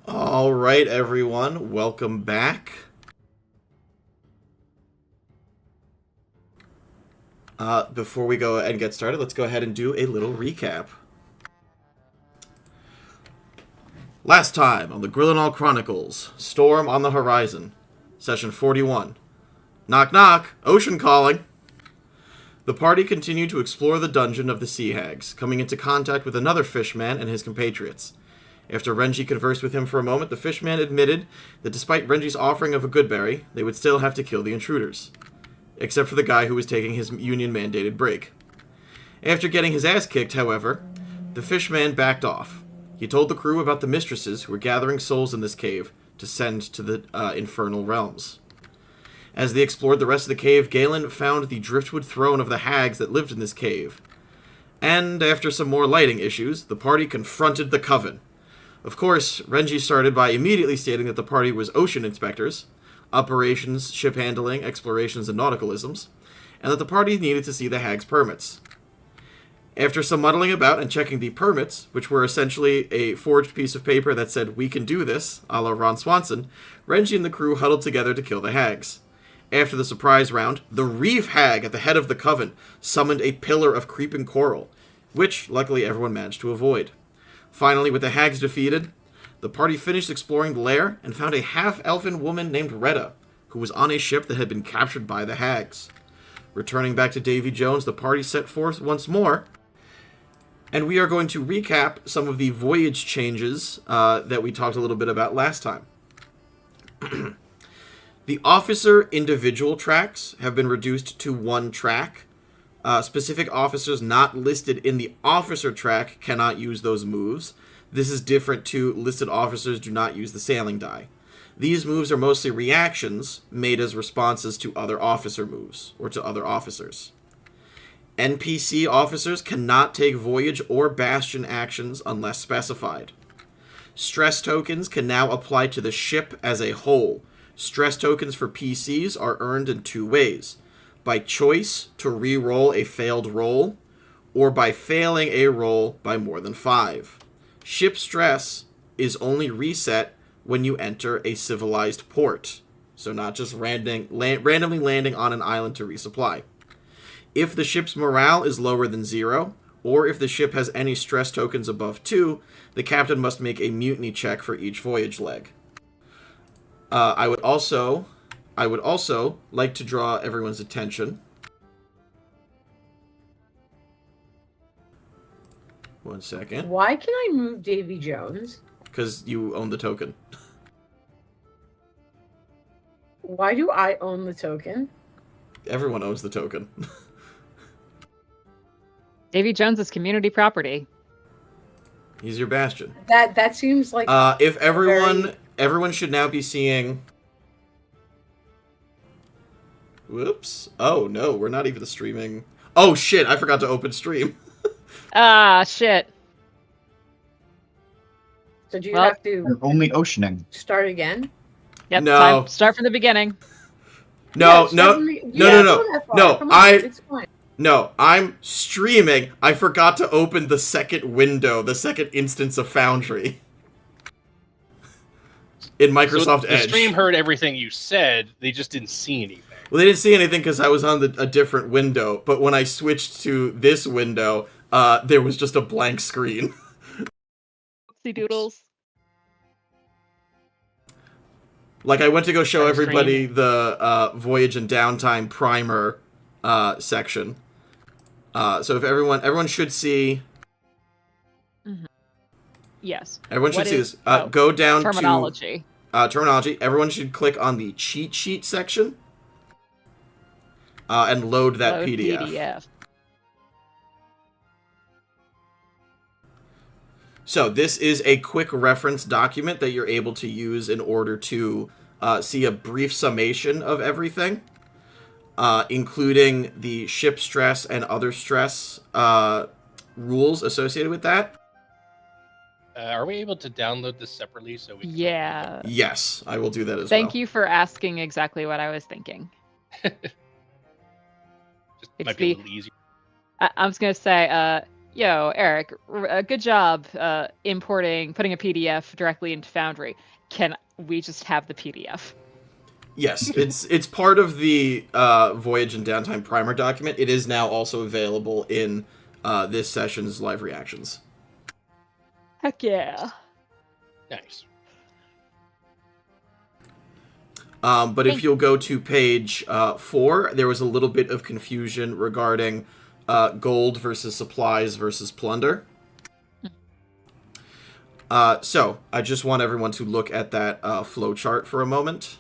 All right, everyone, welcome back. Before we go and get started, let's go ahead and do a little recap. Last time on the Grillonal Chronicles, Storm on the Horizon, Session 41. Knock knock, ocean calling. The party continued to explore the dungeon of the Sea Hags, coming into contact with another fishman and his compatriots. After Renji conversed with him for a moment, the fishman admitted that despite Renji's offering of a goodberry, they would still have to kill the intruders. Except for the guy who was taking his union-mandated break. After getting his ass kicked, however, the fishman backed off. He told the crew about the mistresses who were gathering souls in this cave to send to the infernal realms. As they explored the rest of the cave, Galen found the driftwood throne of the hags that lived in this cave. And after some more lighting issues, the party confronted the Coven. Of course, Renji started by immediately stating that the party was ocean inspectors, operations, ship handling, explorations, and nauticalisms, and that the party needed to see the hags' permits. After some muddling about and checking the permits, which were essentially a forged piece of paper that said, "We can do this," a la Ron Swanson, Renji and the crew huddled together to kill the hags. After the surprise round, the Reef Hag at the head of the Coven summoned a pillar of creeping coral, which, luckily, everyone managed to avoid. Finally, with the hags defeated, the party finished exploring the lair and found a half-elfin woman named Retta, who was on a ship that had been captured by the hags. Returning back to Davy Jones, the party set forth once more, and we are going to recap some of the voyage changes that we talked a little bit about last time. The officer individual tracks have been reduced to one track. Specific officers not listed in the officer track cannot use those moves. This is different to listed officers do not use the sailing die. These moves are mostly reactions made as responses to other officer moves, or to other officers. NPC officers cannot take voyage or bastion actions unless specified. Stress tokens can now apply to the ship as a whole. Stress tokens for PCs are earned in two ways. By choice to re-roll a failed roll, or by failing a roll by more than 5. Ship stress is only reset when you enter a civilized port, so not just randomly landing on an island to resupply. If the ship's morale is lower than 0, or if the ship has any stress tokens above 2, the captain must make a mutiny check for each voyage leg. I would also like to draw everyone's attention. One second. Why can I move Davy Jones? Because you own the token. Why do I own the token? Everyone owns the token. Davy Jones is community property. He's your bastion. That seems like if everyone should now be seeing. Whoops. Oh no, we're not even streaming. Oh shit, I forgot to open stream. Ah, shit. So do you have to We're only oceaning. start again? Yep, No. time. Start from the beginning. No, Yeah, no, start from the- no, yeah, no, no, go that far. no, Come on, it's fine. No, I'm streaming. I forgot to open the second window, the second instance of Foundry. In Microsoft So Edge. the stream heard everything you said, they just didn't see anything. Well, they didn't see anything because I was on a different window, but when I switched to this window, there was just a blank screen. Oopsie doodles. Like, I went to go show I'm everybody the Voyage and Downtime primer section. So if everyone should see... Yes. Everyone should What see is- this. Go down terminology. to... terminology. Everyone should click on the cheat sheet section. And load that Load PDF. So this is a quick reference document that you're able to use in order to see a brief summation of everything, including the ship stress and other stress rules associated with that. Are we able to download this separately so we can... Yeah. Yes, I will do that as well. Thank you for asking exactly what I was thinking. Just It's might be a the- little easier. I was going to say, yo, Eric, good job putting a PDF directly into Foundry. Can we just have the PDF? Yes, it's part of the Voyage and Downtime Primer document. It is now also available in this session's live reactions. Heck yeah. Nice. But if you'll go to page 4, there was a little bit of confusion regarding gold versus supplies versus plunder. So I just want everyone to look at that flow chart for a moment.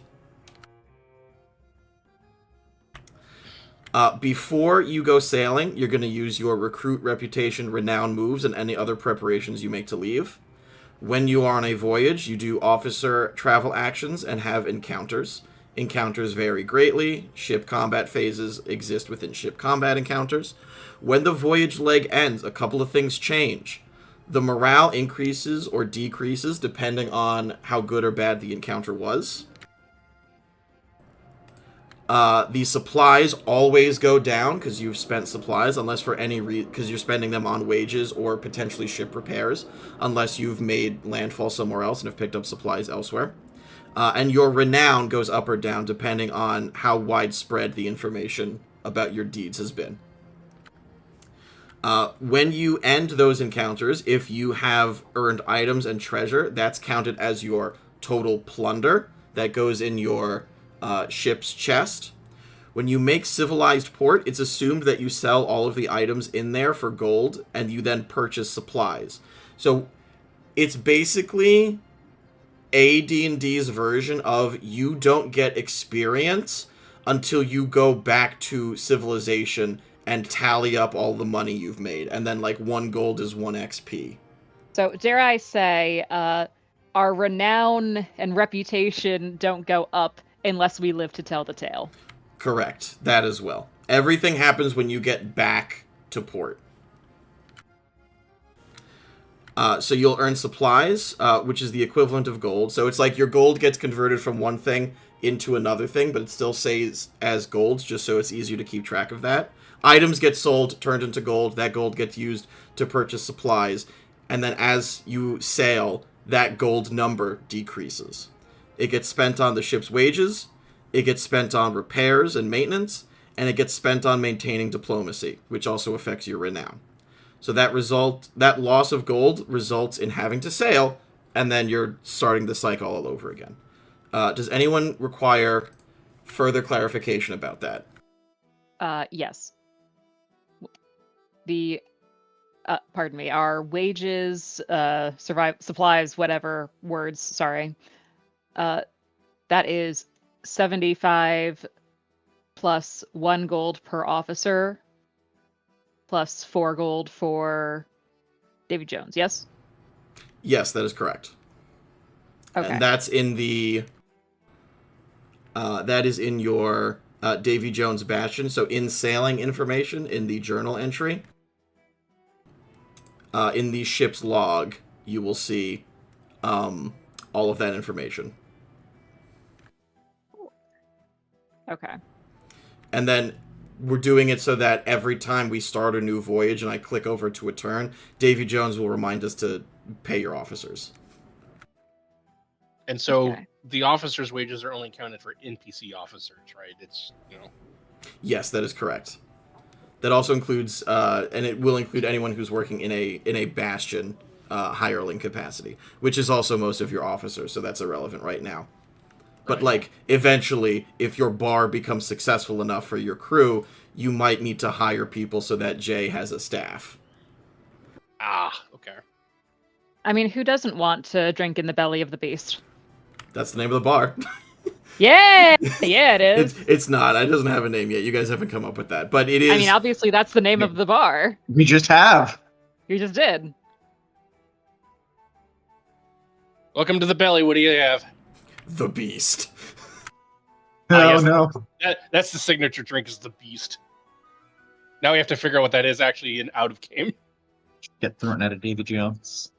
Before you go sailing, you're going to use your recruit, reputation, renown moves, and any other preparations you make to leave. When you are on a voyage, you do officer travel actions and have encounters. Encounters vary greatly. Ship combat phases exist within ship combat encounters. When the voyage leg ends, a couple of things change. The morale increases or decreases depending on how good or bad the encounter was. The supplies always go down because you've spent supplies, unless for any because you're spending them on wages or potentially ship repairs, unless you've made landfall somewhere else and have picked up supplies elsewhere. And your renown goes up or down depending on how widespread the information about your deeds has been. When you end those encounters, if you have earned items and treasure, that's counted as your total plunder that goes in your ship's chest. When you make civilized port, it's assumed that you sell all of the items in there for gold, and you then purchase supplies. So it's basically AD&D's version of you don't get experience until you go back to civilization and tally up all the money you've made, and then like 1 gold is 1 XP. So dare I say, our renown and reputation don't go up unless we live to tell the tale. Correct. That as well. Everything happens when you get back to port. So you'll earn supplies, which is the equivalent of gold. So it's like your gold gets converted from one thing into another thing, but it still stays as gold, just so it's easier to keep track of that. Items get sold, turned into gold. That gold gets used to purchase supplies. And then as you sail, that gold number decreases. It gets spent on the ship's wages, it gets spent on repairs and maintenance, and it gets spent on maintaining diplomacy, which also affects your renown. So that loss of gold results in having to sail, and then you're starting the cycle all over again. Does anyone require further clarification about that? Yes. Our wages, supplies, whatever words, sorry. That is 75 plus 1 gold per officer plus 4 gold for Davy Jones, yes? Yes, that is correct. Okay. And that's in the... that is in your Davy Jones Bastion. So in sailing information, in the journal entry, in the ship's log, you will see all of that information. Okay. And then we're doing it so that every time we start a new voyage and I click over to a turn, Davy Jones will remind us to pay your officers. And so Okay. the officers' wages are only counted for NPC officers, right? It's, Yes, that is correct. That also includes, and it will include anyone who's working in a bastion hireling capacity, which is also most of your officers, so that's irrelevant right now. But, Right. like, eventually, if your bar becomes successful enough for your crew, you might need to hire people so that Jay has a staff. Okay. I mean, who doesn't want to drink in the belly of the beast? That's the name of the bar. Yeah! Yeah, it is. It's not. It doesn't have a name yet. You guys haven't come up with that. But it is... I mean, obviously that's the name of the bar. We just have. You just did. Welcome to the belly. What do you have? The Beast. No, yes. no. That's the signature drink, is the Beast. Now we have to figure out what that is actually in out of game. Get thrown out of Davy Jones.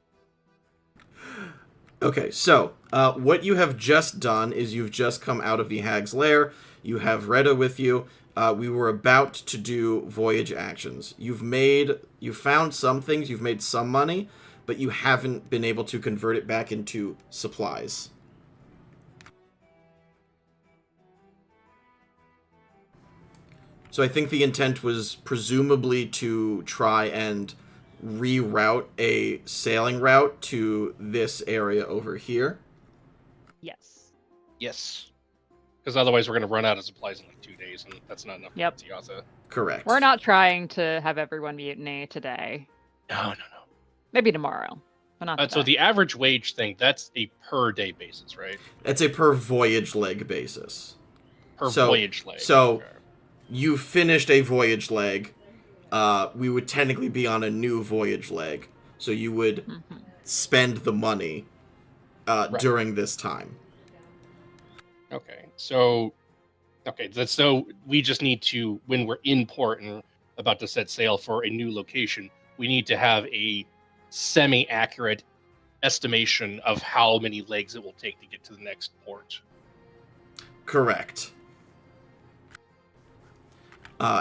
Okay, so what you have just done is you've just come out of the Hag's Lair. You have Retta with you. we were about to do voyage actions. You've found some things, you've made some money, but you haven't been able to convert it back into supplies. So I think the intent was presumably to try and reroute a sailing route to this area over here. Yes. Yes. Because otherwise we're going to run out of supplies in like 2 days, and that's not enough Yep. for Tiaza. Correct. We're not trying to have everyone mutiny today. No. Maybe tomorrow, but not today. So the average wage thing, that's a per day basis, right? That's a per voyage leg basis. Per So- voyage leg. so- Okay. You finished a voyage leg. We would technically be on a new voyage leg. So you would Mhm. spend the money during this time. Okay. So we just need to, when we're in port and about to set sail for a new location, we need to have a semi-accurate estimation of how many legs it will take to get to the next port. Correct.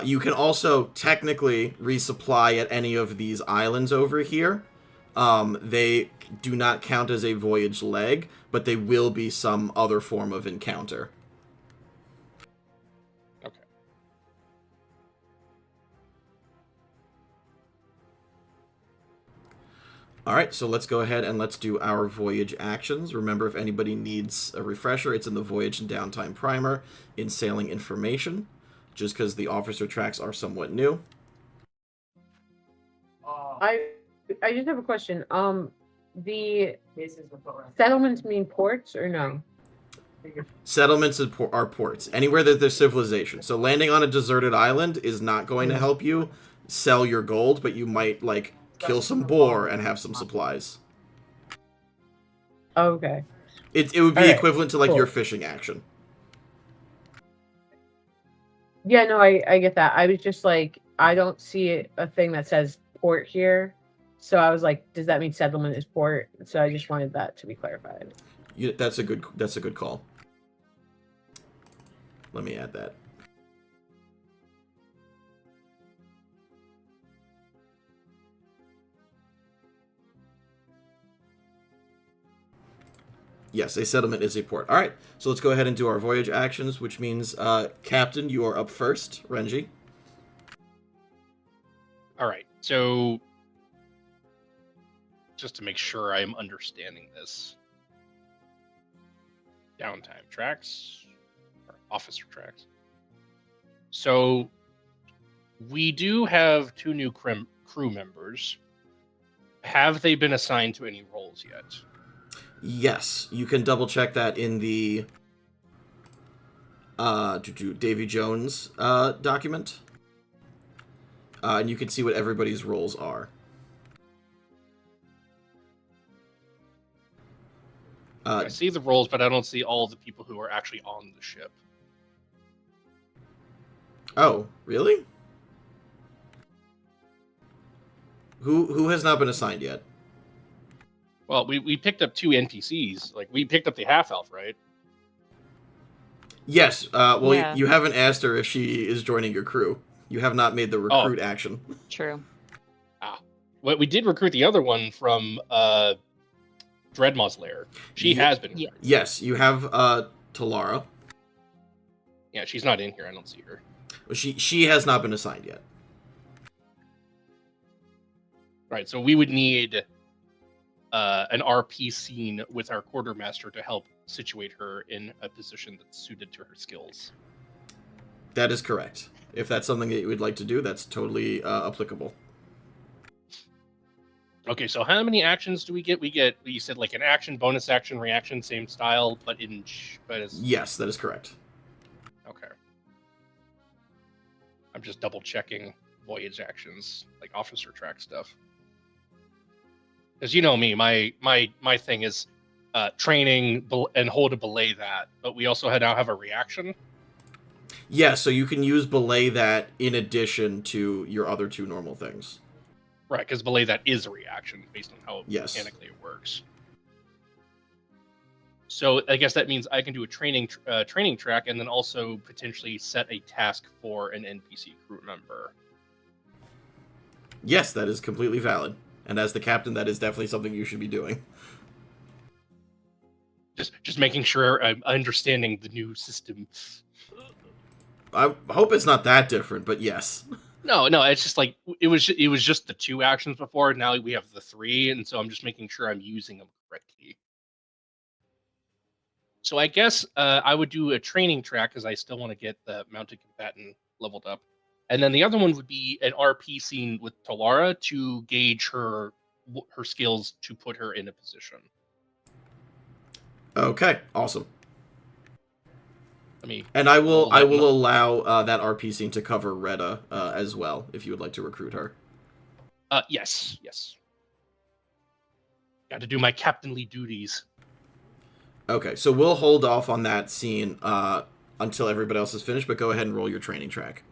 You can also technically resupply at any of these islands over here. They do not count as a voyage leg, but they will be some other form of encounter. Okay. Alright, so let's go ahead and let's do our voyage actions. Remember, if anybody needs a refresher, it's in the Voyage and Downtime Primer in Sailing Information, just because the officer tracks are somewhat new. I just have a question. The settlements mean ports or no? Settlements are ports. Anywhere that there's civilization. So landing on a deserted island is not going to help you sell your gold, but you might, like, kill some boar and have some supplies. Okay. It would be Alright, equivalent to, like, cool. your fishing action. Yeah, no, I get that. I was just like, I don't see a thing that says port here. So I was like, does that mean settlement is port? So I just wanted that to be clarified. That's a good call. Let me add that. Yes, a settlement is a port. All right, so let's go ahead and do our voyage actions, which means, Captain, you are up first, Renji. All right. So just to make sure I'm understanding this. Downtime tracks or officer tracks. So we do have 2 new crew members. Have they been assigned to any roles yet? Yes, you can double check that in the Davy Jones document. And you can see what everybody's roles are. I see the roles, but I don't see all the people who are actually on the ship. Oh, really? Who has not been assigned yet? Well, we picked up 2 NPCs. Like, we picked up the half-elf, right? Yes, well, Yeah. you haven't asked her if she is joining your crew. You have not made the recruit action. True. Well, we did recruit the other one from Dreadmaw's lair. She Yeah. has been. Yeah. Yes, you have Talara. Yeah, she's not in here. I don't see her. She has not been assigned yet. Right, so we would need an RP scene with our quartermaster to help situate her in a position that's suited to her skills. That is correct. If that's something that you would like to do, that's totally applicable. Okay, so how many actions do we get? You said like an action, bonus action, reaction, same style, but as Yes, that is correct. okay. I'm just double checking voyage actions, like officer track stuff. Because you know me, my thing is training and hold to belay that, but we also now have a reaction. Yeah, so you can use belay that in addition to your other 2 normal things. Right, because belay that is a reaction based on how Yes. mechanically it works. So I guess that means I can do a training track and then also potentially set a task for an NPC crew member. Yes, that is completely valid. And as the captain, that is definitely something you should be doing. Just making sure I'm understanding the new system. I hope it's not that different, but yes. No, it's just like it was just the 2 actions before. Now we have the 3, and so I'm just making sure I'm using them correctly. So I guess I would do a training track because I still want to get the mounted combatant leveled up, and then the other one would be an RP scene with Talara to gauge her skills to put her in a position. Okay, awesome. I will allow that RP scene to cover Retta as well, if you would like to recruit her. Yes. Got to do my captainly duties. Okay, so we'll hold off on that scene until everybody else is finished, but go ahead and roll your training track.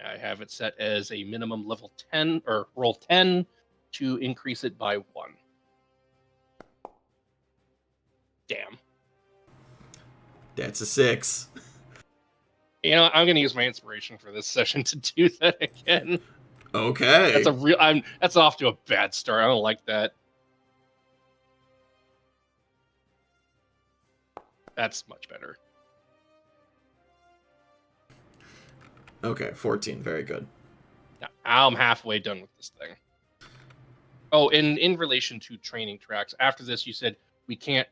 I have it set as a minimum level 10, or roll 10 to increase it by 1. Damn. That's a 6. You know, I'm going to use my inspiration for this session to do that again. Okay. That's off to a bad start. I don't like that. That's much better. Okay, 14. Very good. Now, I'm halfway done with this thing. Oh, and in relation to training tracks, after this you said we can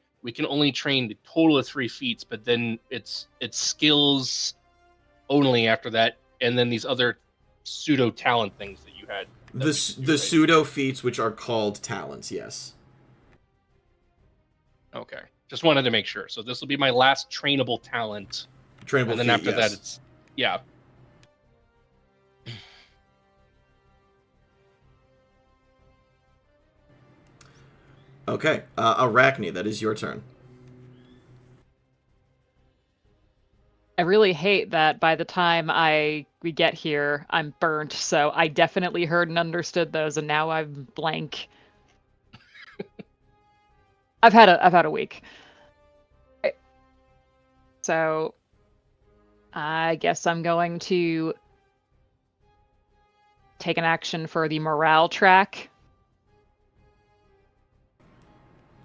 only train the total of 3 feats, but then it's skills only after that, and then these other pseudo talent things that you had. The pseudo feats, which are called talents, yes. Okay, just wanted to make sure. So this will be my last trainable talent. Trainable and then feat, after yes. that, it's yeah. Okay, Arachne, that is your turn. I really hate that by the time we get here, I'm burnt. So I definitely heard and understood those, and now I'm blank. I've had a week. So I guess I'm going to take an action for the morale track.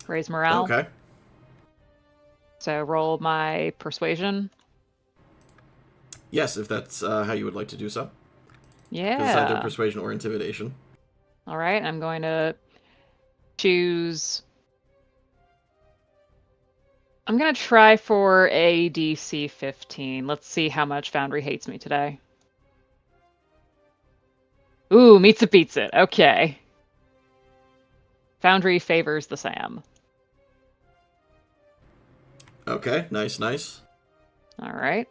Raise morale. Okay. So roll my persuasion. Yes, if that's how you would like to do so. Yeah. Because it's either persuasion or intimidation. All right, I'm going to choose. I'm going to try for a DC 15. Let's see how much Foundry hates me today. Ooh, meets a beats it. Okay. Foundry favors the Sam. Okay, nice. All right.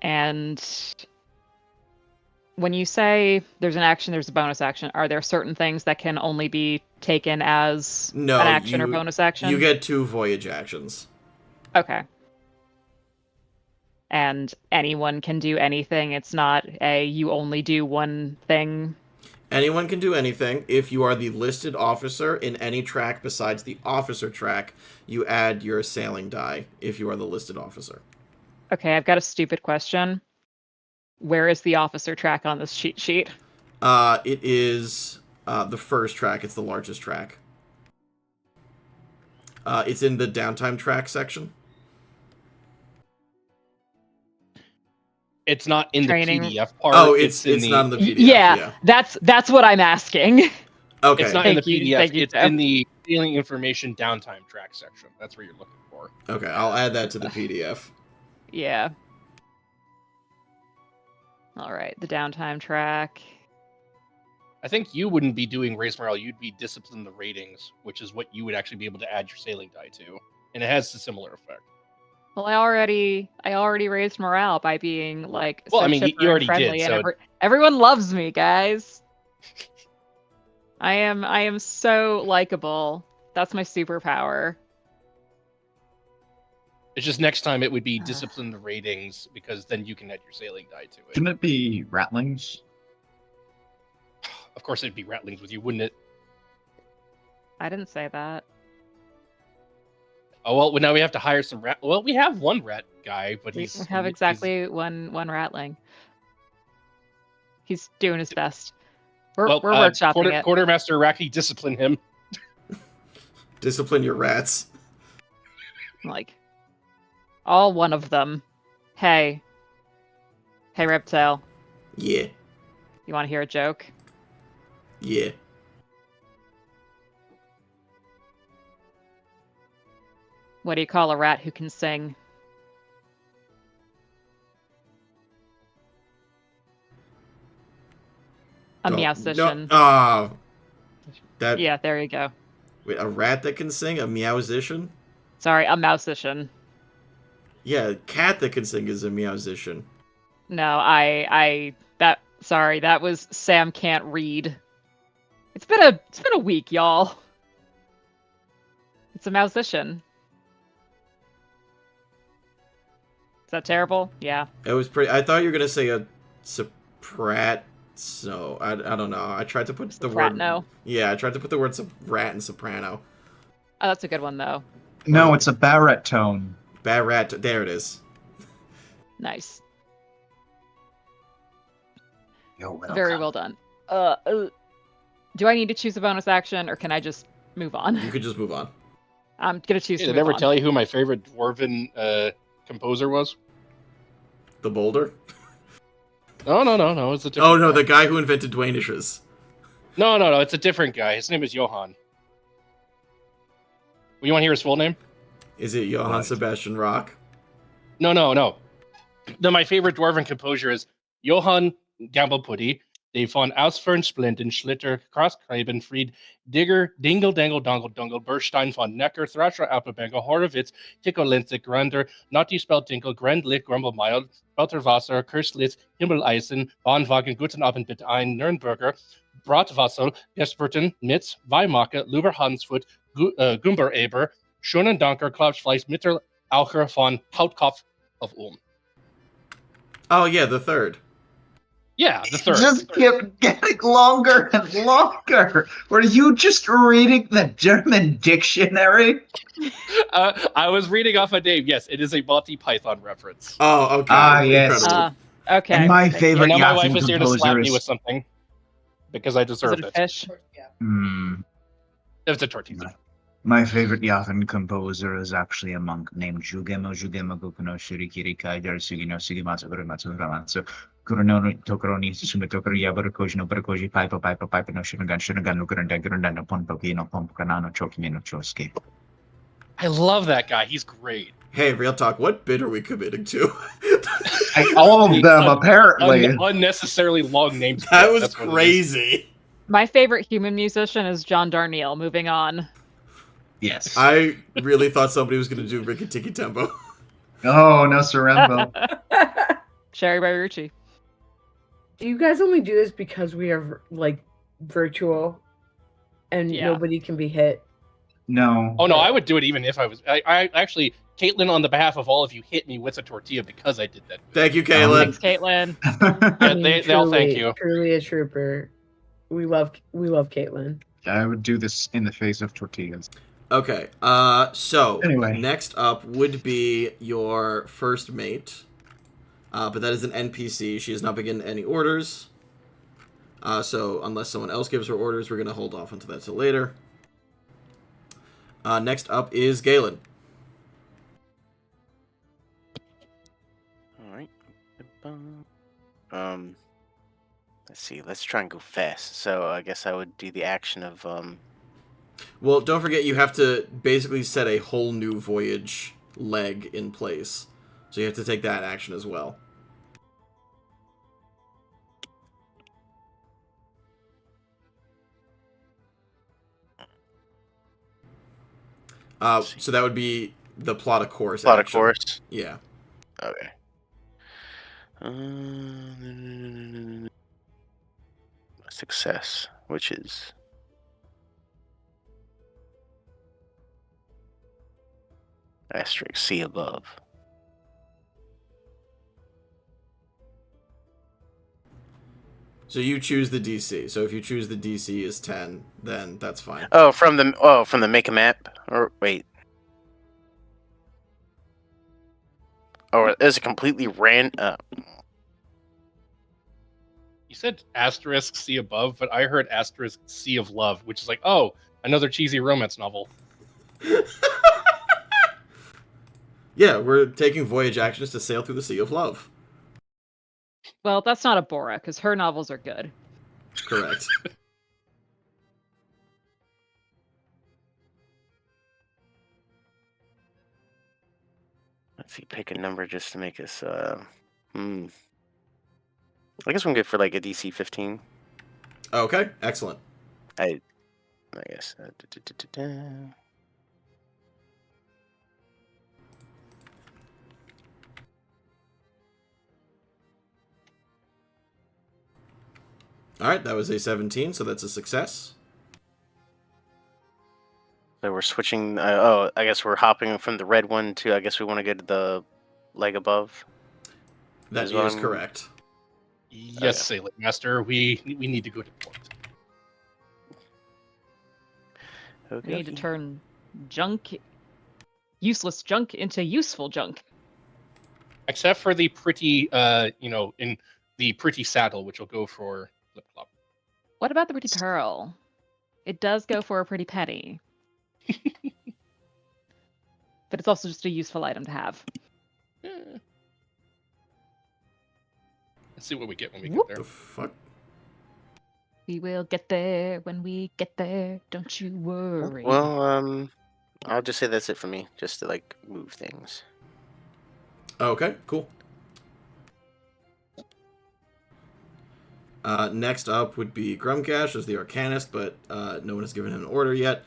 And when you say there's an action, there's a bonus action, are there certain things that can only be taken as an action or bonus action? You get 2 voyage actions. Okay. And anyone can do anything. It's not you only do one thing. Anyone can do anything. If you are the listed officer in any track besides the officer track, you add your sailing die if you are the listed officer. Okay, I've got a stupid question. Where is the officer track on this cheat sheet? It is the first track. It's the largest track. It's in the downtime track section. It's not in Training. the PDF part. Oh, it's not in the PDF. Yeah, that's what I'm asking. Okay. It's not in the Thank you, PDF. thank you, It's Jeff. in the sailing information downtime track section. That's where you're looking for. Okay, I'll add that to the PDF. Yeah. All right, the downtime track. I think you wouldn't be doing raise morale. You'd be discipline the ratings, which is what you would actually be able to add your sailing die to, and it has a similar effect. Well, I already raised morale by being like. Well, so I mean, you chipper and already friendly, did, and so- everyone loves me, guys. I am so likable. That's my superpower. It's just next time it would be discipline the ratings, because then you can add your sailing die to it. Shouldn't it be rattlings? Of course, it'd be rattlings with you, wouldn't it? I didn't say that. Oh well, now we have to hire some rat. Well, we have one rat guy, but We he's have exactly one ratling. He's doing his best. We're workshopping it. Quartermaster Raki, discipline him. Discipline your rats. Like, all one of them. Hey, Reptile. Yeah. You want to hear a joke? Yeah. What do you call a rat who can sing? A meowsician. No. That. Yeah, there you go. Wait, a rat that can sing? A meowsician? Sorry, a mousician. Yeah, a cat that can sing is a meowsician. No, sorry, that was Sam can't read. It's been a week, y'all. It's a mousician. Is that terrible? Yeah. It was pretty. I thought you were gonna say a soprat. So I don't know. I tried to put the word. Soprano. Yeah, I tried to put the words rat and soprano. Oh, that's a good one though. No, it's a baritone. Barat. There it is. Nice. You're welcome. Very well done. Do I need to choose a bonus action, or can I just move on? You could just move on. I'm gonna choose Did to I move ever on. tell you who my favorite dwarven composer was? The boulder. No. It's a different Oh no, guy. the guy who invented Dwanishes. No. It's a different guy. His name is Johann. You want to hear his full name? Is it Johann What? Sebastian Rock? No. No, my favorite dwarven composer is Johann Gambleputty, de von Ausfern Splinten, Schlitter, Krosskreiben, Fried, Digger, Dingle, Dangle, Dongle, Dungle, Burstein von Necker, Thrasher, Appelbanger, Horowitz, Tikolenzig, Grander, Naughty Speltinkel, Grandlich, Grumblemile, Belterwasser, Kirslitz, Himmeleisen, Bahnwagen, Guten Abend bitte ein, Nürnberger, Bratwasser, Gesperten, Mitz, Weimake, Luber Hansfoot, Gumbereber, Schonendanker, Klausfleisch, Mitter, Aucher von Hautkopf of Ulm. Oh yeah, the third. Yeah, the third. Just kept getting longer and longer. Were you just reading the German dictionary? I was reading off a name. Yes, it is a Monty Python reference. Oh, okay. Ah, yes. Incredible. Okay. And my And favorite now my wife Yachting is here to slap composer me with is... something because I Is deserve it a it. fish? It's a tortilla. My favorite Yachting composer is actually a monk named Jugemo Gukuno Shurikiri Kaider Sugino Sugimatsu Guramatsu Ramatsu Kurono Tokoroni Sumitokori Yabaru Kojino Barakoji Piper no Shinagan Lukuran Dagurandano Pompokino Pompanano Chokimino Choski. I love that guy. He's great. Hey, real talk. What bid are we committing to? All of them, apparently. Unnecessarily long names. That was That's what it is. crazy. My favorite human musician is John Darnielle. Moving on. Yes. I really thought somebody was going to do Ricky Tiki Tempo. Oh, no Sorrento. Sherry by Rucci. Do you guys only do this because we are like virtual and Yeah. nobody can be hit? No. Oh no, I would do it even if I was. I actually, Caitlin, on the behalf of all of you, hit me with a tortilla because I did that. Thank you, Kaylin. Thanks, Caitlin. Yeah, they all thank you. Truly a trooper. We love Caitlin. I would do this in the face of tortillas. Okay, so Anyway. next up would be your first mate, but that is an NPC. She has not been given any orders, so unless someone else gives her orders, we're going to hold off until that till later. Next up is Galen. Alright. Let's see, let's try and go fast. So I guess I would do the action of Well, don't forget you have to basically set a whole new voyage leg in place, so you have to take that action as well. So that would be the plot of course. plot of action. course. Yeah. Okay. Success, which is asterisk C above. So you choose the DC. So if you choose the DC is 10, then that's fine. Oh, from the make a map, or wait, or is it completely You said asterisk sea above, but I heard asterisk sea of love, which is like, oh, another cheesy romance novel. Yeah, we're taking voyage actions to sail through the Sea of Love. Well, that's not a Bora, because her novels are good. Correct. Let's see, pick a number just to make us. I guess I'm good for like a DC 15. Okay, excellent. I guess. All right, that was a 17, so that's a success. So we're switching. I guess we're hopping from the red one to. I guess we want to go to the leg above. That Is what is I'm- correct. Yes, Sailing Master, we need to go to port. Okay. We need to turn useless junk into useful junk. Except for the pretty, in the pretty saddle, which will go for flip flop. What about the pretty pearl? It does go for a pretty penny. But it's also just a useful item to have. Let's see what we get when we Whoop. get The there. fuck? We will get there when we get there. Don't you worry. Well, I'll just say that's it for me, just to like move things. Okay, cool. Next up would be Grumcash as the Arcanist, but no one has given him an order yet.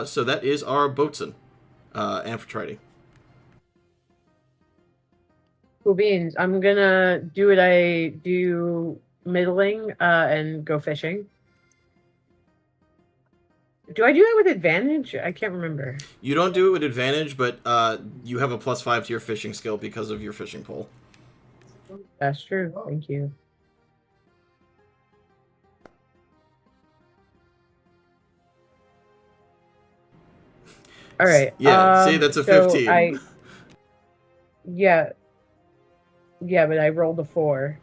So that is our boatswain, Amphitrite. Cool beans. I'm gonna do what I do middling and go fishing. Do I do that with advantage? I can't remember. You don't do it with advantage, but you have a +5 to your fishing skill because of your fishing pole. That's true. Thank you. All right. Yeah, see, that's a 15. Yeah, but I rolled a 4.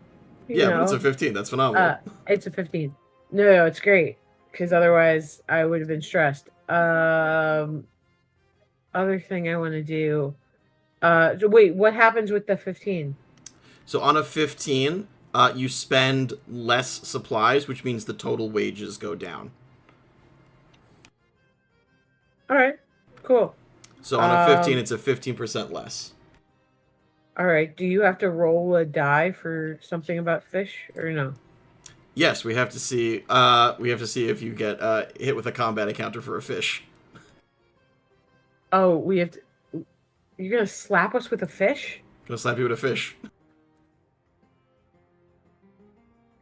Yeah, but it's a 15. That's phenomenal. It's a 15. No, it's great because otherwise I would have been stressed. Other thing I want to do. So wait, what happens with the 15? So on a 15, you spend less supplies, which means the total wages go down. All right, cool. So on a 15, it's a 15% less. All right. Do you have to roll a die for something about fish or no? Yes, we have to see. If you get hit with a combat encounter for a fish. Oh, we have to. You're gonna slap us with a fish? Gonna slap you with a fish.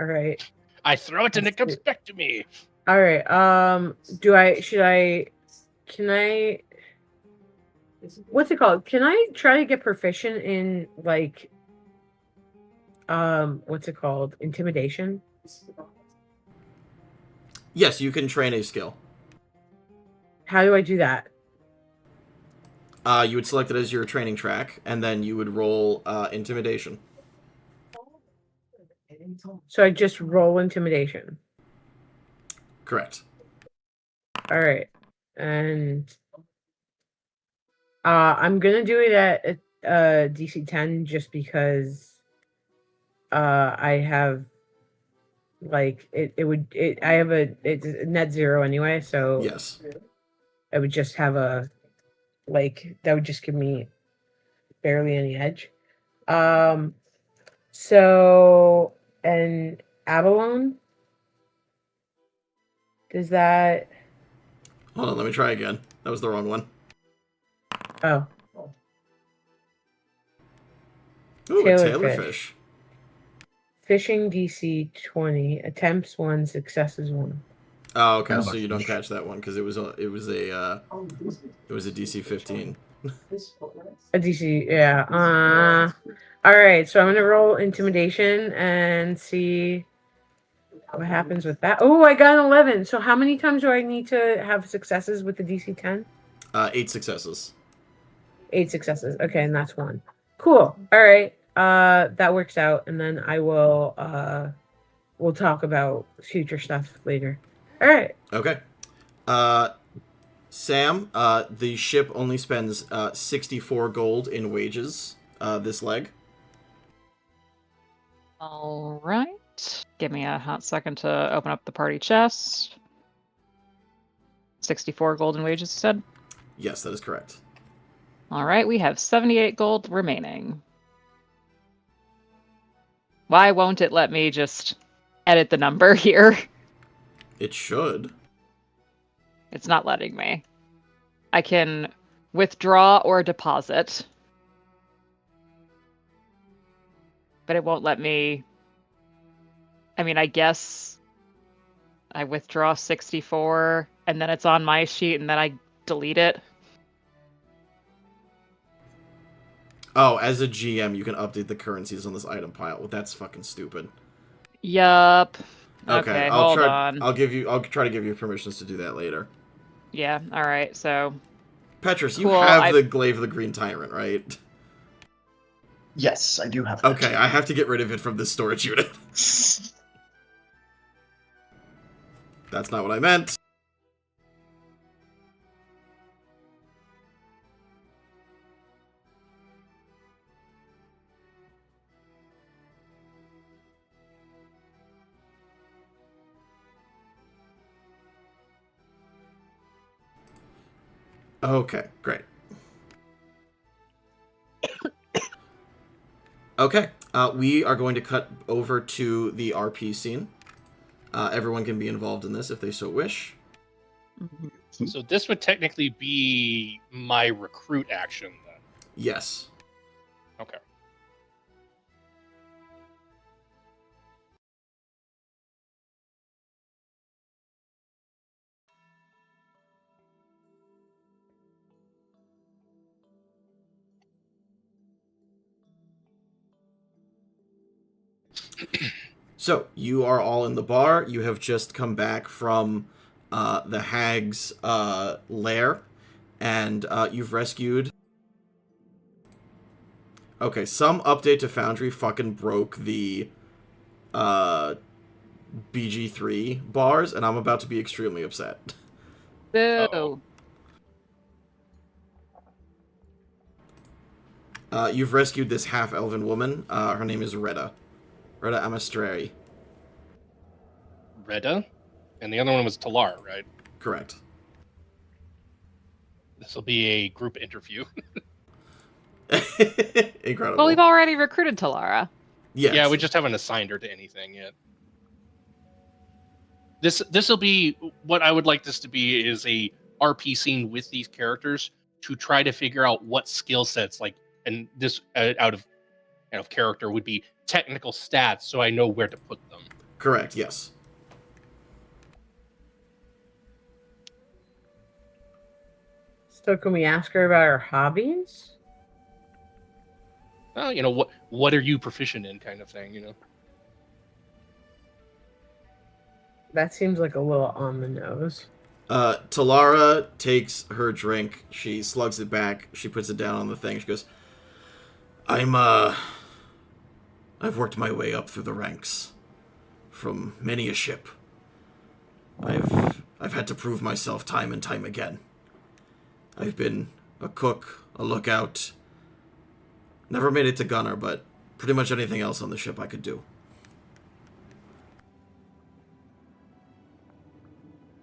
All right. I throw it and it comes back to me. All right. Can I? What's it called? Can I try to get proficient in like? What's it called? Intimidation. Yes, you can train a skill. How do I do that? You would select it as your training track, and then you would roll intimidation. So I just roll intimidation. Correct. All right, and I'm gonna do it at DC 10 just because I have like it's net 0 anyway, so Yes. I would just have that would just give me barely any edge. So and Avalon, does that? Hold on, let me try again. That was the wrong one. Oh, Ooh, a Tailorfish. tailorfish. fishing DC 20, attempts 1, successes 1. Oh, okay. Oh, So you don't fish. catch that one because it was a DC 15. A DC, yeah. All right, so I'm gonna roll intimidation and see. What happens with that? Oh, I got an 11. So how many times do I need to have successes with the DC 10? 8 successes. 8 successes. Okay, and that's 1. Cool. All right. That works out, and then I will we'll talk about future stuff later. All right. Okay. Sam, the ship only spends 64 gold in wages this leg. All right. Give me a hot second to open up the party chest. 64 golden wages, you said? Yes, that is correct. All right, we have 78 gold remaining. Why won't it let me just edit the number here? It should. It's not letting me. I can withdraw or deposit. But it won't let me... I mean, I guess I withdraw 64, and then it's on my sheet, and then I delete it. Oh, as a GM, you can update the currencies on this item pile. Well, that's fucking stupid. Yup. Okay, hold on. I'll try to give you permissions to do that later. Yeah, alright, so... Petrus, you Cool, have the Glaive of the Green Tyrant, right? Yes, I do have that. Okay, I have to get rid of it from this storage unit. That's not what I meant. Okay, great. Okay, we are going to cut over to the RP scene. Everyone can be involved in this if they so wish. So this would technically be my recruit action then. Yes. Okay. So, you are all in the bar. You have just come back from the hag's lair, and you've rescued... Okay, some update to Foundry fucking broke the BG3 bars, and I'm about to be extremely upset. Boo! You've rescued this half-elven woman. Her name is Retta. Retta Amastreri. Retta? And the other one was Talar, right? Correct. This will be a group interview. Incredible. Well, we've already recruited Talara. Yes. Yeah, we just haven't assigned her to anything yet. This will be what I would like this to be is a RP scene with these characters to try to figure out what skill sets and this out of character would be technical stats, so I know where to put them. Correct. Yes. So can we ask her about her hobbies? Well, what are you proficient in, kind of thing. That seems like a little on the nose. Talara takes her drink. She slugs it back. She puts it down on the thing. She goes, I've worked my way up through the ranks from many a ship. I've had to prove myself time and time again. I've been a cook, a lookout. Never made it to gunner, but pretty much anything else on the ship I could do.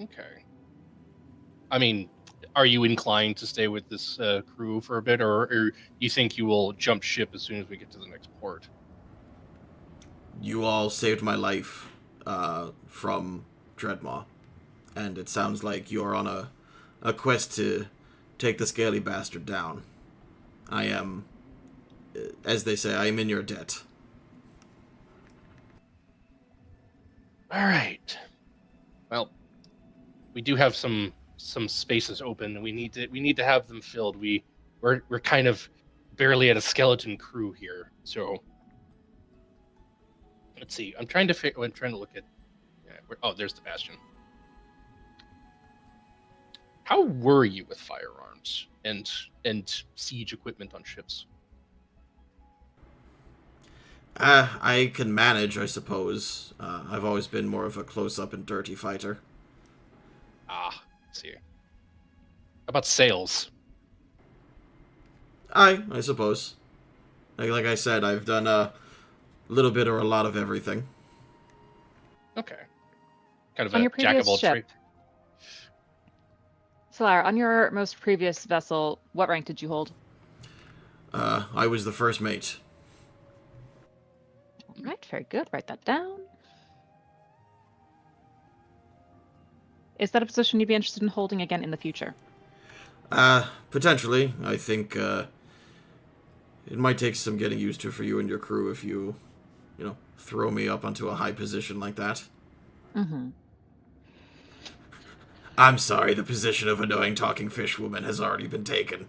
Okay. I mean, are you inclined to stay with this crew for a bit, or you think you will jump ship as soon as we get to the next port? You all saved my life from Dreadmaw, and it sounds like you're on a quest to take the scaly bastard down. I am, as they say, I am in your debt. All right. Well, we do have some spaces open, and we need to have them filled. We're kind of barely at a skeleton crew here, so let's see. I'm trying to look at Oh, there's the bastion. How were you with firearms and siege equipment on ships? I can manage, I suppose. I've always been more of a close-up and dirty fighter. Ah, let's see. How about sails? I suppose. Like I said, I've done a little bit or a lot of everything. Okay. Kind of On a your jack of previous all ship. trades. Solar, on your most previous vessel, what rank did you hold? I was the first mate. All right, very good. Write that down. Is that a position you'd be interested in holding again in the future? Potentially. I think, it might take some getting used to for you and your crew if you throw me up onto a high position like that. Mm-hmm. I'm sorry, the position of annoying talking fish woman has already been taken.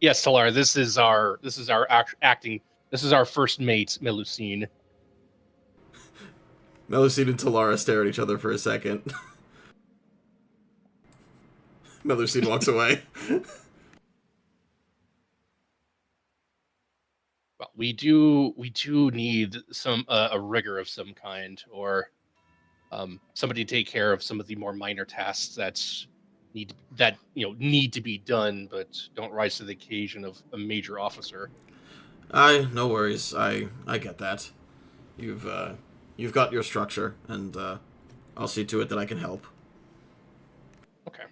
Yes, Talar, this is our acting. This is our first mate, Melusine. Melusine and Talara stare at each other for a second. Melusine walks away. Well, we do need some a rigor of some kind, or somebody to take care of some of the more minor tasks need to be done, but don't rise to the occasion of a major officer. No worries. I get that. You've got your structure, and I'll see to it that I can help. Okay.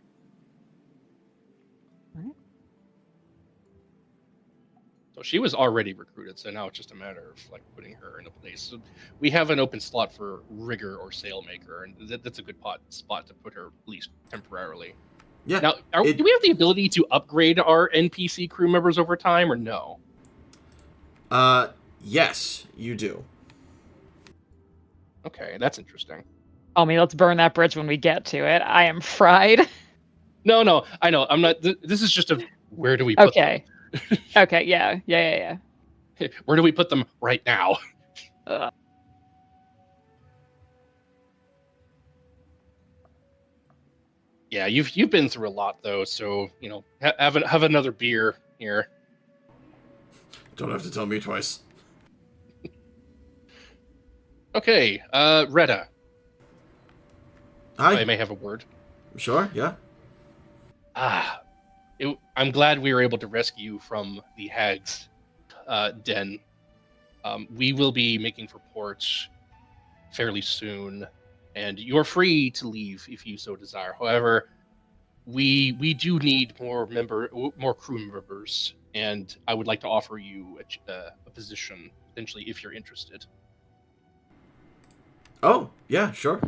Alright. So she was already recruited, so now it's just a matter of like putting her in a place. So we have an open slot for rigger or sailmaker, and that's a good spot to put her, at least temporarily. Yeah. Now, do we have the ability to upgrade our NPC crew members over time, or no? Yes, you do. Okay, that's interesting. Oh, let's burn that bridge when we get to it. I am fried. No, I know. I'm not. This is just where do we put Okay. Okay, yeah. them? Where do we put them right now? Yeah, you've been through a lot though, so have another beer here. Don't have to tell me twice. Okay, Retta. Hi. If I may have a word. Sure, yeah. I'm glad we were able to rescue you from the hag's den. We will be making for port fairly soon, and you're free to leave if you so desire. However, we do need more crew members, and I would like to offer you a position potentially if you're interested. Oh, yeah, sure.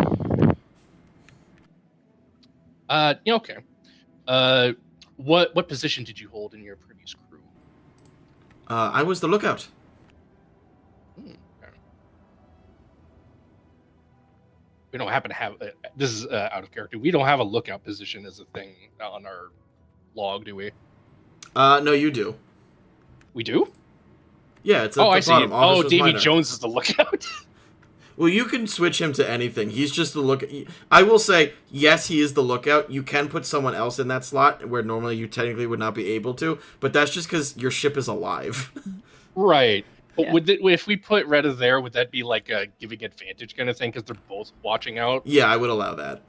Okay. What position did you hold in your previous crew? I was the lookout. Okay. We don't happen to have this is out of character. We don't have a lookout position as a thing on our log, do we? No, you do. We do? Yeah, it's at the I see. bottom. Oh, Officers Davy minor. Jones is the lookout. Well, you can switch him to anything. He's just the lookout. I will say, yes, he is the lookout. You can put someone else in that slot where normally you technically would not be able to, but that's just because your ship is alive. Right. But Yeah. if we put Retta there, would that be like a giving advantage kind of thing because they're both watching out? Yeah, I would allow that.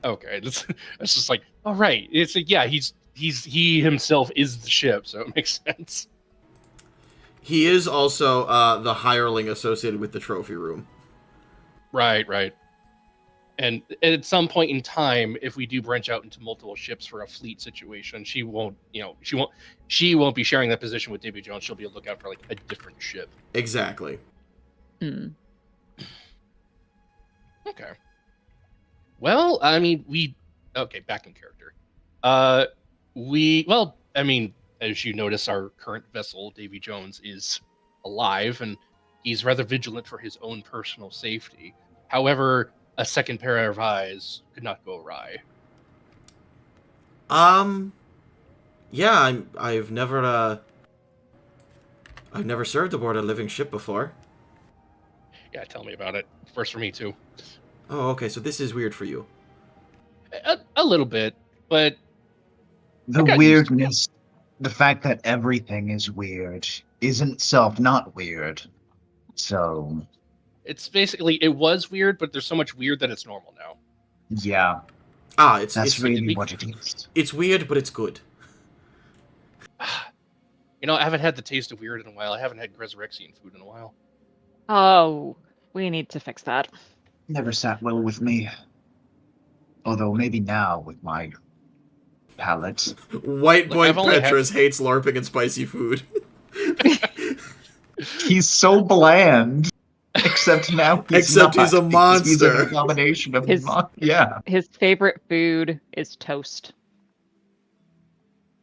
Okay, it's just like, all right. It's like, yeah, he himself is the ship, so it makes sense. He is also the hireling associated with the trophy room. Right. And at some point in time, if we do branch out into multiple ships for a fleet situation, she won't be sharing that position with Davy Jones. She'll be a lookout for like a different ship. Exactly. Hmm. Okay. Well, I mean, back in character. As you notice, our current vessel, Davy Jones, is alive, and he's rather vigilant for his own personal safety. However, a second pair of eyes could not go awry. Yeah, I've never served aboard a living ship before. Yeah, tell me about it. First for me too. Oh, okay. So this is weird for you. A little bit, but The got used to it. weirdness, the fact that everything is weird, is in itself not weird. So, It's basically it was weird, but there's so much weird that it's normal now. yeah, It's that's Like, really what it is. it's weird, but it's good. You know, I haven't had the taste of weird in a while. I haven't had Resurrection food in a while. Oh, we need to fix that. Never sat well with me. Although maybe now with my palate. White Look, boy I've only had- Petrus hates LARPing and spicy food. He's so bland. Except now he's Except not, he's a because He's monster. a combination of His- yeah. His favorite food is toast.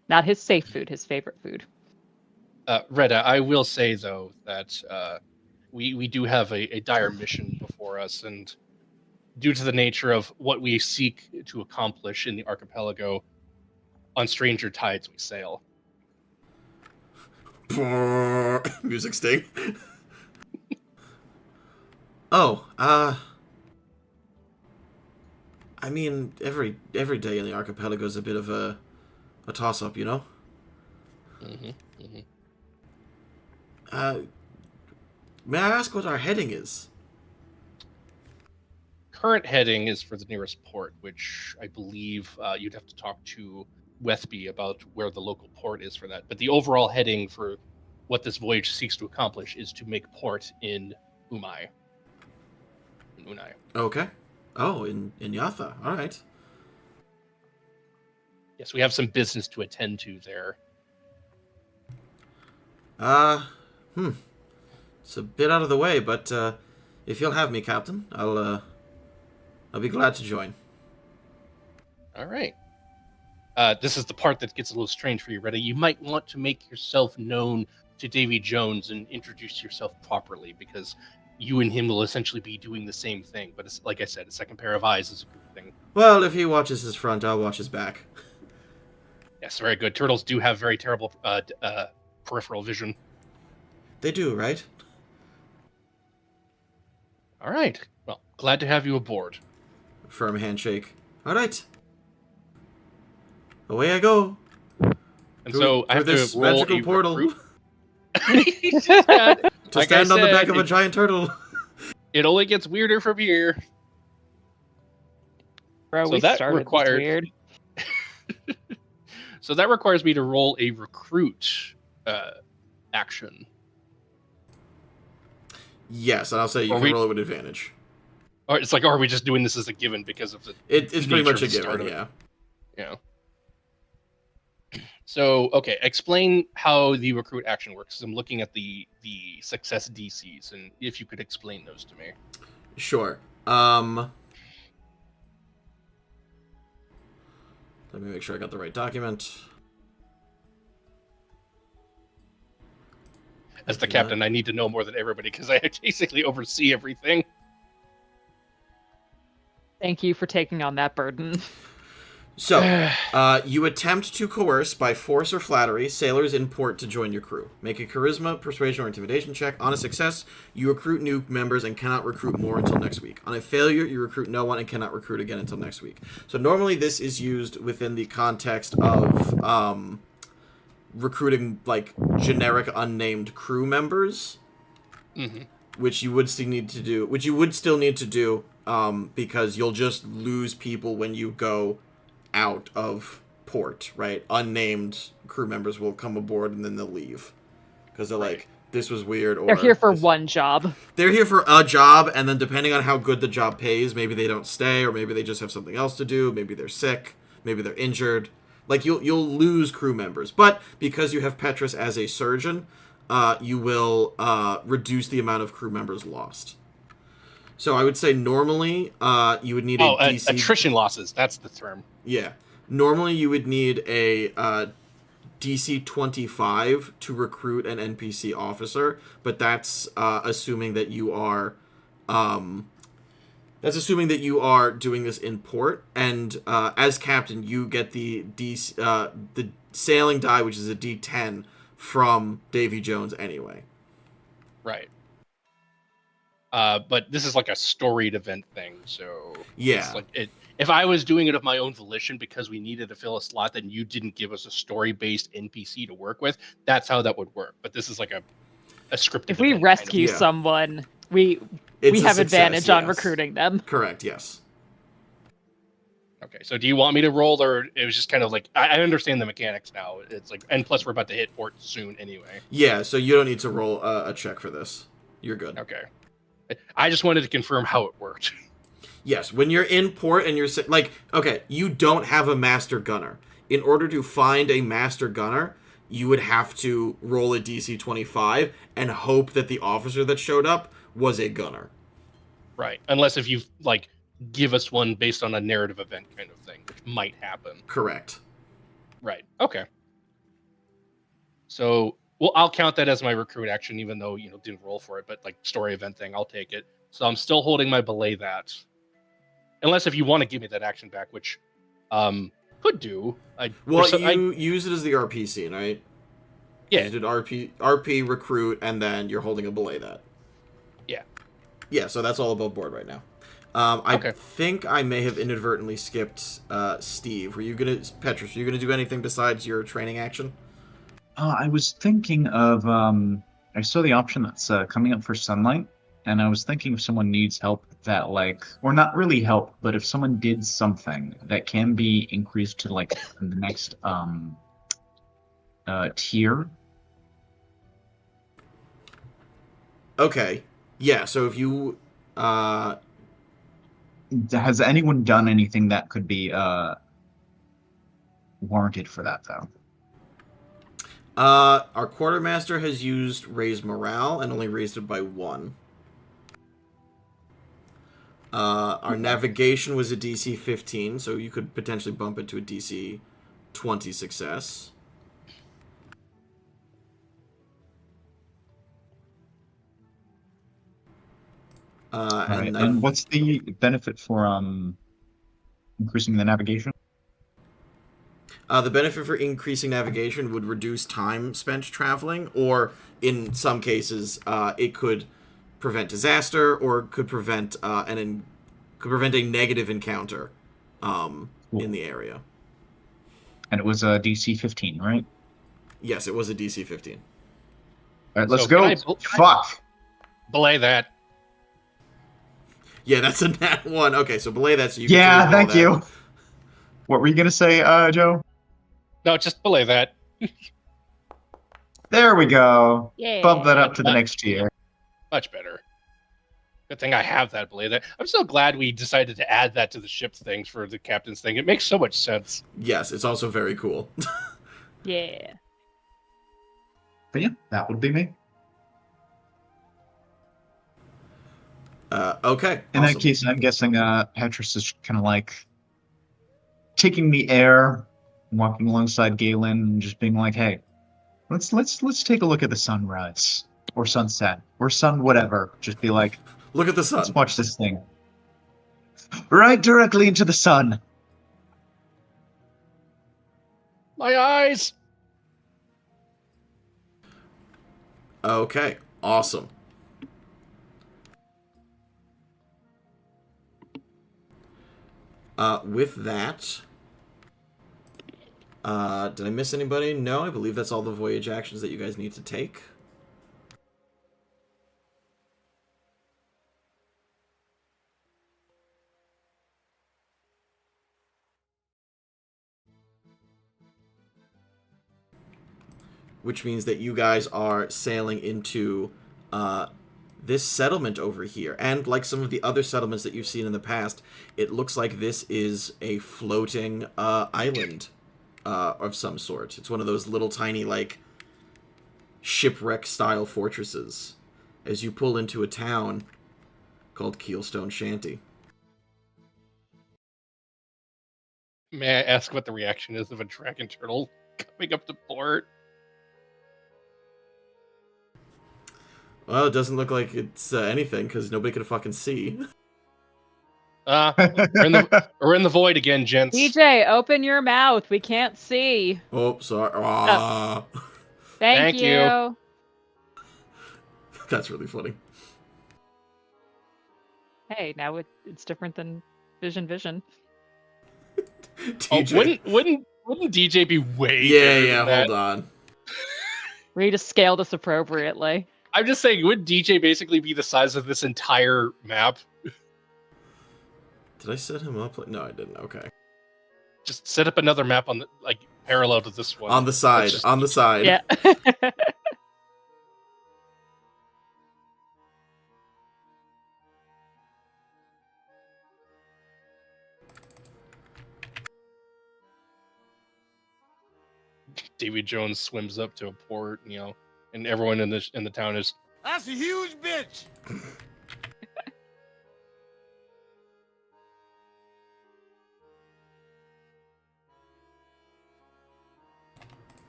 Not his safe food, his favorite food. Reda, I will say though that we do have a dire mission before us, and due to the nature of what we seek to accomplish in the archipelago, on stranger tides we sail. Music sting. Oh, I mean, every day in the archipelago is a bit of a toss-up, you know? May I ask what our heading is? Current heading is for the nearest port, which I believe you'd have to talk to Wethby about where the local port is for that. But the overall heading for what this voyage seeks to accomplish is to make port in Umai. In Unai. Okay. Oh, in Yatha. All right. Yes, we have some business to attend to there. It's a bit out of the way, but if you'll have me, Captain, I'll be glad to join. All right. This is the part that gets a little strange for you, Retta. You might want to make yourself known to Davy Jones and introduce yourself properly, because you and him will essentially be doing the same thing. But it's, like I said, a second pair of eyes is a good thing. Well, if he watches his front, I'll watch his back. Yes, very good. Turtles do have very terrible peripheral vision. They do, right? All right. Well, glad to have you aboard. Firm handshake. All right. Away I go. And so I have this to roll magical a portal recruit. to Like stand I on the back said, of a giant turtle. It only gets weirder from here. Bro, So we that started required- this weird. So that requires me to roll a recruit action. Yes, and I'll say you Or can we- roll it with advantage. Or it's like, are we just doing this as a given because of the It's pretty nature much of a the start given, of it? yeah. So, okay, explain how the recruit action works. I'm looking at the success DCs, and if you could explain those to me. Sure. Let me make sure I got the right document. As the captain, I need to know more than everybody because I basically oversee everything. Thank you for taking on that burden. So, you attempt to coerce by force or flattery sailors in port to join your crew. Make a charisma, persuasion, or intimidation check. On a success, you recruit new members and cannot recruit more until next week. On a failure, you recruit no one and cannot recruit again until next week. So normally this is used within the context of recruiting like generic unnamed crew members, which you would still need to do. Because you'll just lose people when you go out of port, right? Unnamed crew members will come aboard and then they'll leave because they're like, this was weird. Or They're here for one job. They're here for a job, and then depending on how good the job pays, maybe they don't stay, or maybe they just have something else to do. Maybe they're sick. Maybe they're injured. Like you'll lose crew members, but because you have Petrus as a surgeon, you will reduce the amount of crew members lost. So I would say normally you would need a DC... attrition losses. That's the term. Yeah. Normally you would need a DC 25 to recruit an NPC officer, but that's assuming that you are doing this in port, and as captain you get the sailing die, which is a D10 from Davy Jones anyway. Right. But this is like a storied event thing, so Yeah. it's like it. If I was doing it of my own volition because we needed to fill a slot, then you didn't give us a story-based NPC to work with. That's how that would work. But this is like a scripted. If we event rescue Yeah. someone, we It's a have success, advantage on yes. recruiting them. Correct, yes. Okay, so do you want me to roll, or it was just kind of like I understand the mechanics now. It's like, and plus we're about to hit port soon anyway. Yeah, so you don't need to roll a check for this. You're good. Okay, I just wanted to confirm how it worked. Yes, when you're in port and you're like, okay, you don't have a master gunner. In order to find a master gunner, you would have to roll a DC 25 and hope that the officer that showed up was a gunner. Right, unless if you like give us one based on a narrative event kind of thing, which might happen. Correct. Right. Okay. So, well, I'll count that as my recruit action, even though didn't roll for it. But like story event thing, I'll take it. So I'm still holding my belay that, unless if you want to give me that action back, which could do. You use it as the RP scene, right? Yeah. You did RP recruit, and then you're holding a belay that. Yeah. Yeah. So that's all above board right now. I Okay. think I may have inadvertently skipped Steve. Petrus, were you gonna do anything besides your training action? I was thinking of, I saw the option that's coming up for sunlight, and I was thinking if someone needs help that, like, or not really help, but if someone did something that can be increased to, like, the next tier. Okay. Yeah, so if you... Has anyone done anything that could be warranted for that, though? Our quartermaster has used raise morale and only raised it by 1. Our navigation was a DC 15, so you could potentially bump it to a DC 20 success. And what's the benefit for increasing the navigation? The benefit for increasing navigation would reduce time spent traveling, or in some cases, it could prevent disaster, or could prevent a negative encounter in the area. And it was a DC 15, right? Yes, it was a DC 15. All right, let's So go. Fuck. Belay that. Yeah, that's a nat 1. Okay, so belay that so you Yeah, can thank that. you. What were you going to say, Joe? No, just belay that. There we go. Yeah. Bump that up to the next tier. Much better. Good thing I have that belay that. I'm so glad we decided to add that to the ship things for the captain's thing. It makes so much sense. Yes, it's also very cool. Yeah. But yeah, that would be me. Okay. In awesome. that case, I'm guessing Petrus is kind of like taking the air, walking alongside Galen, and just being like, "Hey, let's take a look at the sunrise or sunset or sun whatever." Just be like, Look at the sun. "Let's watch this thing." Right directly into the sun. My eyes. Okay, awesome. With that, did I miss anybody? No, I believe that's all the voyage actions that you guys need to take. Which means that you guys are sailing into this settlement over here. And like some of the other settlements that you've seen in the past, it looks like this is a floating island of some sort. It's one of those little tiny, like, shipwreck-style fortresses as you pull into a town called Keelstone Shanty. May I ask what the reaction is of a dragon turtle coming up to port? Well, it doesn't look like it's anything, because nobody could fucking see. We're in the void again, gents. DJ, open your mouth. We can't see. Oh, sorry. Thank you. That's really funny. hey, now it's different than Vision. Oh, TJ. wouldn't DJ be way Yeah, bigger yeah, than that? hold on. We need to scale this appropriately. I'm just saying, would DJ basically be the size of this entire map? Did I set him up? No, I didn't. Okay. Just set up another map on the parallel to this one. On the side. That's just- On the side. Yeah. Davy Jones swims up to a port, and everyone in the town is, That's a huge bitch.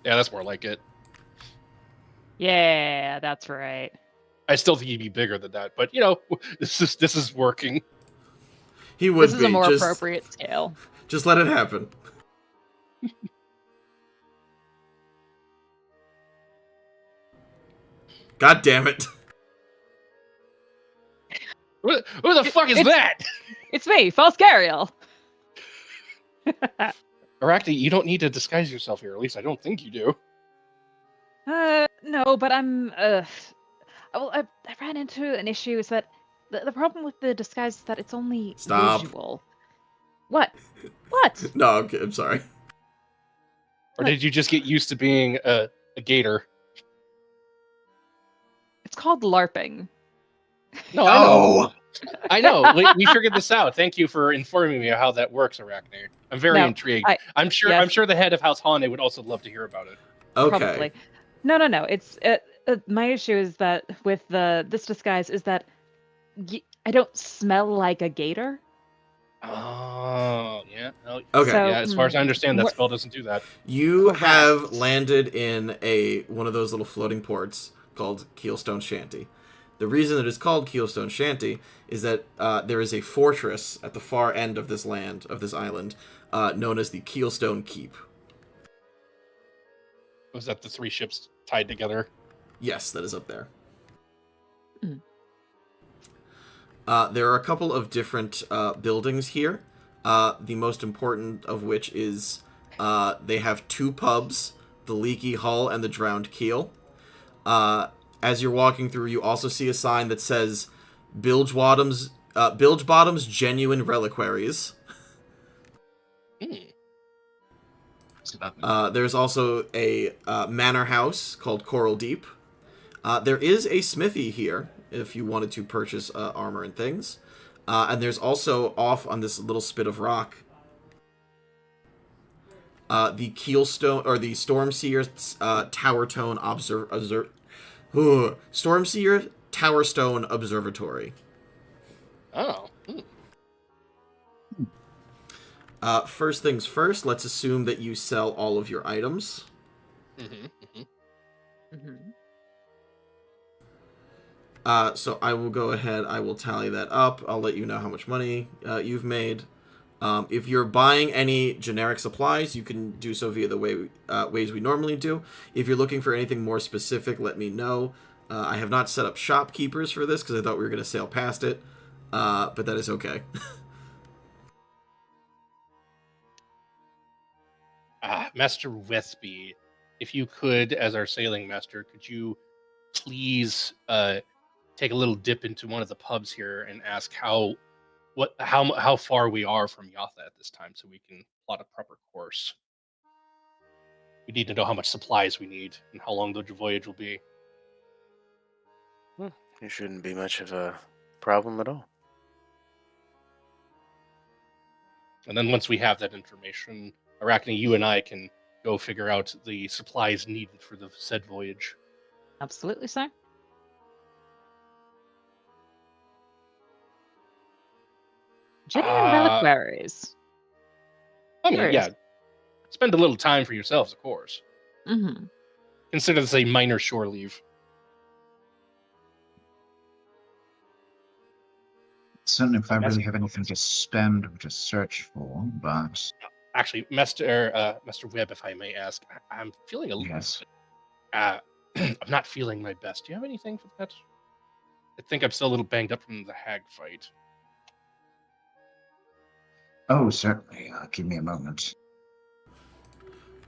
yeah, that's more like it. Yeah, that's right. I still think he'd be bigger than that, but this is working. He would This be. is a more just, appropriate scale. Just let it happen. God damn it. Who the fuck is that? It's me, Falscariel. Arachne, you don't need to disguise yourself here. At least I don't think you do. No, but I'm well, I ran into an issue. Is that the problem with the disguise is that it's only Stop. visual. What? What? No, okay, I'm sorry. Or did you just get used to being a gator? It's called LARPing. No, I know. I know. We figured this out. Thank you for informing me of how that works, Arachne. I'm very intrigued. I'm sure. yes. I'm sure the head of House Hane would also love to hear about it. Okay. Probably. No. It's my issue is that with this disguise is that I don't smell like a gator. Oh, yeah. No, Okay. So, yeah, as far as I understand, that spell doesn't do that. You Correct. have landed in one of those little floating ports called Keelstone Shanty. The reason it is called Keelstone Shanty is that there is a fortress at the far end of this island, known as the Keelstone Keep. Was that the 3 ships tied together? Yes, that is up there. Mm. There are a couple of different buildings here. The most important of which is they have 2 pubs, the Leaky Hull and the Drowned Keel. As you're walking through, you also see a sign that says Bilge Bottom's Genuine Reliquaries. There's also a manor house called Coral Deep. There is a smithy here if you wanted to purchase armor and things. And there's also off on this little spit of rock the Keelstone or the Stormseer Stormseer Towerstone Observatory. Oh. First things first, let's assume that you sell all of your items. So I will go ahead, I will tally that up. I'll let you know how much money you've made. If you're buying any generic supplies, you can do so via the ways we normally do. If you're looking for anything more specific, let me know. I have not set up shopkeepers for this because I thought we were going to sail past it, but that is okay. Master Westby, if you could, as our sailing master, could you please take a little dip into one of the pubs here and ask how far we are from Yatha at this time, so we can plot a proper course. We need to know how much supplies we need and how long the voyage will be. It shouldn't be much of a problem at all. And then once we have that information, Arachne, you and I can go figure out the supplies needed for the said voyage. Absolutely, sir. Genuine reliquaries. I mean, Curious. yeah. Spend a little time for yourselves, of course. Mm-hmm. Consider this a minor shore leave. Certainly, if I really have anything to spend or to search for, but Actually, Master Webb, if I may ask, I'm feeling a little. yes. I'm not feeling my best. Do you have anything for that? I think I'm still a little banged up from the hag fight. Oh, certainly. Give me a moment.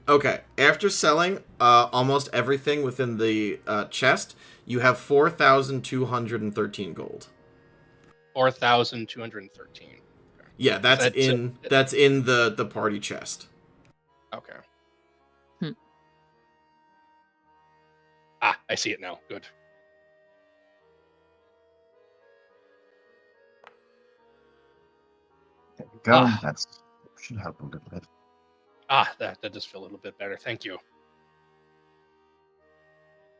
Okay, after selling almost everything within the chest, you have 4,213 gold. 4,213. Yeah, that's in the party chest. Okay. Hmm. Ah, I see it now. Good. There we go. Ah. That should help a little bit. That does feel a little bit better. Thank you.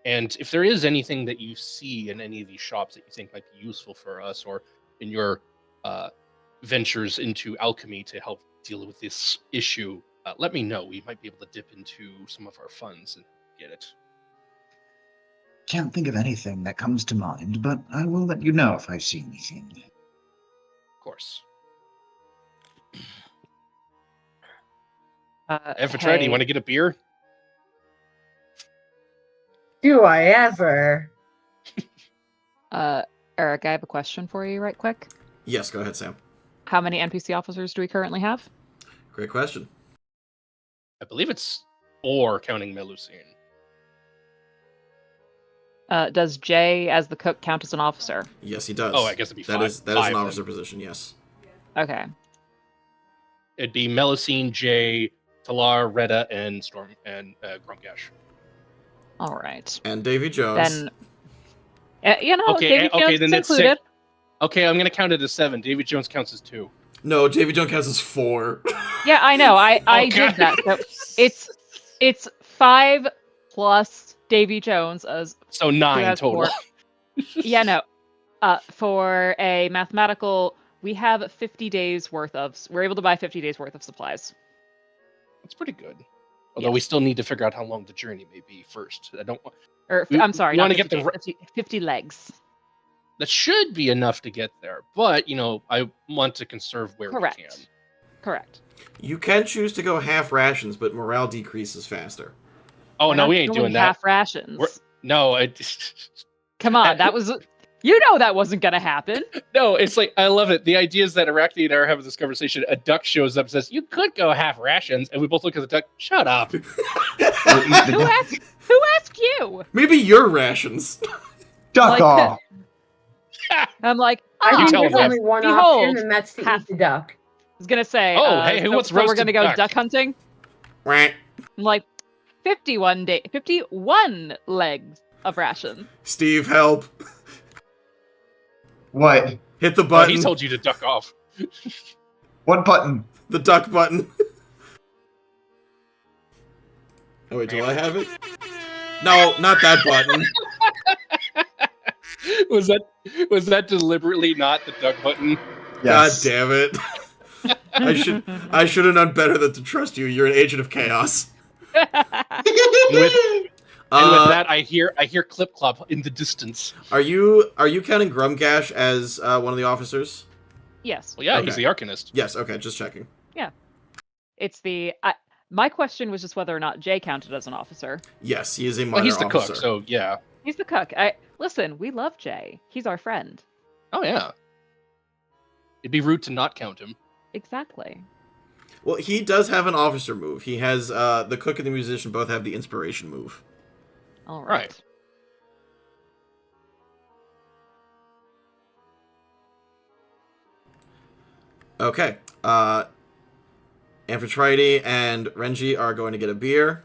And if there is anything that you see in any of these shops that you think might be useful for us, or in your ventures into alchemy to help deal with this issue, let me know. We might be able to dip into some of our funds and get it. Can't think of anything that comes to mind, but I will let you know if I see anything. Of course. Hey, Amphitrite, you want to get a beer? Do I ever? Eric, I have a question for you right quick. Yes, go ahead, Sam. How many NPC officers do we currently have? Great question. I believe it's 4 counting Melusine. Does Jay, as the cook, count as an officer? Yes, he does. Oh, I guess it'd be 5. That is Five, an then. officer position, yes. Okay. It'd be Melusine, Jay, Talar, Retta, and Storm, and Grumgash. All right. And Davy Jones. Then, Davy Jones then is that's included. 6. Okay, I'm going to count it as 7. David Jones counts as 2. No, Davy Jones counts as 4. Yeah, I know. I Okay. did that. So it's 5 plus Davy Jones as So who 9 has total. 4. Yeah, no. For a mathematical, we have 50 days worth of. We're able to buy 50 days worth of supplies. That's pretty good. Although we still need to figure out how long the journey may be first. I don't want. I'm sorry, we not wanna 50 get the days, 50 legs. That should be enough to get there, but I want to conserve where we can. Correct. You can choose to go half rations, but morale decreases faster. Oh We're no, not we ain't going doing that. half rations. No, Come on, that was. You know that wasn't gonna happen. no. It's like I love it. The idea is that Arachne and I are having this conversation. A duck shows up and says, "You could go half rations," and we both look at the duck. Shut up. Who asked you? Maybe your rations. Duck Like, off! I'm like, I think tell there's them. only one Behold, option, and that's to half- eat the duck. I was gonna say. Oh, hey, who wants so we're roasted gonna go duck? duck hunting. Quack. I'm like, 51 legs of ration. Steve, help. What? Hit the Oh, button. he told you to duck off. What button? The duck button. Oh wait, do I have it? No, not that button. Was that deliberately not the duck button? Yes. God damn it. I should have known better than to trust you. You're an agent of chaos. And with that, I hear clip clop in the distance. Are you counting Grumgash as one of the officers? Yes. Well, yeah, Okay. he's the Arcanist. Yes. Okay, just checking. It's the. My question was just whether or not Jay counted as an officer. Yes, he is a minor Well, he's the officer. cook, so yeah. He's the cook. Listen, we love Jay. He's our friend. Oh yeah. It'd be rude to not count him. Exactly. Well, he does have an officer move. He has the cook and the musician both have the inspiration move. All right. Right. Okay. Amphitrite and Renji are going to get a beer.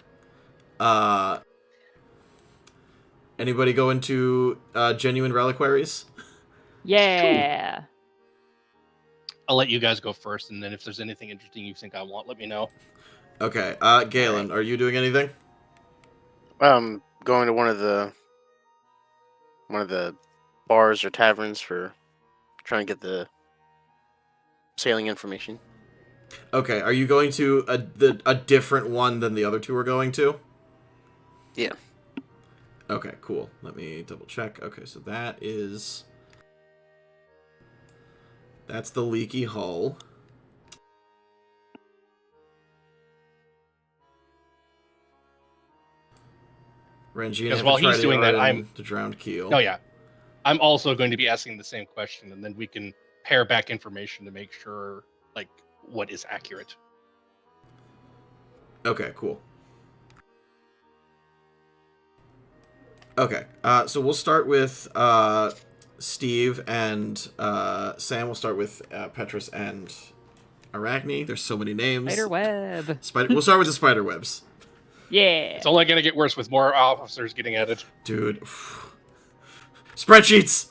Anybody go into genuine reliquaries? Yeah. I'll let you guys go first, and then if there's anything interesting you think I want, let me know. Okay. Galen, are you doing anything? Going to one of the bars or taverns for trying to get the sailing information. Okay. Are you going to a different one than the other two are going to? Yeah. Okay, cool. Let me double check. Okay, so that's the leaky hull. Renji and Because while he's Amphitrite doing are that, in the drowned keel. Oh yeah. I'm also going to be asking the same question, and then we can pair back information to make sure, like, what is accurate. Okay, cool. Okay, so we'll start with Steve and Sam. We'll start with Petrus and Arachne. There's so many names. Spiderweb. We'll start with the spider webs. Yeah. It's only going to get worse with more officers getting added. Dude. Spreadsheets!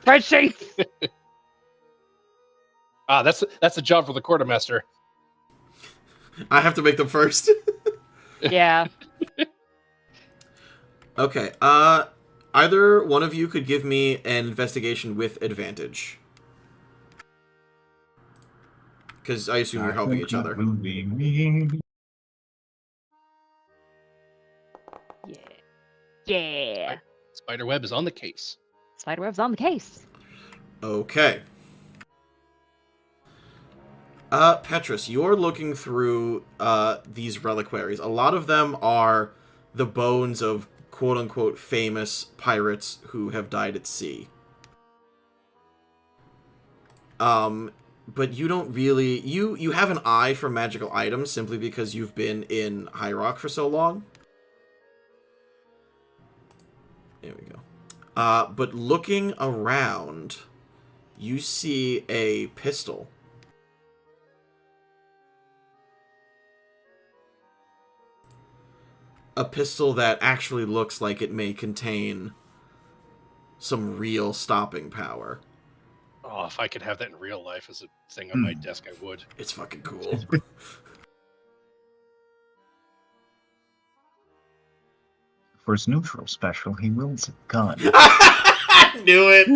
Spreadsheets! That's a job for the quartermaster. I have to make them first. Yeah. Okay, either one of you could give me an investigation with advantage. Because I assume you're helping each other. Will be me. Yeah. Yeah. Spiderweb is on the case. Spiderweb's on the case. Okay. Petrus, you're looking through these reliquaries. A lot of them are the bones of quote-unquote famous pirates who have died at sea. But you don't really... You have an eye for magical items simply because you've been in High Rock for so long. There we go. But looking around, you see a pistol. A pistol that actually looks like it may contain some real stopping power. Oh, if I could have that in real life as a thing on my desk, I would. It's fucking cool. For his neutral special, he wields a gun. I knew it!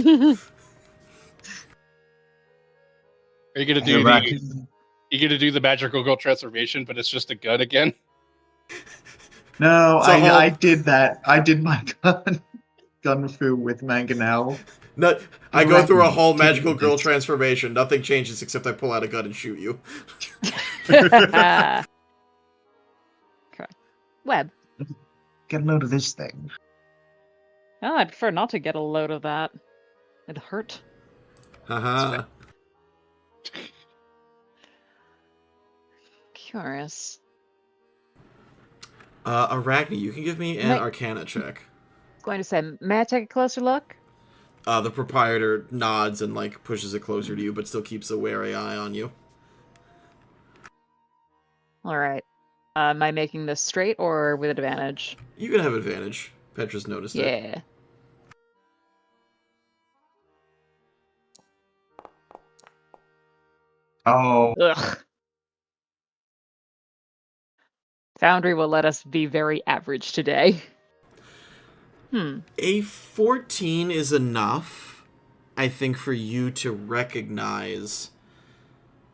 Are you gonna do the magical girl transformation, but it's just a gun again? No, So I did that. I did my gun fu with Mangonel. No, I go through a whole magical girl transformation. Nothing changes except I pull out a gun and shoot you. Correct. Web. Get a load of this thing. Oh, I'd prefer not to get a load of that. It'd hurt. Haha. Curious. Arachne, you can give me an Arcana check. Going to say, may I take a closer look? The proprietor nods and, like, pushes it closer to you, but still keeps a wary eye on you. Alright. Am I making this straight or with advantage? You can have advantage. Petrus noticed it. Yeah. Oh, Ugh. Foundry will let us be very average today. A 14 is enough, I think, for you to recognize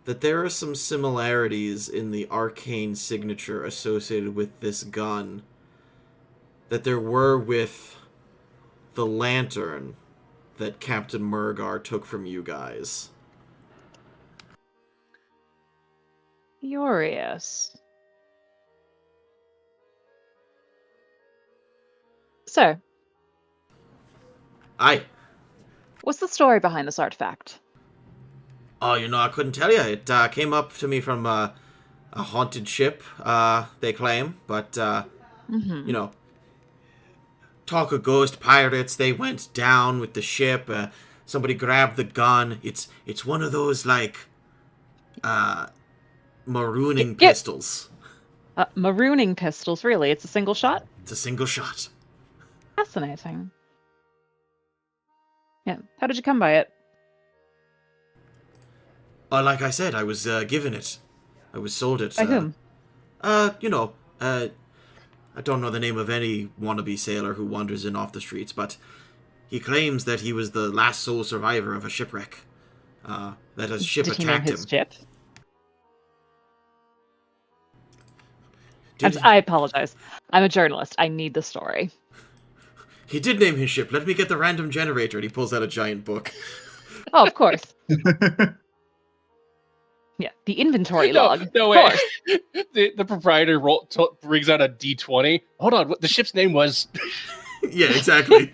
that there are some similarities in the arcane signature associated with this gun that there were with the lantern that Captain Murgar took from you guys. Furious. So, Aye. what's the story behind this artifact? Oh, I couldn't tell you. It came up to me from a haunted ship, they claim. But, talk of ghost pirates, they went down with the ship. Somebody grabbed the gun. It's one of those, like, marooning pistols. Marooning pistols, really? It's a single shot? It's a single shot. Fascinating. Yeah. How did you come by it? Like I said, I was given it. I was sold it. By whom? I don't know the name of any wannabe sailor who wanders in off the streets, but he claims that he was the last sole survivor of a shipwreck. That a ship Did he attacked name his him. ship? Did I apologize. I'm a journalist. I need the story. He did name his ship. Let me get the random generator. And he pulls out a giant book. Oh, of course. Yeah, the inventory log. No of way. course. The proprietor brings out a D20. Hold on, what the ship's name was? Yeah, exactly.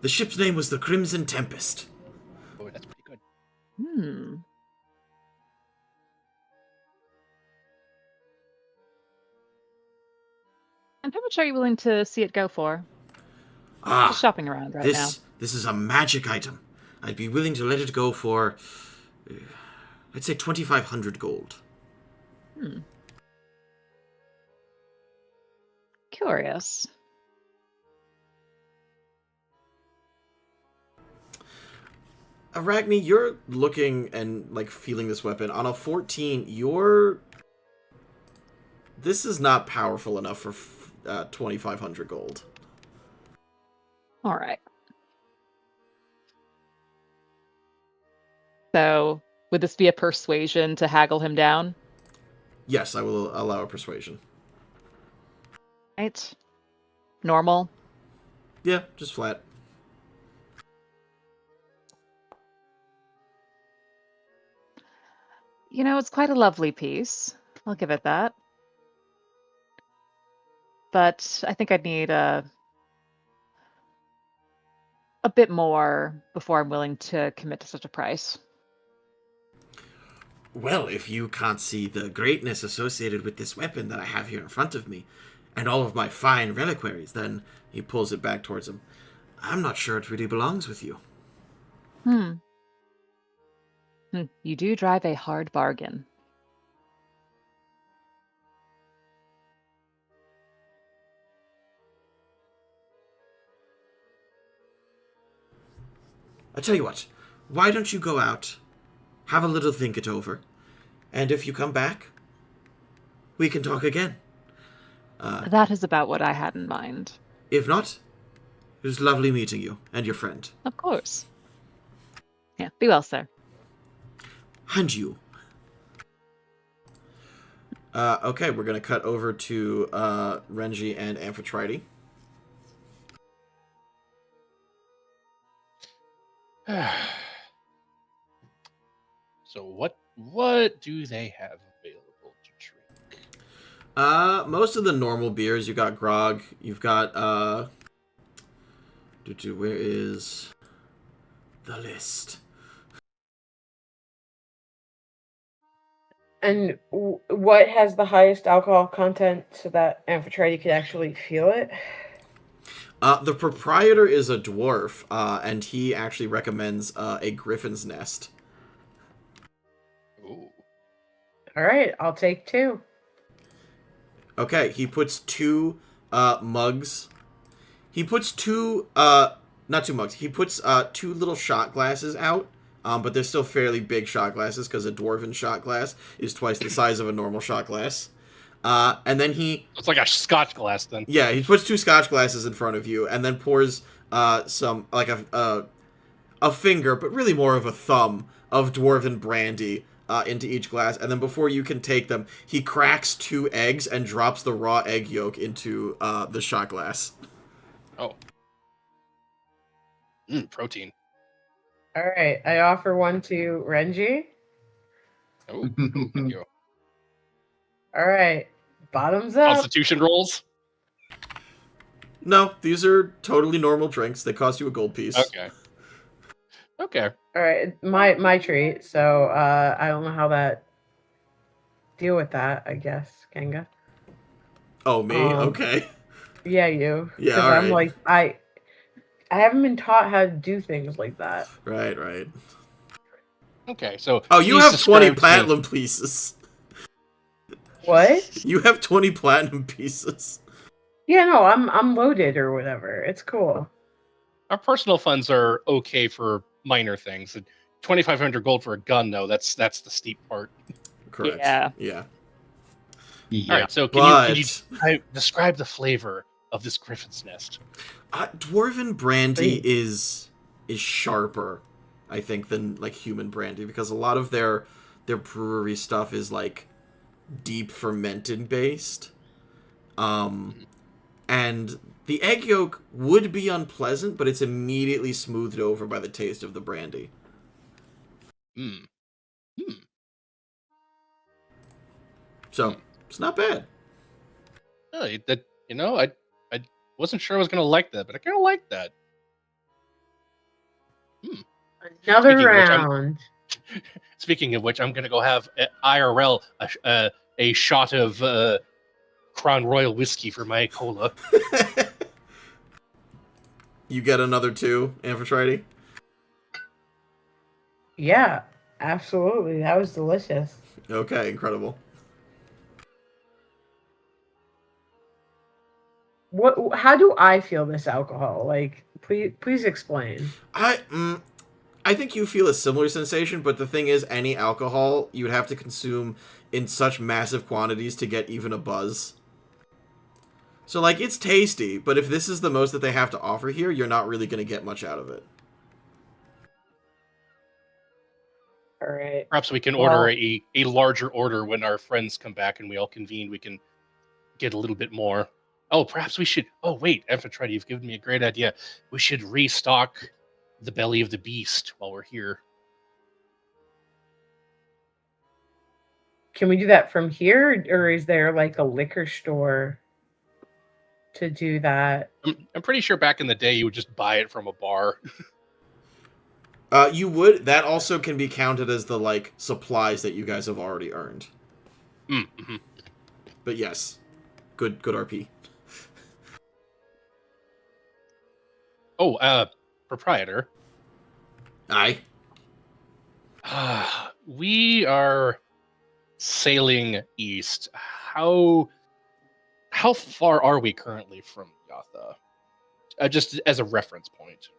The ship's name was the Crimson Tempest. Oh, that's pretty good. Hmm. And how much are you willing to see it go for? Just shopping around right now. This is a magic item. I'd be willing to let it go for, I'd say 2,500 gold. Curious. Arachne, you're looking and like feeling this weapon. On a 14, this is not powerful enough for 2,500 gold. All right. So, would this be a persuasion to haggle him down? Yes, I will allow a persuasion. Right. Normal. Yeah, just flat. You know, it's quite a lovely piece. I'll give it that. But I think I'd need a bit more before I'm willing to commit to such a price. Well, if you can't see the greatness associated with this weapon that I have here in front of me, and all of my fine reliquaries, then he pulls it back towards him. I'm not sure it really belongs with you. You do drive a hard bargain. I tell you what, why don't you go out, have a little think it over, and if you come back, we can talk again. That is about what I had in mind. If not, it was lovely meeting you and your friend. Of course. Yeah, be well, sir. And you. Okay, we're going to cut over to Renji and Amphitrite. So what do they have available to drink? Most of the normal beers. You got grog. You've got where is the list? And what has the highest alcohol content so that Amphitrite could actually feel it? The proprietor is a dwarf, and he actually recommends a griffin's nest. Ooh. All right, I'll take 2. Okay, he puts 2 mugs. He puts 2 not 2 mugs. He puts 2 little shot glasses out. But they're still fairly big shot glasses because a dwarven shot glass is twice the size of a normal shot glass. And then It's like a scotch glass then. Yeah, he puts 2 scotch glasses in front of you and then pours some, like a finger, but really more of a thumb of dwarven brandy into each glass. And then before you can take them, he cracks 2 eggs and drops the raw egg yolk into the shot glass. Oh. Protein. All right, I offer one to Renji. Oh, thank you. All right, bottoms up. Constitution rolls? No, these are totally normal drinks. They cost you a gold piece. Okay. All right, my treat. So I don't know how that deal with that. I guess Kenga. Oh, me? Okay. Yeah, you. Yeah, 'Cause all I'm right. like I haven't been taught how to do things like that. Right. Okay, so... Oh, you please have 20 describe to me- platinum pieces. What? You have 20 platinum pieces. Yeah, no, I'm loaded or whatever. It's cool. Our personal funds are okay for minor things. 2,500 gold for a gun, though, that's the steep part. Correct. Yeah. Yeah. All right, so can you describe the flavor of this griffin's nest? Dwarven brandy is sharper, I think, than like human brandy because a lot of their brewery stuff is like deep fermented based. And the egg yolk would be unpleasant, but it's immediately smoothed over by the taste of the brandy. So it's not bad. Oh, I wasn't sure I was gonna like that, but I kind of like that. Another Speaking of which, round. Speaking of which, I'm gonna go have IRL a shot of Crown Royal whiskey for my cola. You get another 2, Amphitrite? Yeah, absolutely. That was delicious. Okay, incredible. How do I feel this alcohol? Like, please explain. I think you feel a similar sensation, but the thing is, any alcohol you would have to consume in such massive quantities to get even a buzz. So, like, it's tasty, but if this is the most that they have to offer here, you're not really going to get much out of it. All right. Perhaps we can order a larger order when our friends come back and we all convene. We can get a little bit more. Oh, perhaps we should... Oh, wait, Amphitrite, you've given me a great idea. We should restock the belly of the beast while we're here. Can we do that from here, or is there like a liquor store to do that? I'm pretty sure back in the day you would just buy it from a bar. You would. That also can be counted as the, like, supplies that you guys have already earned. Mm-hmm. But yes, good RP. Oh, proprietor. Aye. We are sailing east. How far are we currently from Yatha? Just as a reference point.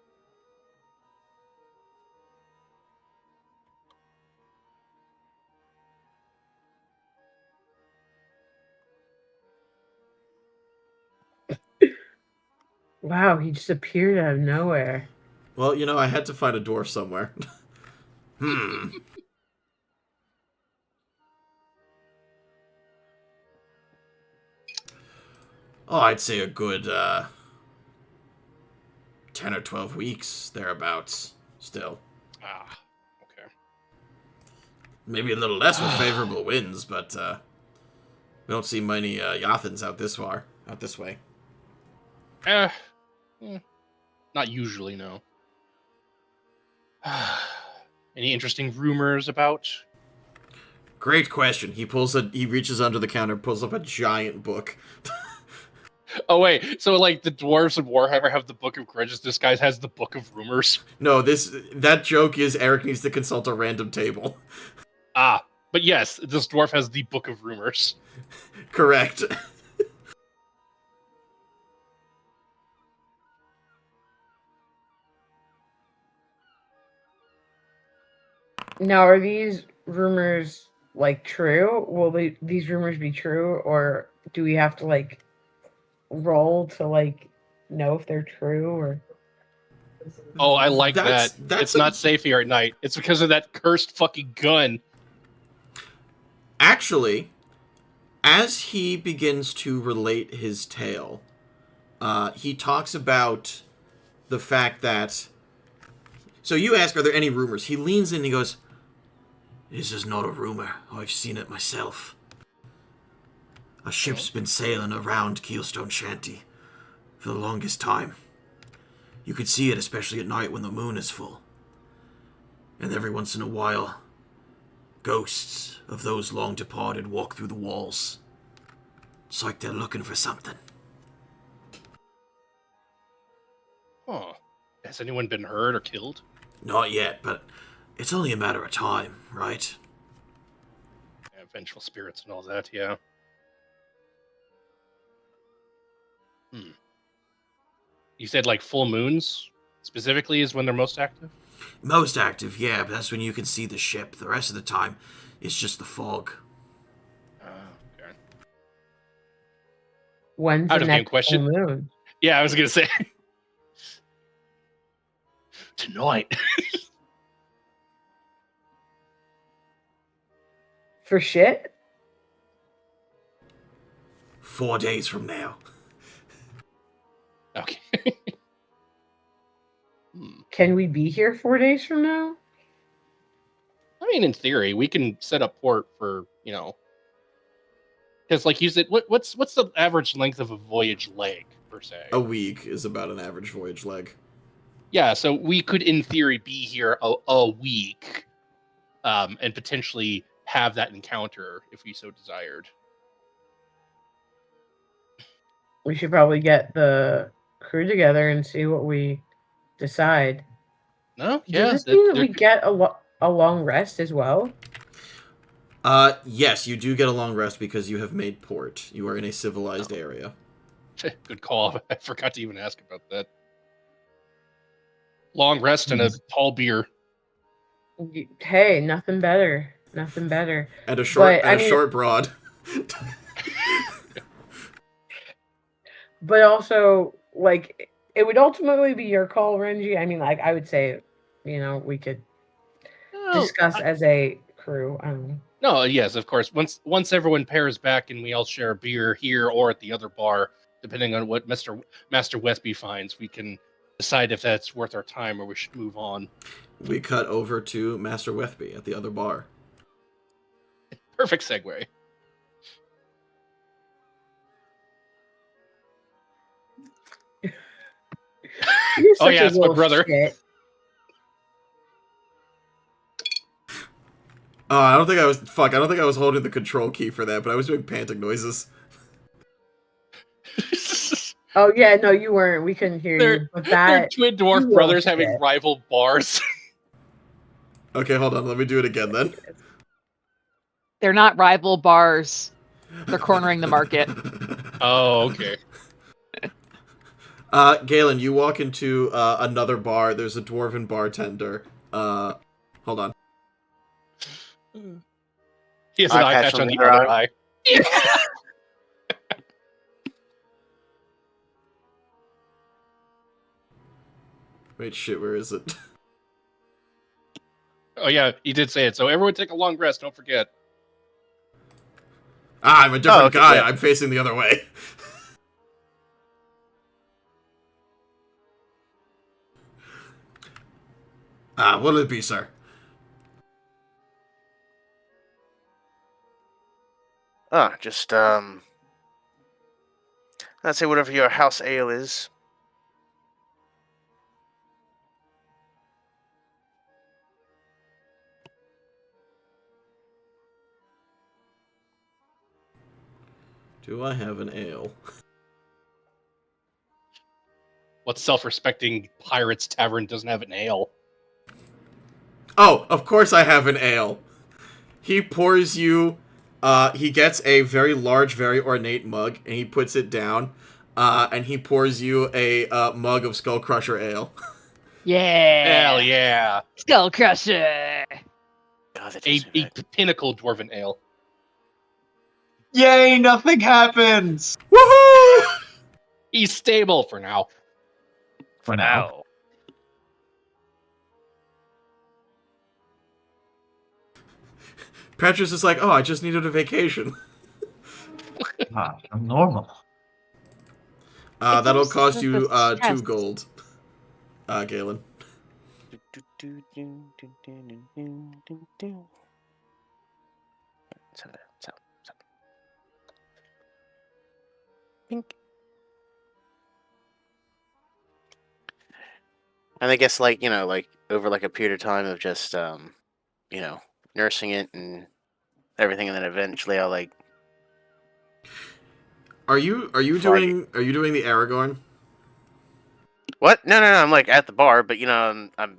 Wow, he just appeared out of nowhere. Well, you know, I had to find a dwarf somewhere. Oh, I'd say a good 10 or 12 weeks, thereabouts, still. Ah, okay. Maybe a little less with favorable winds, but we don't see many Yathans out this way. Not usually, no. Any interesting rumors about? Great question. He reaches under the counter, pulls up a giant book. Oh wait, so like the dwarves of Warhammer have the Book of Grudges. This guy has the Book of Rumors. No, that joke is Eric needs to consult a random table. Ah, but yes, this dwarf has the Book of Rumors. Correct. Now, are these rumors like true? Will these rumors be true, or do we have to like roll to like know if they're true? Or Oh, I like That's that. It's a- not safe here at night. It's because of that cursed fucking gun. Actually, as he begins to relate his tale, he talks about the fact that... So you ask, are there any rumors? He leans in and he goes, "This is not a rumor. I've seen it myself. A ship's been sailing around Keelstone Shanty for the longest time. You could see it, especially at night when the moon is full. And every once in a while, ghosts of those long departed walk through the walls. It's like they're looking for something." Huh. Has anyone been hurt or killed? Not yet, but it's only a matter of time, right? Yeah, vengeful spirits and all that, yeah. You said like full moons specifically is when they're most active? Most active, yeah, but that's when you can see the ship. The rest of the time, it's just the fog. Okay. when's Out the of game next full question. moon? Yeah, I was gonna say tonight. For shit? 4 days from now. Okay. Can we be here 4 days from now? I mean, in theory, we can set up port for, because like you said, what's the average length of a voyage leg per se? A week is about an average voyage leg. Yeah, so we could, in theory, be here a week, and potentially have that encounter if we so desired. We should probably get the crew together and see what we decide. No, Does yeah, this mean that we get a long rest as well? Yes, you do get a long rest because you have made port. You are in a civilized area. Good call. I forgot to even ask about that. Long rest and a tall beer. Hey, nothing better. Nothing better. And a short, But, short broad. But also, like, it would ultimately be your call, Renji. I mean, like, I would say, we could discuss as a crew. I don't know. No, yes, of course. Once everyone pairs back and we all share a beer here or at the other bar, depending on what Master Westby finds, we can decide if that's worth our time or we should move on. We cut over to Master Westby at the other bar. Perfect segue. Oh yeah, it's my brother. Shit. I don't think I was holding the control key for that, but I was doing panting noises. Oh yeah, no, you weren't. We couldn't hear you. But they're twin dwarf brothers having rival bars. Okay, hold on. Let me do it again then. They're not rival bars. They're cornering the market. Oh, okay. Galen, you walk into another bar. There's a dwarven bartender. Hold on. He has an eye patch on the other eye. Wait, shit, where is it? Oh yeah, he did say it. So everyone take a long rest, don't forget. I'm a different guy. Yeah. I'm facing the other way. What'll it be, sir? Just, I'd say whatever your house ale is. Do I have an ale? What self-respecting pirate's tavern doesn't have an ale? Oh, of course I have an ale. He pours you... he gets a very large, very ornate mug, and he puts it down, and he pours you a mug of Skull Crusher ale. Yeah! Hell yeah! Skull Crusher! God, that A tastes good. pinnacle dwarven ale. Yay, nothing happens! Woohoo! He's stable for now. For now. Petrus is like, oh, I just needed a vacation. I'm normal. That'll cost with you the 2 chest. gold, Galen. Pink. And I guess, like, over like a period of time of just, nursing it and everything, and then eventually I'll like. Are you doing the Aragorn? What? No. I'm like at the bar, but I'm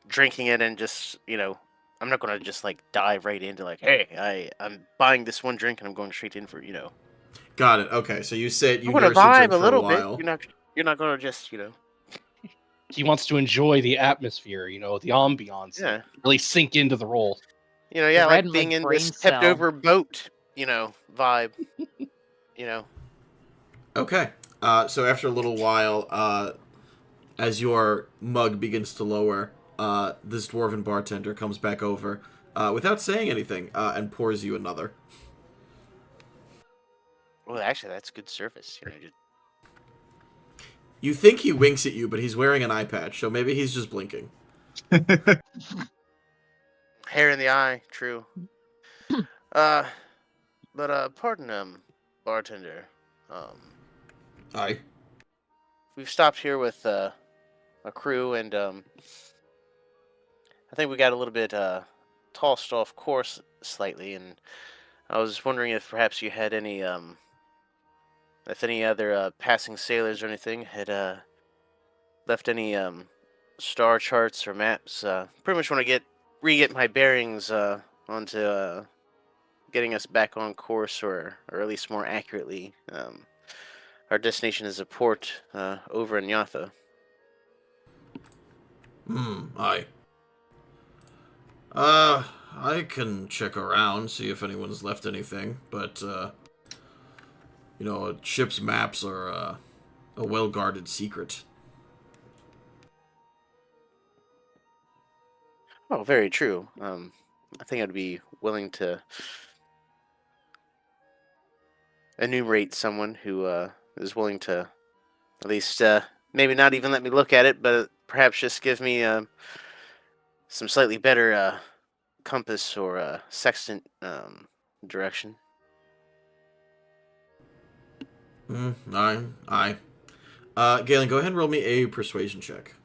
drinking it and just I'm not gonna just like dive right into like, hey, I'm buying this one drink and I'm going straight in for Got it. Okay, so you said you I'm gonna nurse the drink vibe a for little while. bit. You're not gonna just He wants to enjoy the atmosphere, the ambiance. Yeah. Really sink into the role. Like red, being like, in brain this tipped cell. over boat, vibe. Okay. So after a little while, as your mug begins to lower, this dwarven bartender comes back over without saying anything and pours you another. Well, actually, that's good service. You think he winks at you, but he's wearing an eye patch, so maybe he's just blinking. Hair in the eye, true. But pardon, bartender. Aye. We've stopped here with a crew, and I think we got a little bit tossed off course slightly, and I was wondering if perhaps you had any if any other passing sailors or anything had left any star charts or maps. Pretty much want to re-get my bearings onto getting us back on course, or at least more accurately. Our destination is a port over in Yatha. Aye. I can check around, see if anyone's left anything, but, you know, a ship's maps are a well-guarded secret. Oh, very true. I think I'd be willing to enumerate someone who is willing to at least maybe not even let me look at it, but perhaps just give me some slightly better compass or sextant direction. Aye. Galen, go ahead and roll me a persuasion check.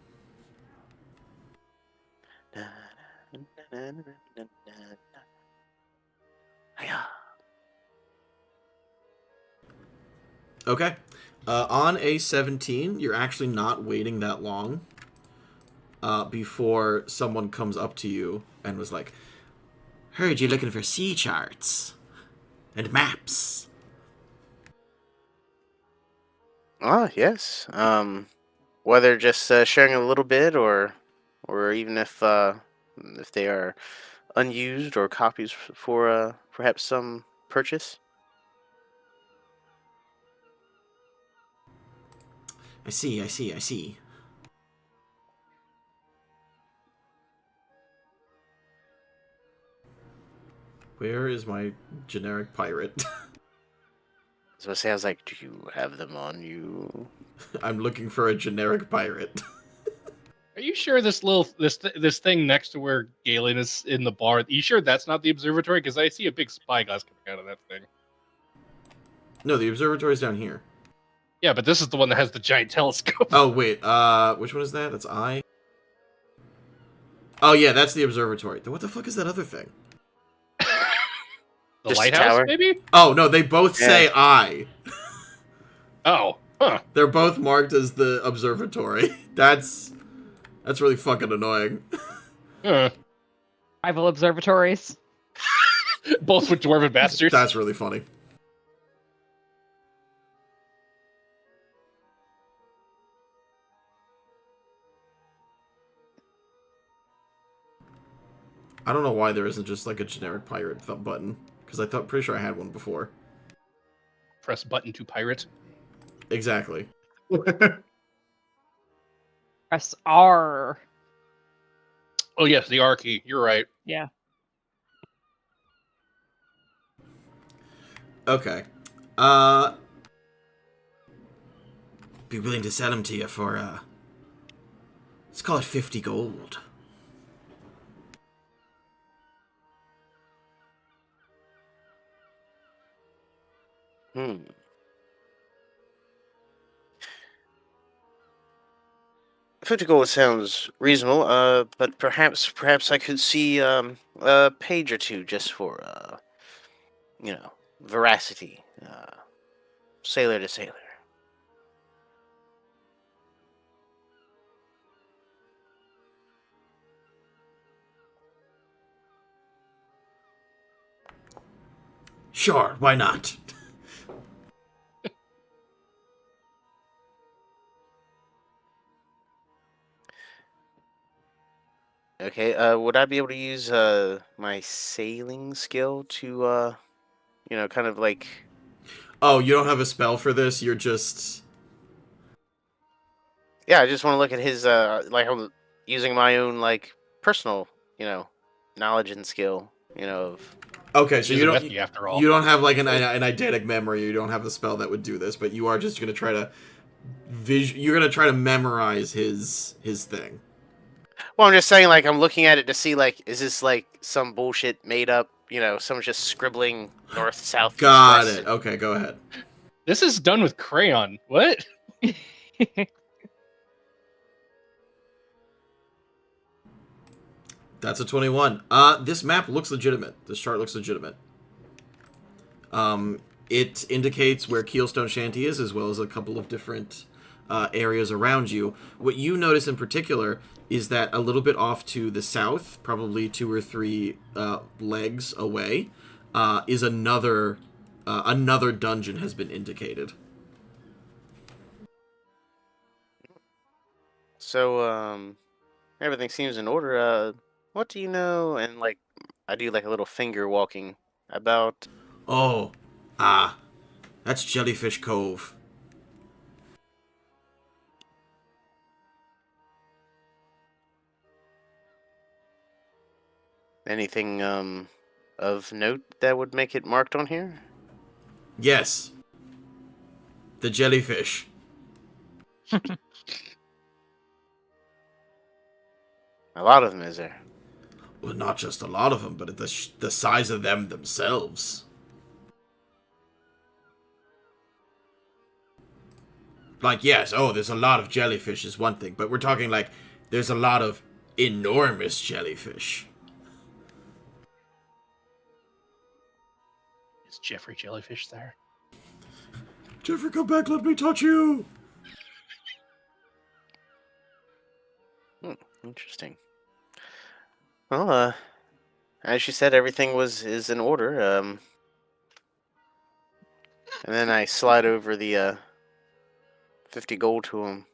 Okay. On a 17, you're actually not waiting that long before someone comes up to you and was like, "Heard you're looking for sea charts and maps." Yes. Whether just sharing a little bit, or even if they are unused or copies for perhaps some purchase. I see. Where is my generic pirate? So I was like, do you have them on you? I'm looking for a generic pirate. Are you sure this thing next to where Galen is in the bar? Are you sure that's not the observatory? Because I see a big spyglass coming out of that thing. No, the observatory's down here. Yeah, but this is the one that has the giant telescope. Oh, wait. Which one is that? That's I? Oh, yeah, that's the observatory. Then what the fuck is that other thing? The Just lighthouse, tower? maybe? Oh, no, they both say I. Oh, huh. They're both marked as the observatory. That's really fucking annoying. Huh. Rival observatories. Both with dwarven bastards. That's really funny. I don't know why there isn't just like a generic pirate button, because pretty sure I had one before. Press button to pirate. Exactly. Press R. Oh yes, the R key. You're right. Yeah. Okay. Be willing to sell them to you for let's call it 50 gold. Hmm. $50 gold sounds reasonable, but perhaps I could see a page or two just for veracity, sailor to sailor. Sure, why not? Okay, would I be able to use my sailing skill to kind of like... Oh, you don't have a spell for this? You're just... Yeah, I just want to look at his like I'm using my own like personal, knowledge and skill, of... Okay, so He's you a don't Westie after all. you don't have like an eidetic memory. You don't have the spell that would do this, but you are just gonna try to you're gonna try to memorize his thing. Well, I'm just saying, like, I'm looking at it to see, like, is this like some bullshit made up? Someone's just scribbling north, south, east, Got west. it. Okay, go ahead. This is done with crayon. What? That's a 21. This map looks legitimate. This chart looks legitimate. It indicates where Keelstone Shanty is, as well as a couple of different areas around you. What you notice in particular is that a little bit off to the south, probably 2 or 3 legs away, is another dungeon has been indicated. So, everything seems in order. What do you know? And like, I do like a little finger walking about. Oh, that's Jellyfish Cove. Anything of note that would make it marked on here? Yes. The jellyfish. A lot of them, is there? Well, not just a lot of them, but the size of them themselves. Like, yes, there's a lot of jellyfish is one thing, but we're talking like there's a lot of enormous jellyfish. Is Jeffrey Jellyfish there? Jeffrey, come back, let me touch you! Interesting. Well, as you said, everything is in order. And then I slide over the 50 gold to him.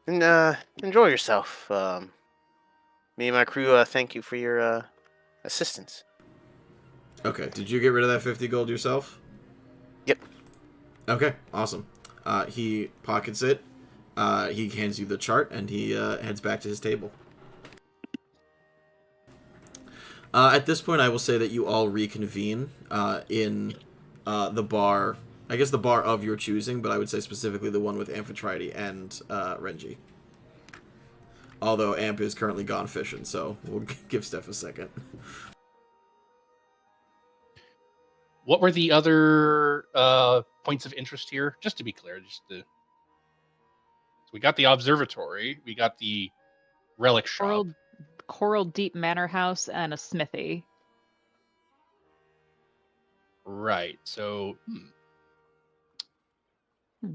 And enjoy yourself. Me and my crew thank you for your assistance. Okay, did you get rid of that 50 gold yourself? Yep. Okay, awesome. He pockets it, he hands you the chart, and he heads back to his table. At this point, I will say that you all reconvene in the bar. I guess the bar of your choosing, but I would say specifically the one with Amphitrite and Renji. Although Amp is currently gone fishing, so we'll give Steph a second. What were the other points of interest here? Just to be clear, so we got the observatory, we got the relic shop, Coral Deep Manor House, and a smithy. right? So, well,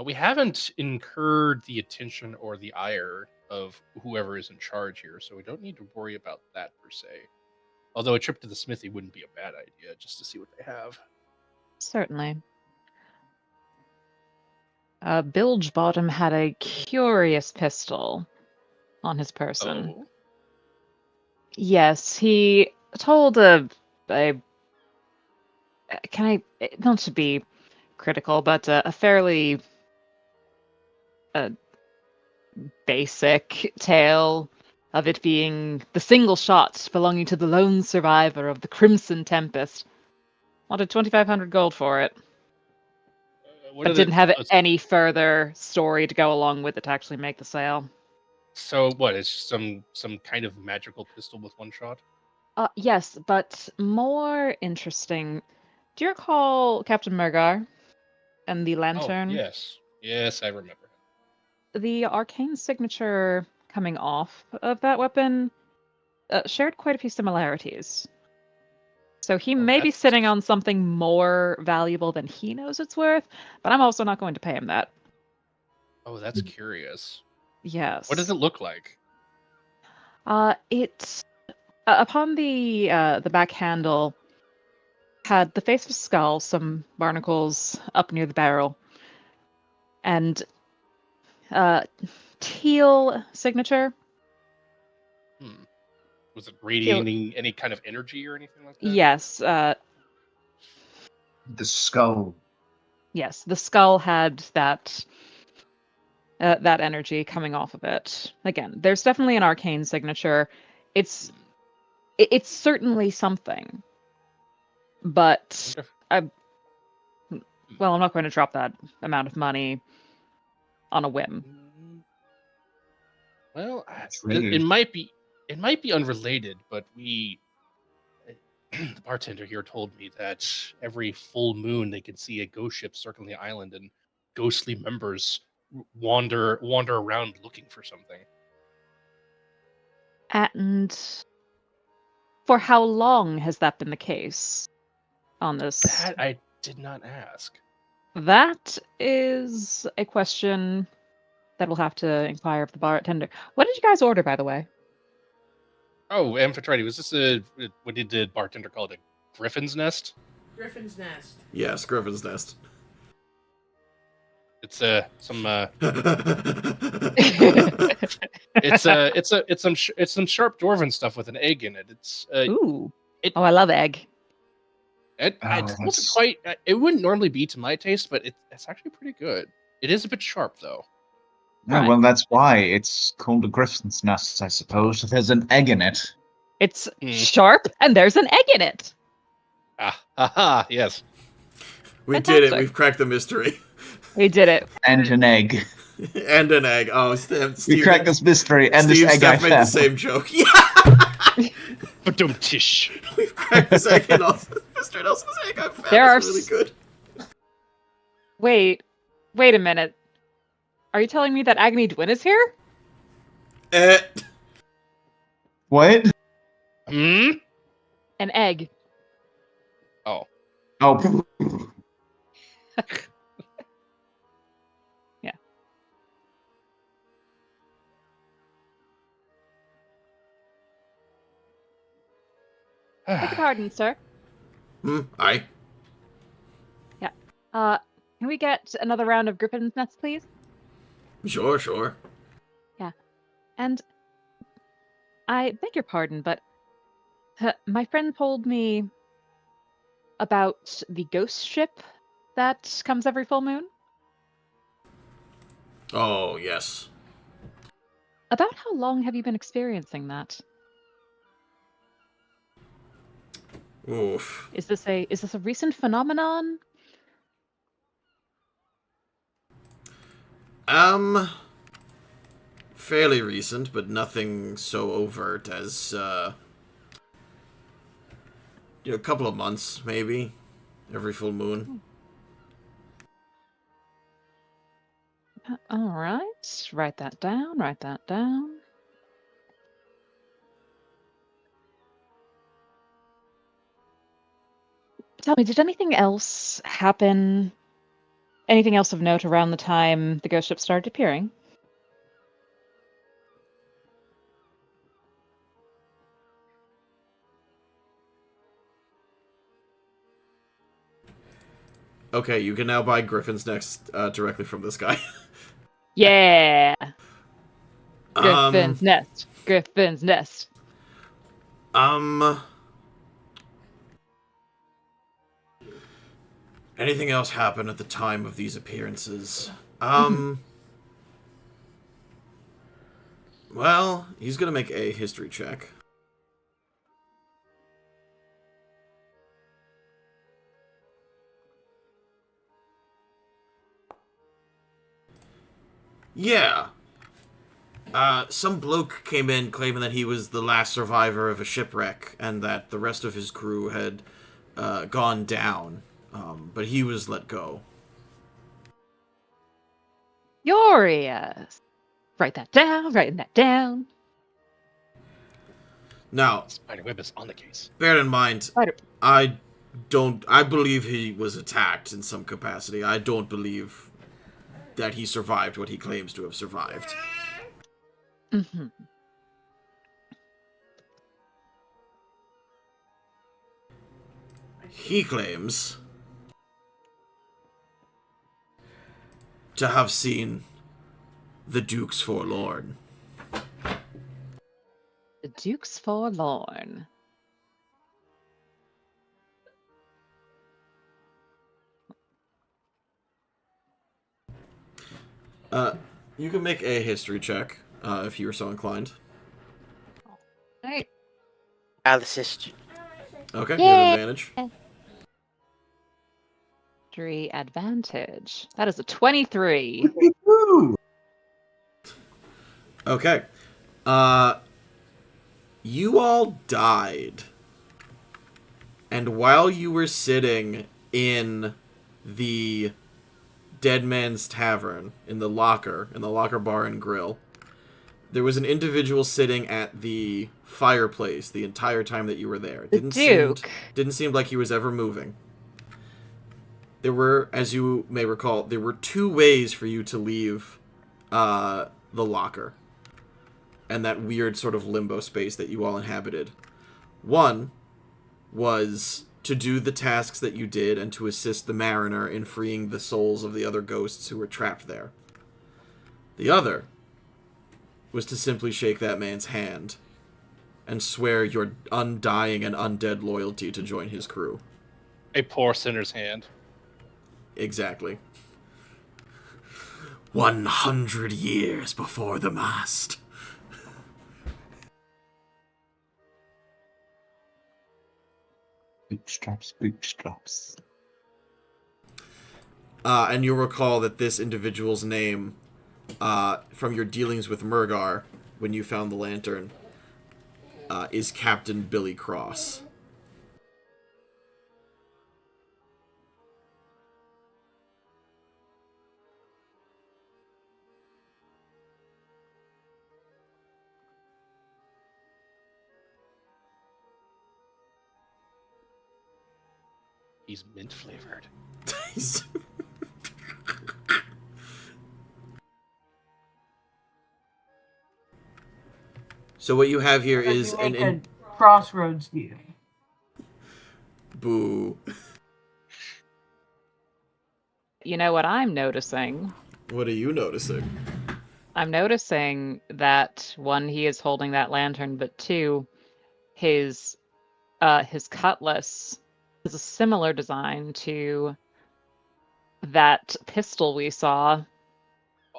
we haven't incurred the attention or the ire of whoever is in charge here, so we don't need to worry about that per se. Although a trip to the smithy wouldn't be a bad idea, just to see what they have. Certainly. Bilgebottom had a curious pistol on his person. Oh. Yes, he told a not to be critical, but a fairly basic tale of it being the single shot belonging to the lone survivor of the Crimson Tempest. Wanted 2,500 gold for it. But didn't have any further story to go along with it to actually make the sale. So what? It's some kind of magical pistol with one shot? Yes, but more interesting. Do you recall Captain Mergar and the lantern? Oh, yes, I remember. The arcane signature coming off of that weapon shared quite a few similarities. So he may be sitting on something more valuable than he knows it's worth, but I'm also not going to pay him that. Oh, that's curious. Yes. What does it look like? It upon the back handle had the face of a skull, some barnacles up near the barrel, and teal signature. Was it radiating any kind of energy or anything like that? Yes. The skull. Yes, the skull had that energy coming off of it. Again, there's definitely an arcane signature. It's certainly something, but I'm not going to drop that amount of money on a whim. Well, it might be unrelated, but the bartender here told me that every full moon they can see a ghost ship circling the island, and ghostly members wander around looking for something. And for how long has that been the case on this? That I did not ask. That is a question that we'll have to inquire of the bartender. What did you guys order, by the way? Oh, Amphitrite, was this what did the bartender call it? A griffin's nest? Griffin's Nest. Yes, Griffin's Nest. It's some it's some sharp dwarven stuff with an egg in it. It's Ooh. It- Oh, I love egg. it wasn't that's- quite. It wouldn't normally be to my taste, but it's actually pretty good. It is a bit sharp though. Yeah, Right. well, that's why it's called a griffin's nest, I suppose. There's an egg in it. It's Hmm. sharp, and there's an egg in it. Yes. We did it. Fantastic. We've cracked the mystery. We did it. And an egg. And an egg. Oh, Steve. We cracked this mystery and Steve this egg I Steph made the found. same joke. Yeah! But don't tish. We've cracked this egg and also Mr. Nelson's egg I found. There is are really s- good. Wait a minute. Are you telling me that Agony Dwin is here? What? Hmm. An egg. Oh. Oh. Yeah. Beg your pardon, sir. Aye. Can we get another round of Griffin's Nest, please? Sure. And I beg your pardon, but my friend told me about the ghost ship that comes every full moon. Oh, yes. About how long have you been experiencing that? Oof. Is this a recent phenomenon? Fairly recent, but nothing so overt as, a couple of months, maybe. Every full moon. All right, write that down. Tell me, did anything else happen? Anything else of note around the time the ghost ship started appearing? Okay, you can now buy Griffin's Nest directly from this guy. Yeah. Um, Griffin's Nest. Anything else happen at the time of these appearances? Well, he's gonna make a history check. Yeah. Some bloke came in claiming that he was the last survivor of a shipwreck and that the rest of his crew had gone down, but he was let go. Furious. Writing that down. Now, Spiderweb is on the case. bear in mind, Spider- I believe he was attacked in some capacity. I don't believe that he survived what he claims to have survived. Mhm. He claims to have seen the Duke's Forlorn. The Duke's Forlorn. You can make a history check if you are so inclined. Right. I'll assist you. Okay, you Yay! have advantage. History advantage. That is a 23. Okay. You all died. And while you were sitting in the Dead Man's Tavern, in the locker bar and grill, there was an individual sitting at the fireplace the entire time that you were there. It The Duke. didn't seem like he was ever moving. There were, as you may recall, there were 2 ways for you to leave the locker and that weird sort of limbo space that you all inhabited. One was to do the tasks that you did and to assist the mariner in freeing the souls of the other ghosts who were trapped there. The other was to simply shake that man's hand and swear your undying and undead loyalty to join his crew. A poor sinner's hand. Exactly. 100 years before the mast. Bootstraps. And you'll recall that this individual's name, from your dealings with Murgar, when you found the lantern, is Captain Billy Cross. He's mint flavored. So what you have here is Make a crossroads deal. Boo. You know what I'm noticing? What are you noticing? I'm noticing that 1, he is holding that lantern, but 2, his cutlass is a similar design to that pistol we saw.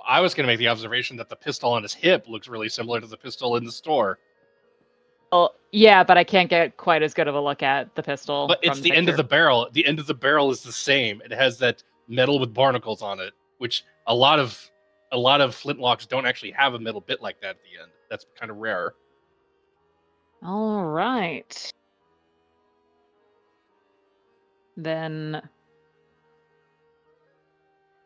I was going to make the observation that the pistol on his hip looks really similar to the pistol in the store. Well, yeah, but I can't get quite as good of a look at the pistol. But it's the end of the barrel. The end of the barrel is the same. It has that metal with barnacles on it, which a lot of flintlocks don't actually have a metal bit like that at the end. That's kind of rare. All right. Then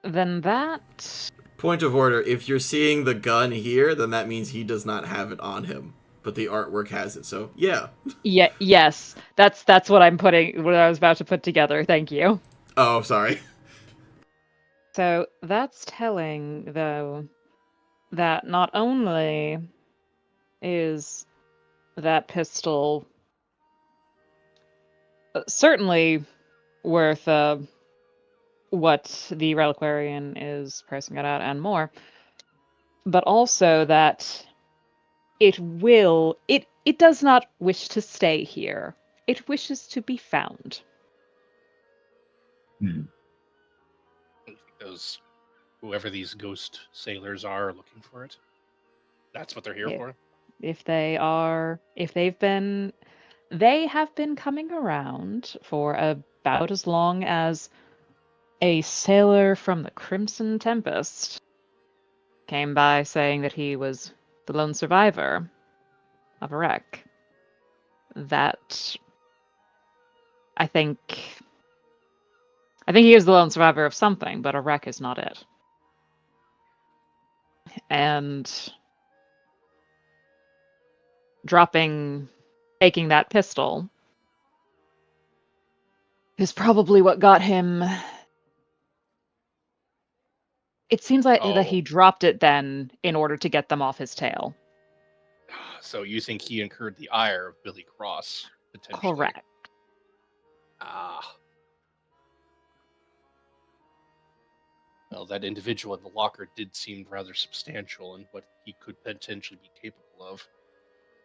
that... Point of order, if you're seeing the gun here, then that means he does not have it on him. But the artwork has it, so yeah. Yeah, yes. That's what what I was about to put together. Thank you. Oh, sorry. So that's telling, though, that not only is that pistol certainly worth what the reliquarian is pricing it out and more, but also that it does not wish to stay here. It wishes to be found. Whoever these ghost sailors are looking for it. That's what they're here for. They have been coming around for about as long as a sailor from the Crimson Tempest came by saying that he was the lone survivor of a wreck. That I think he is the lone survivor of something, but a wreck is not it. And taking that pistol is probably what got him. It seems like that he dropped it then in order to get them off his tail. So you think he incurred the ire of Billy Cross, potentially? Correct. Well, that individual in the locker did seem rather substantial in what he could potentially be capable of.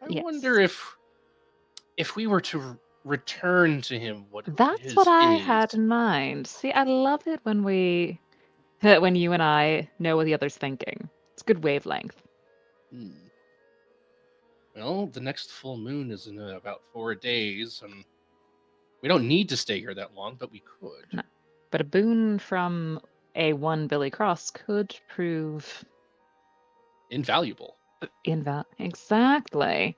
I wonder if we were to return to him That's what I had in mind. See, I love it when you and I know what the other's thinking. It's good wavelength. Well, the next full moon is in about 4 days, and we don't need to stay here that long, but we could. No. But a boon from A1 Billy Cross could prove invaluable. Exactly.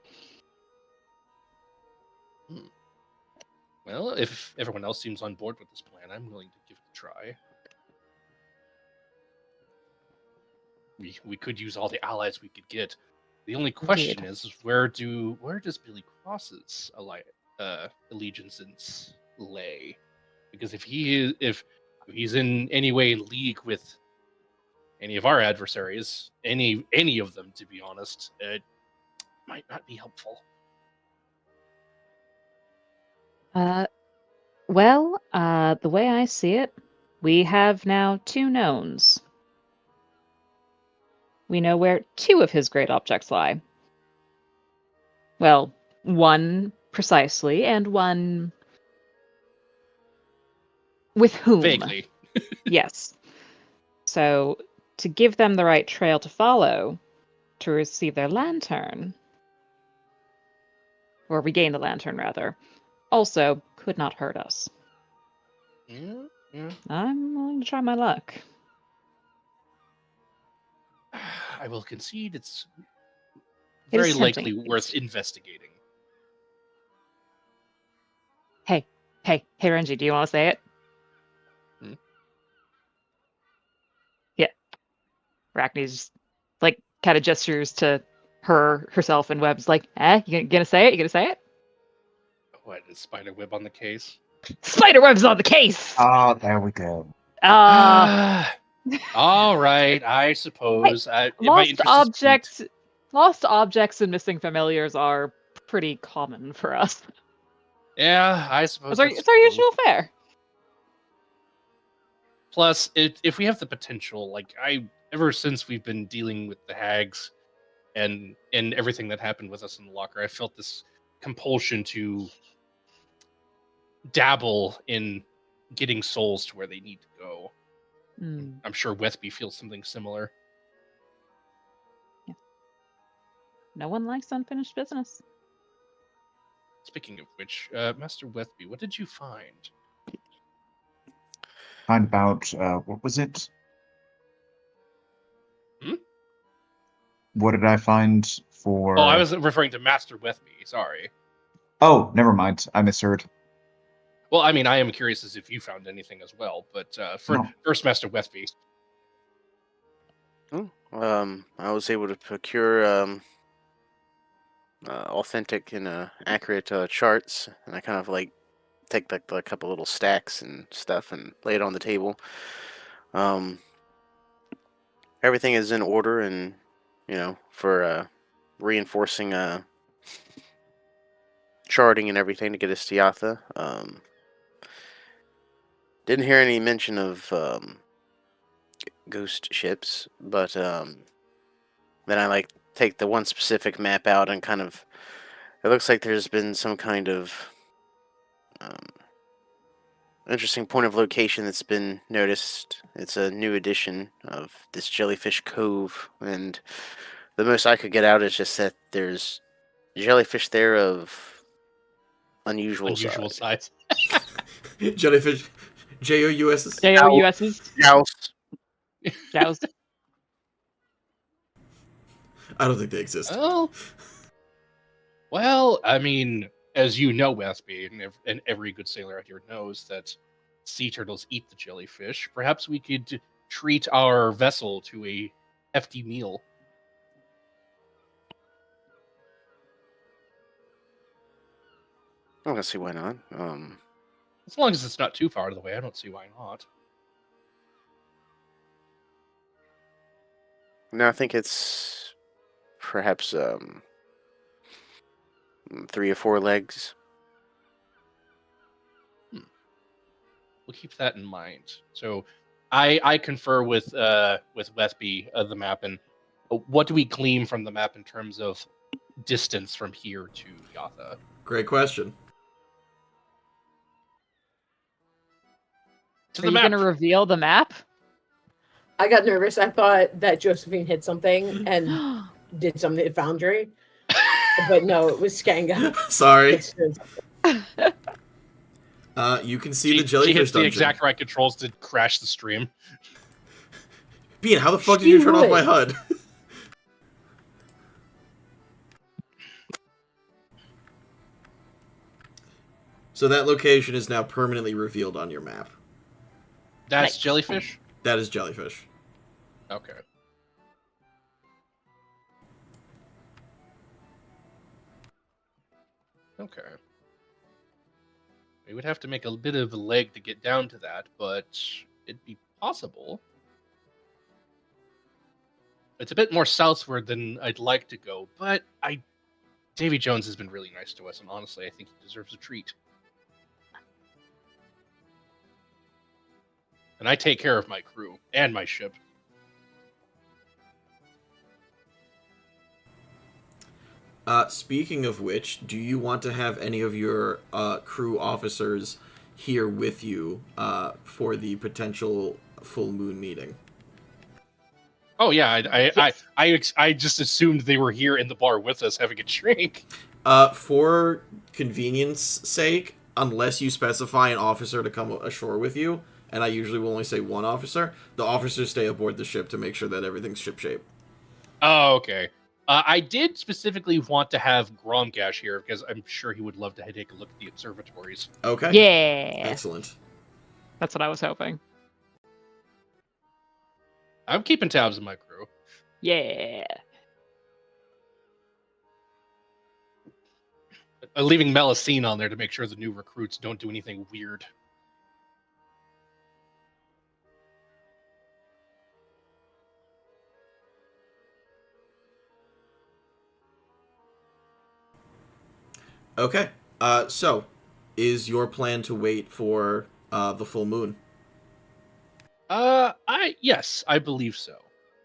Well, if everyone else seems on board with this plan, I'm willing to give it a try. we could use all the allies we could get. The only question is where does Billy Cross's allegiances lay? Because if he's in any way in league with any of our adversaries, any of them, to be honest, it might not be helpful. Well, the way I see it, we have now 2 knowns. We know where 2 of his great objects lie. Well, 1 precisely, and 1 with whom. Vaguely. Yes. So, to give them the right trail to follow, to receive their lantern, or regain the lantern, rather, also could not hurt us. Yeah. I'm willing to try my luck. I will concede it's It very is tempting, likely at worth least. investigating. Hey, Renji, do you want to say it? Hmm? Yeah. Arachne's like kind of gestures to herself, and Webb's like, you gonna say it? You gonna say it? What is Spiderweb on the case? Spiderweb's on the case! Oh, there we go. Uh, All right, I suppose. Lost objects and missing familiars are pretty common for us. Yeah, I suppose. It's our usual fare. Plus, if we have the potential, ever since we've been dealing with the hags and everything that happened with us in the locker, I felt this compulsion to dabble in getting souls to where they need to go. I'm sure Westby feels something similar. Yeah. No one likes unfinished business. Speaking of which, Master Westby, what did you find? Find about, what was it? What did I find for... Oh, I was referring to Master Westby, sorry. Oh, never mind. I misheard. Well, I mean, I am curious as if you found anything as well, but first, Master Westby. I was able to procure authentic and accurate charts, and I kind of take a couple little stacks and stuff and lay it on the table. Everything is in order, and for reinforcing charting and everything to get us to Yatha. Didn't hear any mention of ghost ships, but then I take the one specific map out and kind of, it looks like there's been some kind of interesting point of location that's been noticed. It's a new edition of this Jellyfish Cove, and the most I could get out is just that there's jellyfish there of unusual size. Jellyfish. Jous's. Jous's. Joust. Joust. I don't think they exist. Well, I mean, as you know, Westby, and every good sailor out here knows that sea turtles eat the jellyfish. Perhaps we could treat our vessel to a hefty meal. I don't see why not. As long as it's not too far out of the way, I don't see why not. No, I think it's perhaps 3 or 4 legs. We'll keep that in mind. So, I confer with Westby the map, and what do we glean from the map in terms of distance from here to Yatha? Great question. Are you going to reveal the map? I got nervous. I thought that Josephine hit something and did something at Foundry. But no, it was Skanga. Sorry. You can see the jellyfish She hits the dungeon. exact right controls to crash the stream. Bean, how the fuck did you turn off my HUD? So that location is now permanently revealed on your map. That's jellyfish? That is jellyfish. Okay. Okay. We would have to make a bit of a leg to get down to that, but it'd be possible. It's a bit more southward than I'd like to go, but Davy Jones has been really nice to us, and honestly, I think he deserves a treat. And I take care of my crew and my ship. Speaking of which, do you want to have any of your crew officers here with you for the potential full moon meeting? Oh yeah, Yes. I just assumed they were here in the bar with us having a drink. For convenience sake, unless you specify an officer to come ashore with you, and I usually will only say one officer, the officers stay aboard the ship to make sure that everything's shipshape. Oh, okay. I did specifically want to have Gromgash here because I'm sure he would love to take a look at the observatories. Okay. Yeah. Excellent. That's what I was hoping. I'm keeping tabs on my crew. Yeah. Leaving Melusine on there to make sure the new recruits don't do anything weird. Okay. So, is your plan to wait for the full moon? Yes, I believe so.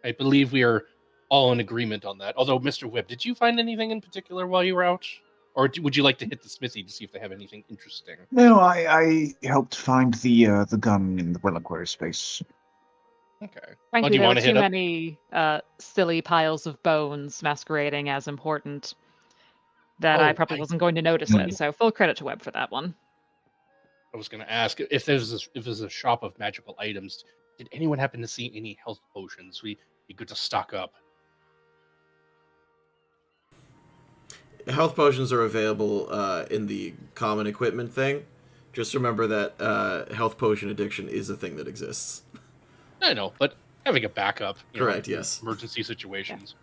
I believe we are all in agreement on that. Although, Mr. Whip, did you find anything in particular while you were out? Or would you like to hit the smithy to see if they have anything interesting? No, I helped find the gun in the reliquary space. Okay. Frankly, do you there want are to hit too up? many silly piles of bones masquerading as important that I Oh, probably I- wasn't going to notice Mm. it. So full credit to Webb for that one. I was going to ask if there's a shop of magical items. Did anyone happen to see any health potions? We'd be good to stock up. Health potions are available in the common equipment thing. Just remember that health potion addiction is a thing that exists. I know, but having a backup, Correct, in yes. emergency situations.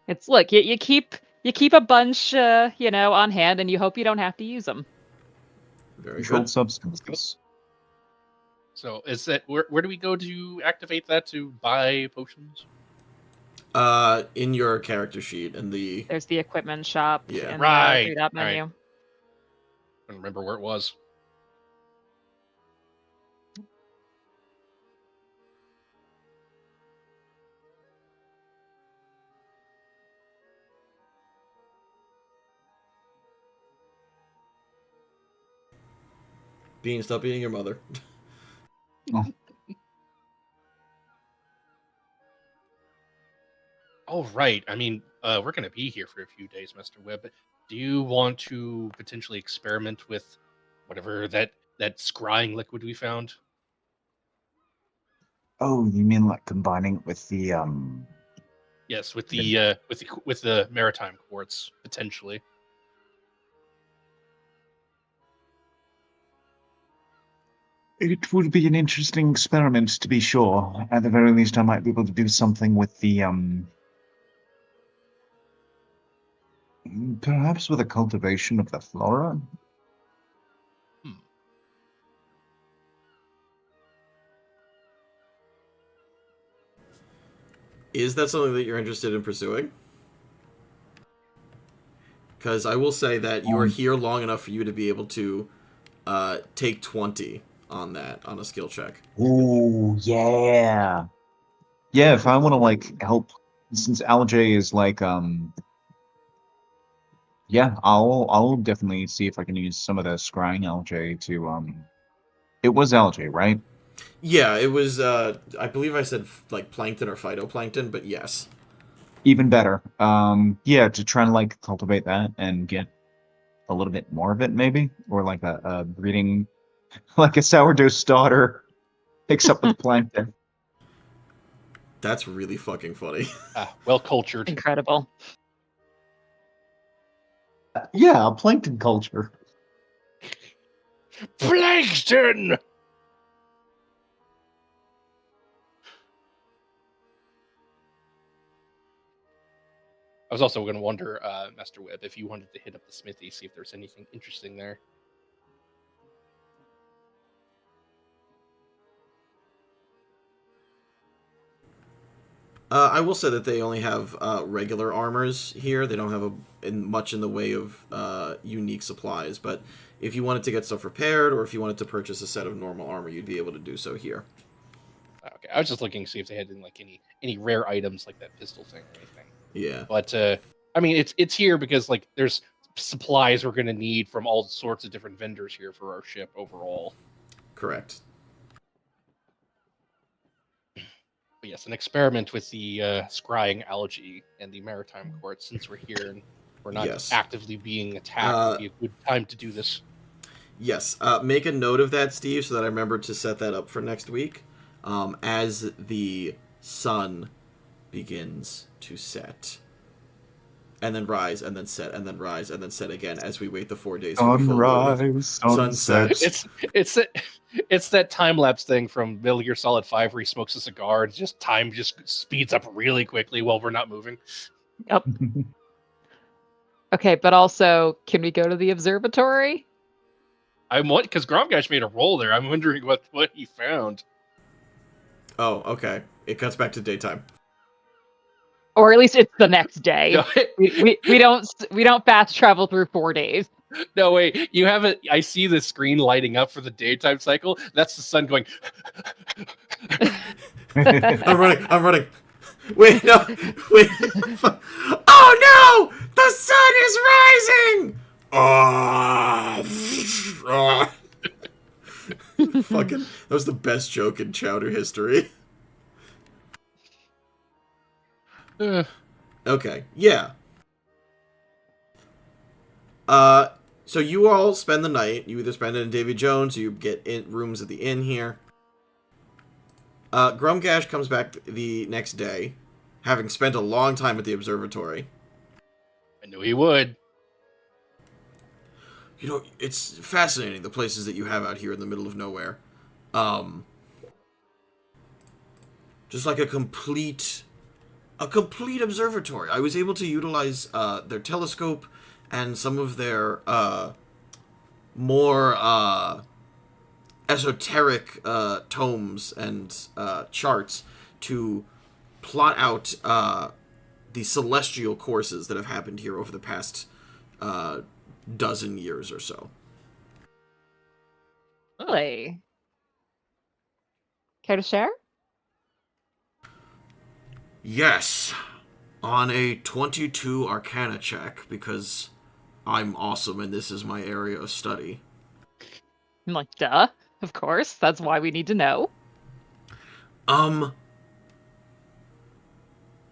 It's look, you keep a bunch, on hand, and you hope you don't have to use them. Very Controlled good. substances. So is that where do we go to activate that to buy potions? In your character sheet in the There's the equipment shop Yeah. in Right, the 3-dot right. menu. I don't remember where it was. Bean, stop eating your mother. Oh, right. I mean, we're going to be here for a few days, Mr. Webb. Do you want to potentially experiment with whatever that scrying liquid we found? Oh, you mean like combining it with the Yes, with the maritime quartz potentially. It would be an interesting experiment, to be sure. At the very least, I might be able to do something with the perhaps with a cultivation of the flora. Is that something that you're interested in pursuing? Because I will say that you are here long enough for you to be able to take 20 on that, on a skill check. Ooh, yeah. Yeah, if I want to like help, since Alj is like yeah, I'll definitely see if I can use some of the scrying Alj to it was Alj, right? Yeah, it was, I believe I said like plankton or phytoplankton, but yes. Even better. Yeah, to try and like cultivate that and get a little bit more of it, maybe, or like a breeding, like a sourdough starter picks up with plankton. That's really fucking funny. Well cultured. Incredible. Yeah, a plankton culture. Plankton! I was also going to wonder, Master Webb, if you wanted to hit up the smithy, see if there's anything interesting there. I will say that they only have regular armors here. They don't have much in the way of unique supplies. But if you wanted to get stuff repaired, or if you wanted to purchase a set of normal armor, you'd be able to do so here. Okay, I was just looking to see if they had any rare items like that pistol thing or anything. Yeah. But I mean, it's here because there's supplies we're going to need from all sorts of different vendors here for our ship overall. Correct. But yes, an experiment with the scrying algae and the maritime court, since we're here and we're not actively being attacked, would be a good time to do this. Yes. Make a note of that, Steve, so that I remember to set that up for next week. As the sun begins to set. And then rise, and then set, and then rise, and then set again as we wait the 4 days for the full moon. Sunset. It's that time lapse thing from Metal Gear Solid 5 where he smokes a cigar and just time just speeds up really quickly while we're not moving. Yep. Okay, but also, can we go to the observatory? Because Gromgash made a roll there. I'm wondering what he found. Oh, okay. It cuts back to daytime. Or at least it's the next day. we don't fast travel through 4 days. No, wait. You have it. I see the screen lighting up for the daytime cycle. That's the sun going. I'm running. Wait, no. Wait. Oh, no! The sun is rising! Oh. Fucking, that was the best joke in Chowder history. Okay, yeah. So you all spend the night. You either spend it in Davy Jones, or you get rooms at the inn here. Grumgash comes back the next day, having spent a long time at the observatory. I knew he would. You know, it's fascinating, the places that you have out here in the middle of nowhere. Just like a complete observatory. I was able to utilize their telescope and some of their more esoteric tomes and charts to plot out the celestial courses that have happened here over the past dozen years or so. Really? Care to share? Yes. On a 22 Arcana check, because I'm awesome and this is my area of study. I'm like, duh. Of course. That's why we need to know.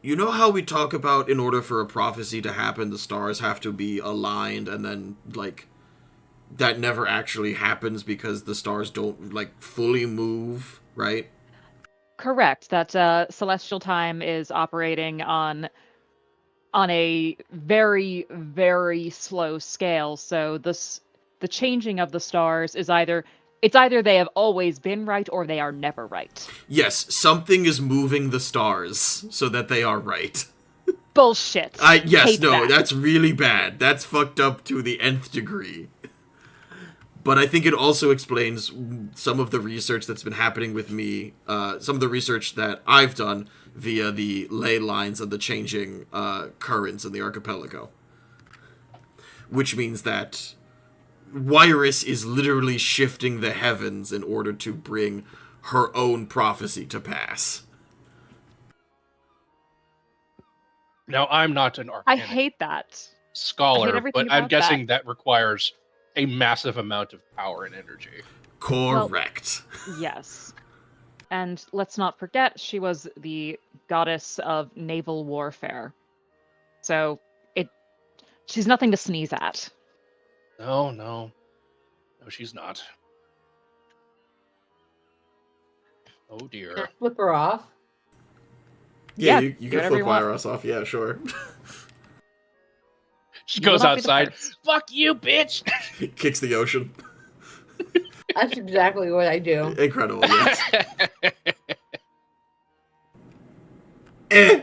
You know how we talk about in order for a prophecy to happen, the stars have to be aligned, and then, like, that never actually happens because the stars don't, like, fully move, right? Correct. That celestial time is operating on a very, very slow scale. So the changing of the stars is either they have always been right or they are never right. Yes, something is moving the stars so that they are right. Bullshit. Yes, no, that. that's really bad. That's fucked up to the nth degree. But I think it also explains some of the research that's been happening with me, some of the research that I've done via the ley lines of the changing currents in the archipelago. Which means that Wyrus is literally shifting the heavens in order to bring her own prophecy to pass. Now, I'm not an I arcana hate that. scholar, but I'm guessing that requires a massive amount of power and energy. Correct. Well, yes. And let's not forget, she was the goddess of naval warfare. So she's nothing to sneeze at. No, she's not. Oh dear. Flip her off. Yeah, Yeah, you do can whatever flip you want. Wyrus off, yeah, sure. She You will goes not be the outside. first. Fuck you, bitch! Kicks the ocean. That's exactly what I do. Incredible, yes. Eh.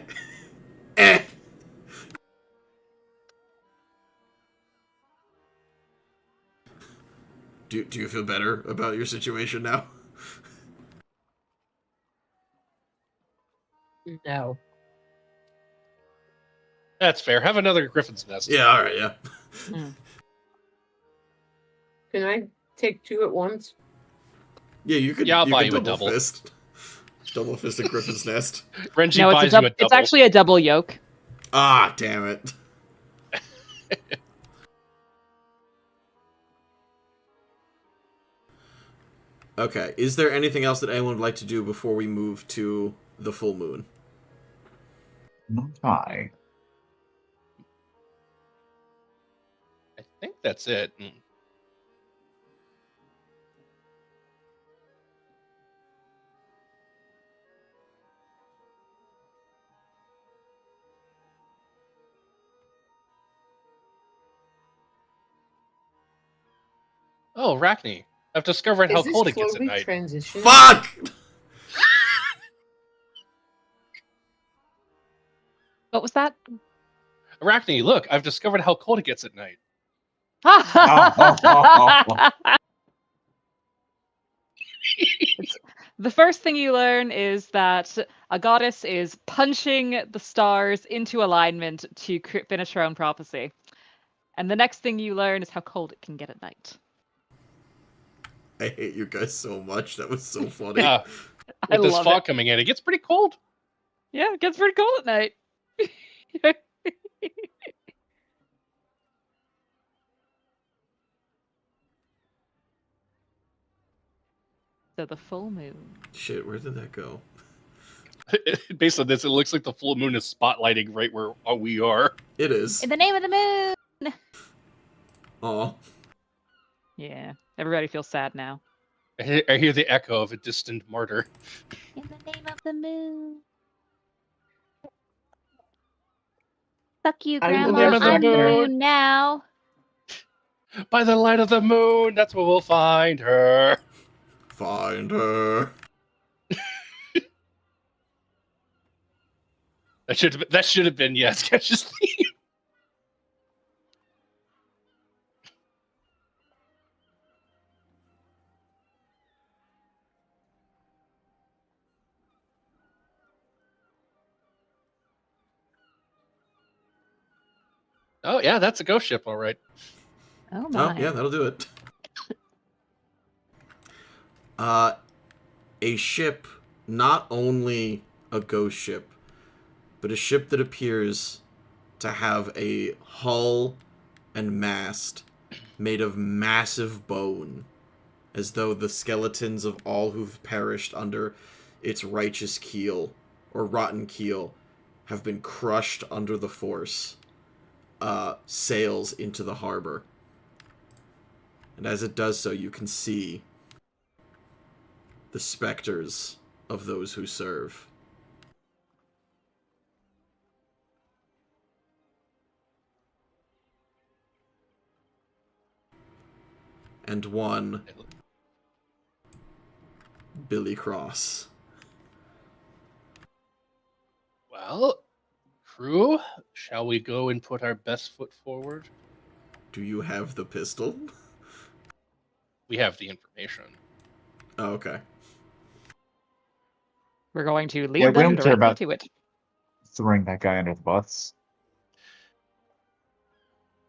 Do you feel better about your situation now? No. That's fair. Have another griffin's nest. Yeah, all right, yeah. Can I take 2 at once? Yeah, you could. Yeah, I'll you buy could you a double double. fist. Double fisted Griffin's Nest. Renji No, buys you a double. it's actually a double yoke. Ah, damn it. Okay, is there anything else that anyone would like to do before we move to the full moon? Not I. I think that's it. Oh, Rachni. I've discovered how cold it gets at night. Transition? Fuck! What was that? Arachne, look, I've discovered how cold it gets at night. The first thing you learn is that a goddess is punching the stars into alignment to finish her own prophecy. And the next thing you learn is how cold it can get at night. I hate you guys so much. That was so funny. Yeah. I With this love fog it. coming in, it gets pretty cold. Yeah, it gets pretty cold at night. So the full moon. Shit, where did that go? Based on this, it looks like the full moon is spotlighting right where we are. It is. In the name of the moon! Aw. Yeah, everybody feels sad now. I hear the echo of a distant martyr. In the name of the moon. Fuck you, In the Grandma. name of the I'm the moon. moon now. By the light of the moon, that's where we'll find her. Find her. That should have been Sketch's theme. Oh yeah, that's a ghost ship, all right. Oh Oh, my. yeah, that'll do it. A ship, not only a ghost ship, but a ship that appears to have a hull and mast made of massive bone, as though the skeletons of all who've perished under its righteous keel, or rotten keel, have been crushed under the force, sails into the harbor. And as it does so, you can see the specters of those who serve. And one Billy Cross. Well, crew, shall we go and put our best foot forward? Do you have the pistol? We have the information. Oh, okay. We're going to lead Yeah, we them don't care directly about- to it. Throwing that guy under the bus.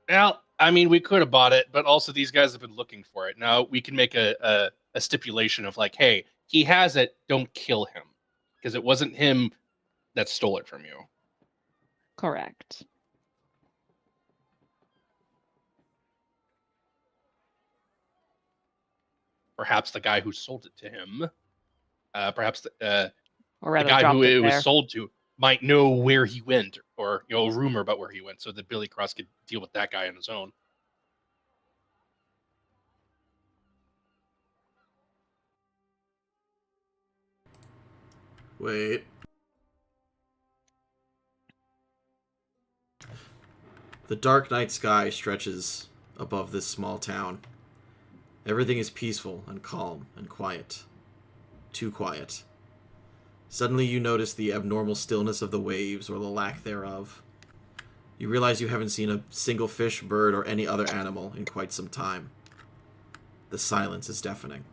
Well, I mean, we could have bought it, but also these guys have been looking for it. Now we can make a stipulation of like, hey, he has it, don't kill him. Because it wasn't him that stole it from you. Correct. Perhaps the guy who sold it to him, perhaps Or the rather, guy dropped who it there. was sold to might know where he went, or a rumor about where he went, so that Billy Cross could deal with that guy on his own. Wait. The dark night sky stretches above this small town. Everything is peaceful and calm and quiet. Too quiet. Suddenly you notice the abnormal stillness of the waves, or the lack thereof. You realize you haven't seen a single fish, bird, or any other animal in quite some time. The silence is deafening.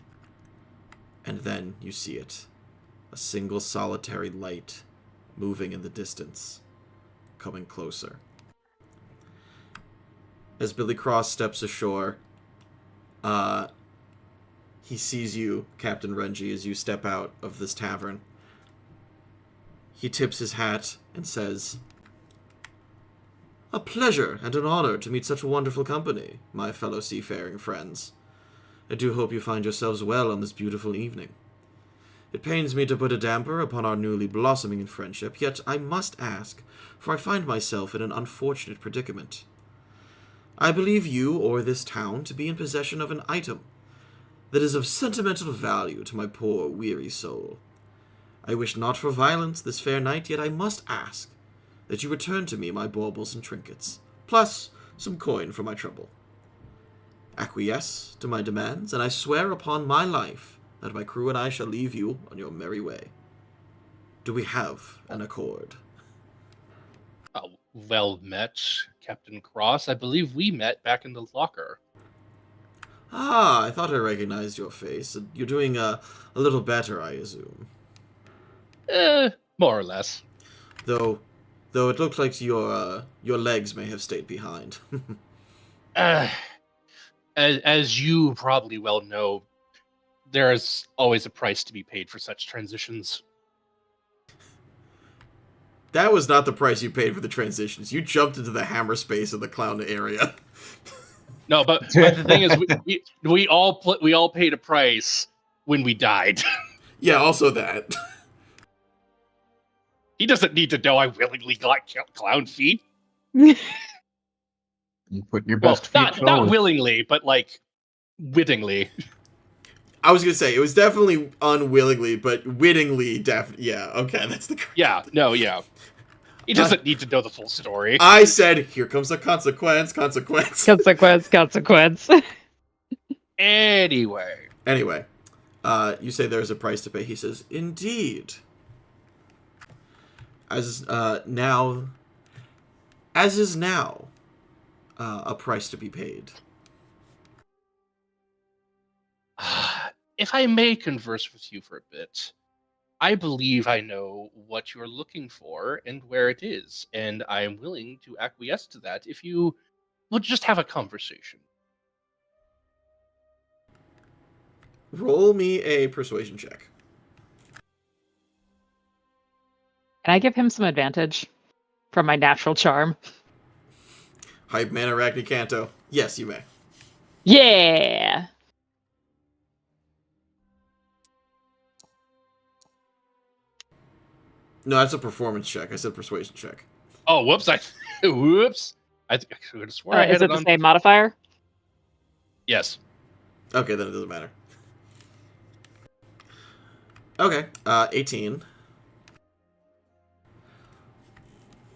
And then you see it. A single solitary light moving in the distance, coming closer. As Billy Cross steps ashore, he sees you, Captain Renji, as you step out of this tavern. He tips his hat and says, "A pleasure and an honor to meet such a wonderful company, my fellow seafaring friends. I do hope you find yourselves well on this beautiful evening. It pains me to put a damper upon our newly blossoming in friendship, yet I must ask, for I find myself in an unfortunate predicament. I believe you or this town to be in possession of an item that is of sentimental value to my poor, weary soul. I wish not for violence this fair night, yet I must ask that you return to me my baubles and trinkets, plus some coin for my trouble. Acquiesce to my demands, and I swear upon my life that my crew and I shall leave you on your merry way. Do we have an accord?" Well met, Captain Cross. I believe we met back in the locker. Ah, I thought I recognized your face. You're doing a little better, I assume. More or less. Though it looks like your legs may have stayed behind. As you probably well know, there is always a price to be paid for such transitions. That was not the price you paid for the transitions. You jumped into the hammer space of the clown area. No, but the thing is, we all paid a price when we died. Yeah, also that. He doesn't need to know I willingly got clown feet. You put your Well, best feet not forward. willingly, but like wittingly. I was gonna say, it was definitely unwillingly, but wittingly, yeah, okay, that's the... Yeah, no, yeah. He doesn't need to know the full story. I said, here comes a consequence. Consequence. Anyway. Anyway, you say there's a price to pay. He says, indeed. As is now, a price to be paid. If I may converse with you for a bit, I believe I know what you're looking for and where it is, and I am willing to acquiesce to that if you will just have a conversation. Roll me a persuasion check. Can I give him some advantage from my natural charm? Hype man Arachne Canto. Yes, you may. Yeah! No, that's a performance check. I said persuasion check. Oh, whoops! Whoops! I could have sworn I Is had it it the on. same modifier? Yes. Okay, then it doesn't matter. Okay, 18.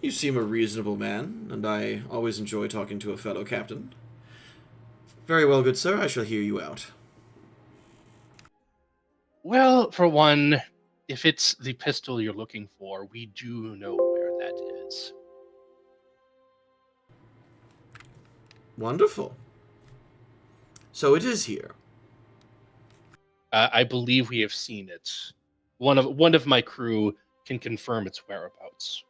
You seem a reasonable man, and I always enjoy talking to a fellow captain. Very well, good sir, I shall hear you out. Well, for one, if it's the pistol you're looking for, we do know where that is. Wonderful. So it is here. I believe we have seen it. One of my crew can confirm its whereabouts.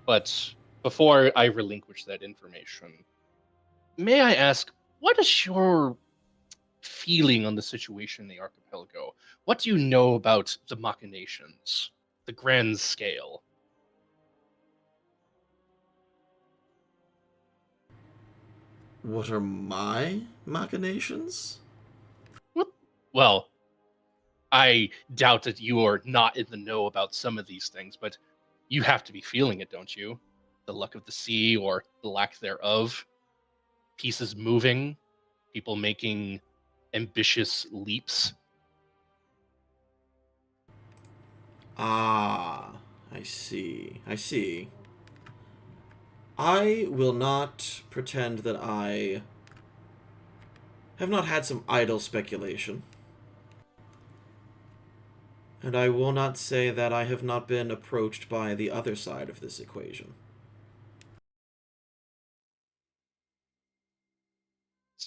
But before I relinquish that information, may I ask, what is your feeling on the situation in the archipelago? What do you know about the machinations, the grand scale? What are my machinations? Well, I doubt that you are not in the know about some of these things, but you have to be feeling it, don't you? The luck of the sea or the lack thereof. Pieces moving, people making ambitious leaps. Ah, I see. I will not pretend that I have not had some idle speculation. And I will not say that I have not been approached by the other side of this equation.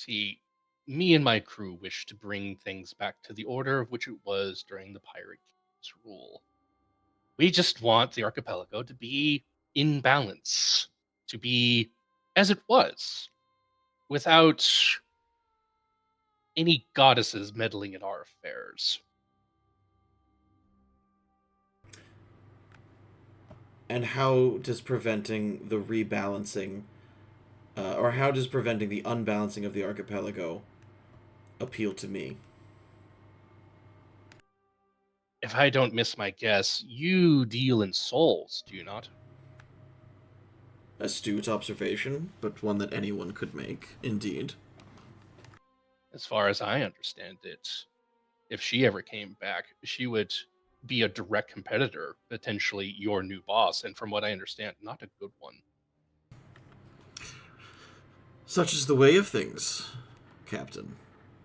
See, me and my crew wish to bring things back to the order of which it was during the Pirate King's rule. We just want the archipelago to be in balance, to be as it was, without any goddesses meddling in our affairs. And how does preventing the rebalancing, or how does preventing the unbalancing of the archipelago appeal to me? If I don't miss my guess, you deal in souls, do you not? Astute observation, but one that anyone could make, indeed. As far as I understand it, if she ever came back, she would be a direct competitor, potentially your new boss, and from what I understand, not a good one. Such is the way of things, Captain.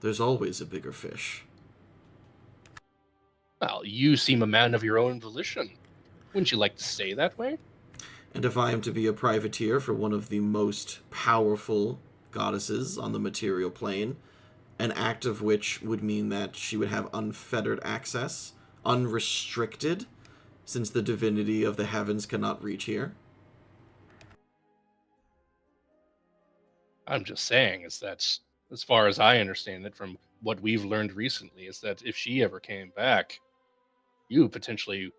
There's always a bigger fish. Well, you seem a man of your own volition. Wouldn't you like to stay that way? And if I am to be a privateer for one of the most powerful goddesses on the material plane, an act of which would mean that she would have unfettered access, unrestricted, since the divinity of the heavens cannot reach here. I'm just saying is that, as far as I understand it from what we've learned recently, is that if she ever came back, you potentially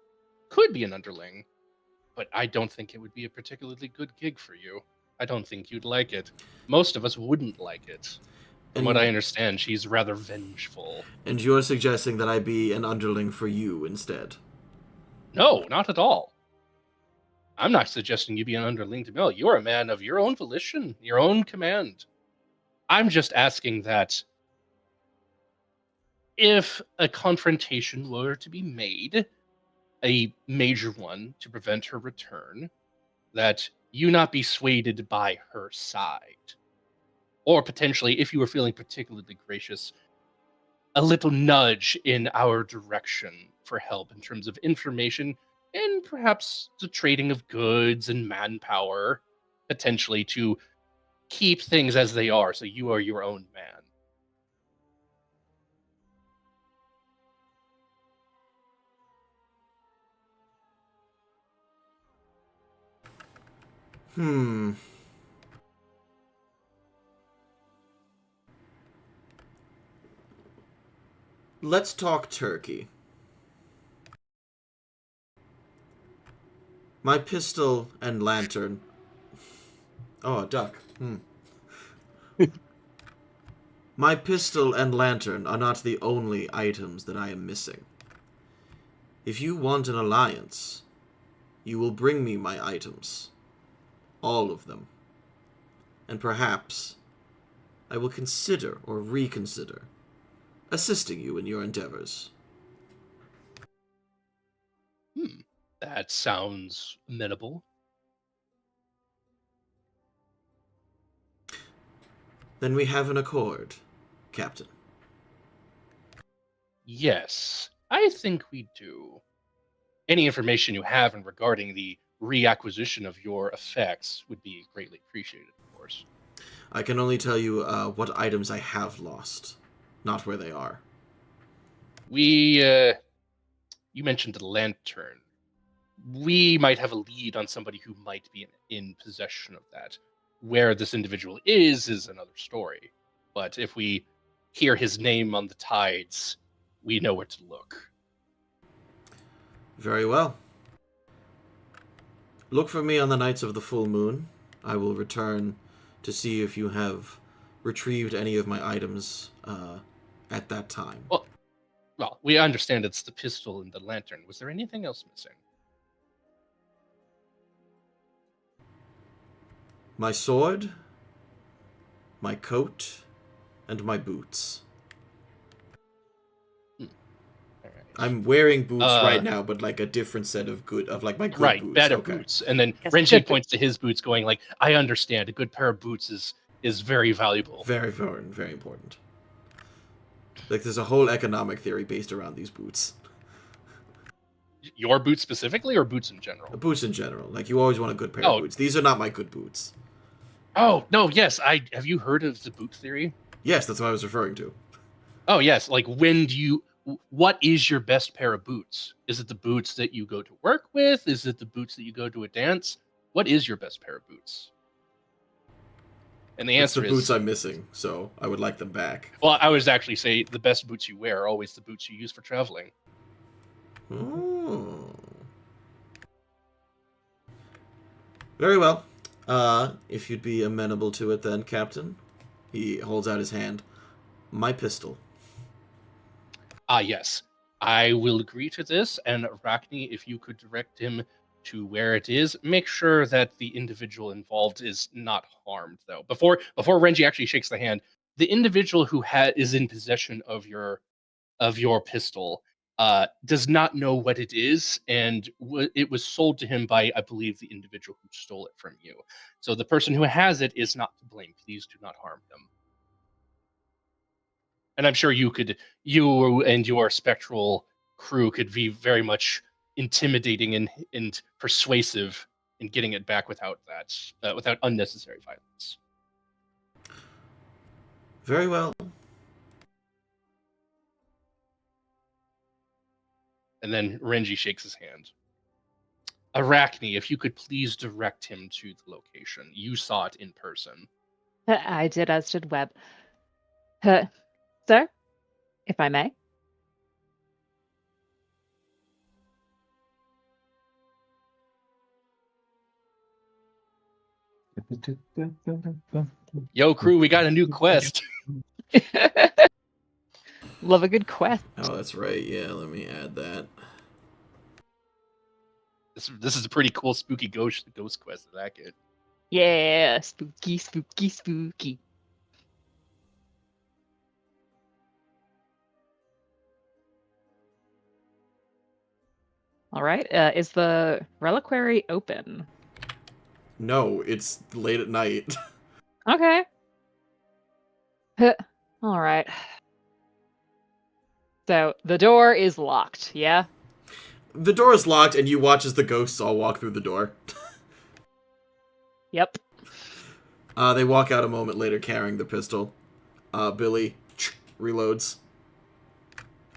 could be an underling, but I don't think it would be a particularly good gig for you. I don't think you'd like it. Most of us wouldn't like it. From what I understand, she's rather vengeful. And you're suggesting that I be an underling for you instead? No, not at all. I'm not suggesting you be an underling to Mill. You're a man of your own volition, your own command. I'm just asking that if a confrontation were to be made, a major one to prevent her return, that you not be swayed by her side. Or potentially, if you were feeling particularly gracious, a little nudge in our direction for help in terms of information and perhaps the trading of goods and manpower, potentially to keep things as they are, so you are your own man. Let's talk turkey. My pistol and lantern. Oh, a duck. My pistol and lantern are not the only items that I am missing. If you want an alliance, you will bring me my items. All of them. And perhaps I will consider or reconsider assisting you in your endeavors. That sounds amenable. Then we have an accord, Captain. Yes, I think we do. Any information you have in regarding the reacquisition of your effects would be greatly appreciated, of course. I can only tell you what items I have lost, not where they are. You mentioned the lantern. We might have a lead on somebody who might be in possession of that. Where this individual is another story. But if we hear his name on the tides, we know where to look. Very well. Look for me on the nights of the full moon. I will return to see if you have retrieved any of my items at that time. Well, we understand it's the pistol and the lantern. Was there anything else missing? My sword, my coat, and my boots. All right. I'm wearing boots right now, but like a different set of my good right, boots. better Okay. boots. And then Yes, Renji good points to his boots, going like, "I understand. A good pair of boots is very valuable." Very important, very important. Like there's a whole economic theory based around these boots. Your boots specifically, or boots in general? Boots in general. Like you always want a good pair of boots. These are not my good boots. Oh no, yes. Have you heard of the boot theory? Yes, that's what I was referring to. Oh yes, like what is your best pair of boots? Is it the boots that you go to work with? Is it the boots that you go to a dance? What is your best pair of boots? And the It's the answer boots is, I'm missing, so I would like them back. well, I was actually say the best boots you wear are always the boots you use for traveling. Oh. Very well. If you'd be amenable to it then, Captain. He holds out his hand. My pistol. Ah, yes. I will agree to this, and Arachne, if you could direct him to where it is, make sure that the individual involved is not harmed, though. Before Renji actually shakes the hand, the individual who is in possession of your pistol does not know what it is, and it was sold to him by, I believe, the individual who stole it from you. So the person who has it is not to blame. Please do not harm them. And I'm sure you and your spectral crew could be very much intimidating and persuasive in getting it back without unnecessary violence. Very well. And then Renji shakes his hand. Arachne, if you could please direct him to the location. You saw it in person. I did, as did Webb. Sir, if I may. Yo, crew, we got a new quest. Love a good quest. Oh, that's right. Yeah, let me add that. This is a pretty cool, spooky ghost quest. Is that good? Yeah, spooky, spooky, spooky. All right. Is the reliquary open? No, it's late at night. Okay. All right. So the door is locked, yeah? The door is locked, and you watch as the ghosts all walk through the door. Yep. They walk out a moment later carrying the pistol. Billy reloads.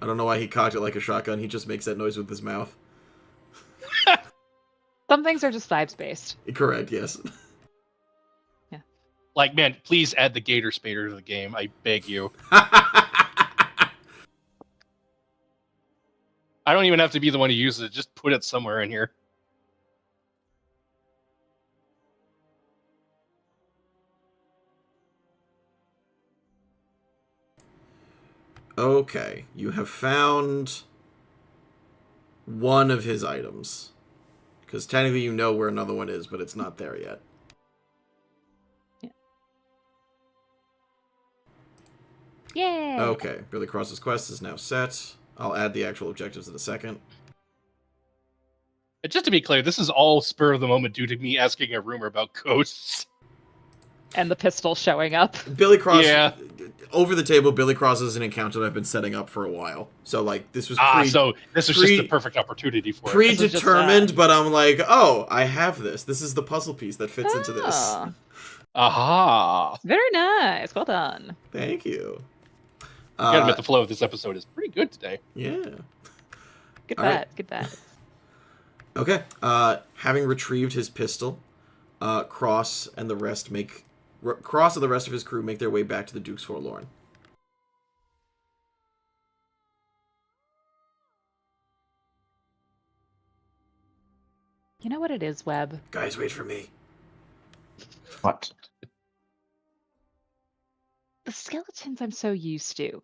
I don't know why he cocked it like a shotgun. He just makes that noise with his mouth. Some things are just vibes based. Correct, yes. Like, man, please add the Gator Spader to the game. I beg you. I don't even have to be the one who uses it. Just put it somewhere in here. Okay, you have found one of his items. Because technically you know where another one is, but it's not there yet. Yeah. Okay, Billy Cross's quest is now set. I'll add the actual objectives in a second. And just to be clear, this is all spur of the moment due to me asking a rumor about ghosts. And the pistol showing up. Billy Cross, Yeah. Over the table, Billy Cross is an encounter that I've been setting up for a while. So, like, this was So this was just the perfect opportunity for it. predetermined, but I'm like, oh, I have this. This is the puzzle piece that fits into this. Ah, Aha! very nice. Well done. Thank you. Gotta admit, the flow of this episode is pretty good today. Yeah. Good All bet. right. Good bet. Okay. Having retrieved his pistol, Cross and the rest of his crew make their way back to the Duke's Forlorn. You know what it is, Webb? Guys, wait for me. What? The skeletons I'm so used to.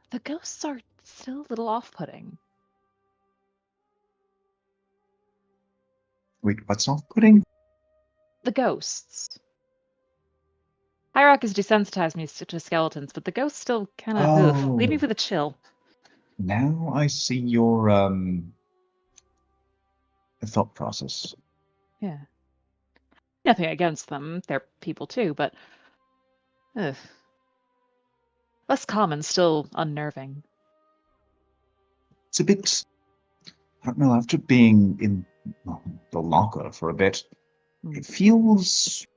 The ghosts are still a little off-putting. Wait, what's off-putting? The ghosts. Hyrock has desensitized me to skeletons, but the ghosts still kind of leave me with a chill. Now I see your thought process. Yeah. Nothing against them. They're people too, but less common, still unnerving. It's a bit, I don't know, after being in the locker for a bit, it feels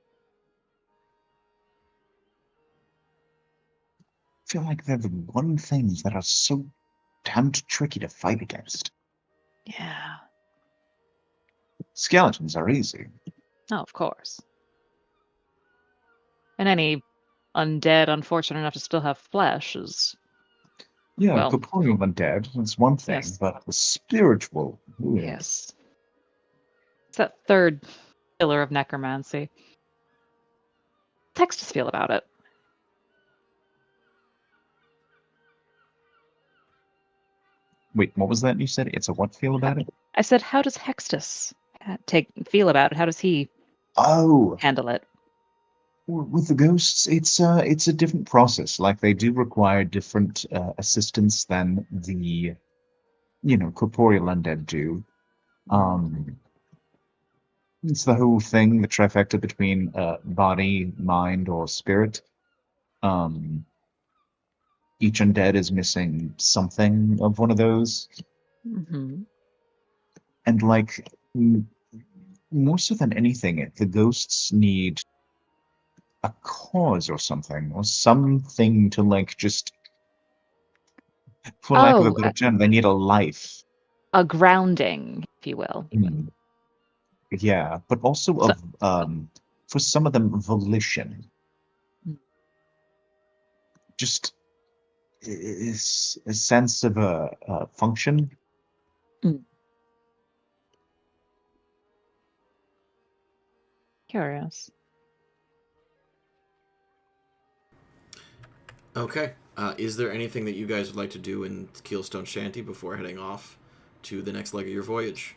feel like they're the one thing that are so damned tricky to fight against. Yeah. Skeletons are easy. Oh, of course. And any undead unfortunate enough to still have flesh is... Yeah, Well, corporeal undead, that's one thing, yes. but the spiritual... ooh. Yes. It's that third pillar of necromancy. Textus feel about it. Wait, what was that you said? It's a what feel about it? I said, how does Hextus feel about it? How does he Oh, handle it? with the ghosts, it's a different process. Like, they do require different assistance than the, corporeal undead do. It's the whole thing, the trifecta between body, mind, or spirit. Each undead is missing something of one of those. Mm-hmm. And, like, more so than anything, the ghosts need a cause or something to, like, just, for lack of a better term, they need a life. A grounding, if you will. Yeah, but also for some of them, volition. Just is a sense of a function. Curious. Okay. Is there anything that you guys would like to do in Keelstone Shanty before heading off to the next leg of your voyage?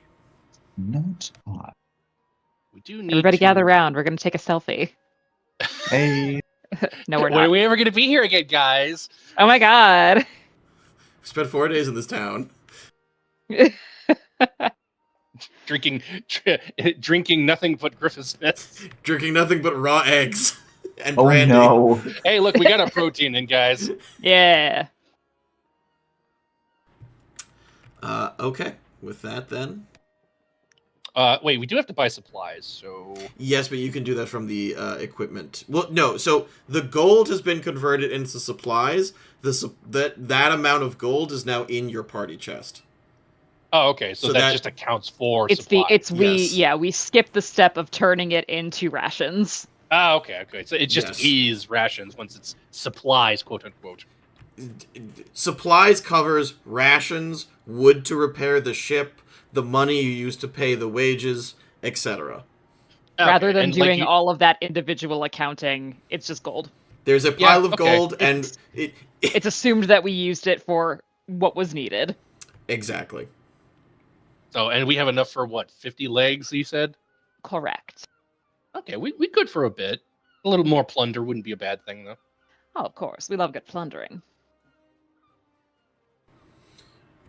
Not odd. We do need Everybody to... gather around. We're going to take a selfie. Hey. No, we're When not. are we ever going to be here again, guys? Oh my god. We spent 4 days in this town. Drinking nothing but Griffith Smith. Drinking nothing but raw eggs and Oh brandy. no. Hey, look, we got our protein in, guys. Yeah. Okay. With that, then. Wait, we do have to buy supplies, so... Yes, but you can do that from the equipment. Well, no. So the gold has been converted into supplies. That amount of gold is now in your party chest. Oh, okay. So that just accounts for supplies. We skip the step of turning it into rations. Ah, okay. So it just is rations once it's supplies, quote unquote. Supplies covers rations, wood to repair the ship, the money you use to pay the wages, etc. Rather than doing all of that individual accounting, it's just gold. There's a pile of gold, and it's assumed that we used it for what was needed. Exactly. So, and we have enough for what, 50 legs, you said? Correct. Okay, we could for a bit. A little more plunder wouldn't be a bad thing, though. Oh, of course. We love good plundering.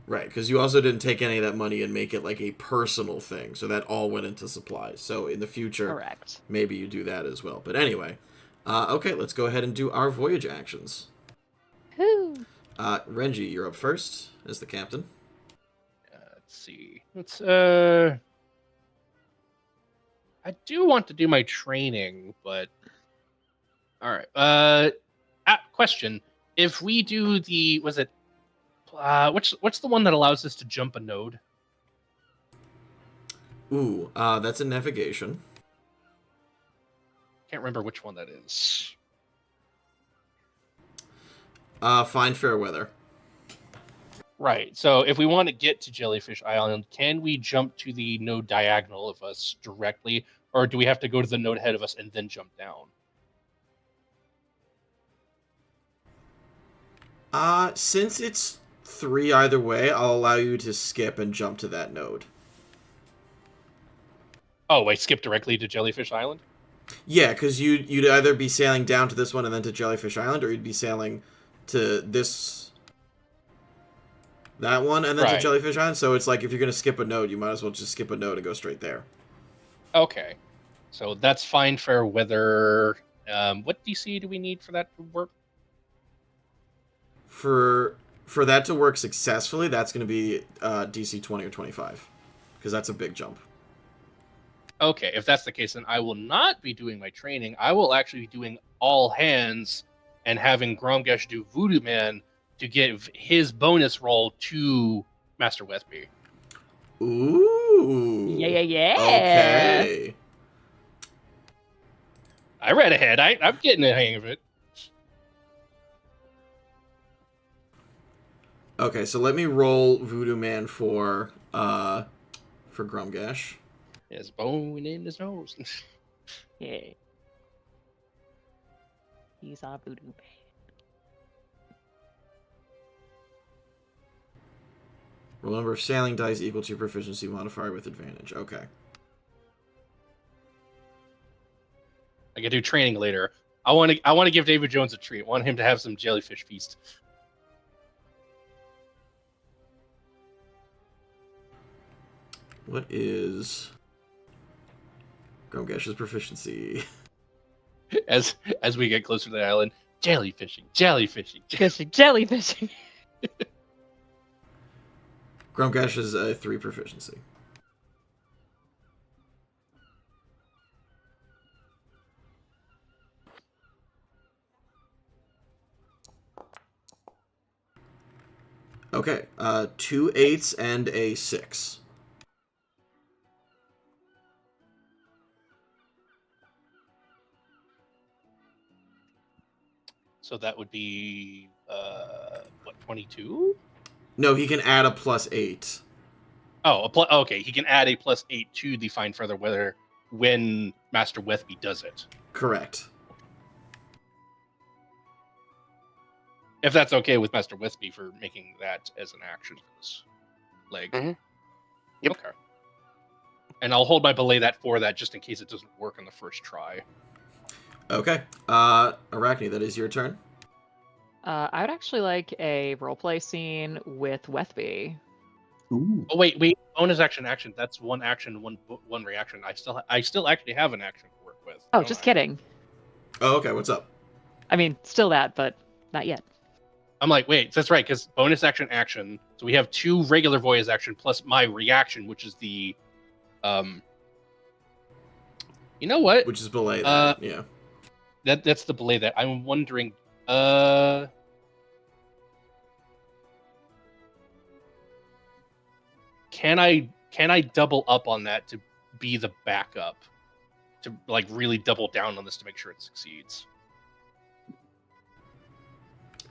Right, because you also didn't take any of that money and make it like a personal thing, so that all went into supplies. So in the future, correct, maybe you do that as well. But anyway, okay, let's go ahead and do our voyage actions. Woo. Renji, you're up first as the captain. Let's see. I do want to do my training, but all right. Question: if we do the, what's the one that allows us to jump a node? Ooh, that's a navigation. Can't remember which one that is. Find fair weather. Right. So if we want to get to Jellyfish Island, can we jump to the node diagonal of us directly, or do we have to go to the node ahead of us and then jump down? Since it's 3 either way, I'll allow you to skip and jump to that node. Oh, wait, skip directly to Jellyfish Island? Yeah, because you'd either be sailing down to this one and then to Jellyfish Island, or you'd be sailing to that one and then to Jellyfish Island. So it's like if you're going to skip a node, you might as well just skip a node and go straight there. Okay. So that's fine fair weather. What DC do we need for that to work? For that to work successfully, that's going to be DC 20 or 25. Because that's a big jump. Okay, if that's the case, then I will not be doing my training. I will actually be doing all hands and having Gromgesh do Voodoo Man to give his bonus roll to Master Westby. Ooh. Yeah. Okay. I read ahead. I'm getting the hang of it. Okay, so let me roll Voodoo Man for Gromgesh. His bone in his nose. Yeah. He's our voodoo man. Roll number of sailing dice equal to your proficiency modifier with advantage. Okay. I can do training later. I want to give David Jones a treat. I want him to have some jellyfish feast. What is Gromgesh's proficiency? As we get closer to the island, jellyfishing. Jellyfishing. Gromgesh is a 3 proficiency. Okay, 2 8s and a 6. So that would be 22? No, he can add a +8. Oh, okay. He can add a +8 to the find further weather when Master Wethby does it. Correct. If that's okay with Master Wethby for making that as an action for this leg. Mhm. Yep. Okay. And I'll hold my belay that for that just in case it doesn't work on the first try. Okay. Arachne, that is your turn. I would actually like a roleplay scene with Wethby. Ooh. Oh wait. Bonus action. That's one action, one reaction. I still actually have an action to work with. Oh, don't just I? kidding. Oh, okay. What's up? I mean, still that, but not yet. I'm like, wait, that's right, because bonus action. So we have 2 regular voyage action plus my reaction, which is the, you know what? Which is belay that. Yeah. That's the belay that. I'm wondering, can I double up on that to be the backup, to like really double down on this to make sure it succeeds?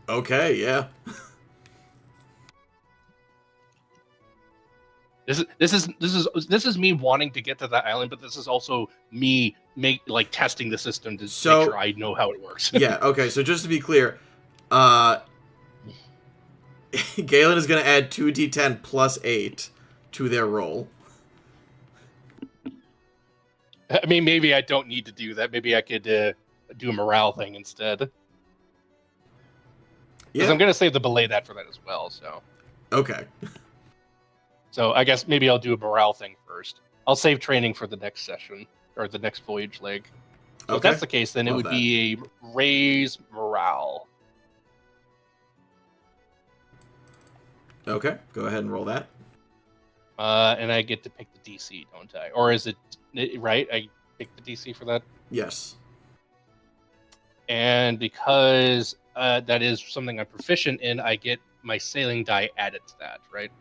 Okay. Yeah. This is me wanting to get to that island, but this is also me testing the system to make sure I know how it works. Yeah. Okay. So just to be clear, Galen is going to add 2d10 +8 to their roll. I mean, maybe I don't need to do that. Maybe I could do a morale thing instead. Because Yeah. I'm going to save the belay that for that as well. So. Okay. So I guess maybe I'll do a morale thing first. I'll save training for the next session or the next voyage leg. So if Okay. that's the case, then it Love would that. be a raise morale. Okay. Go ahead and roll that. And I get to pick the DC, don't I? Or is it right? I pick the DC for that? Yes. And because that is something I'm proficient in, I get my sailing die added to that, right?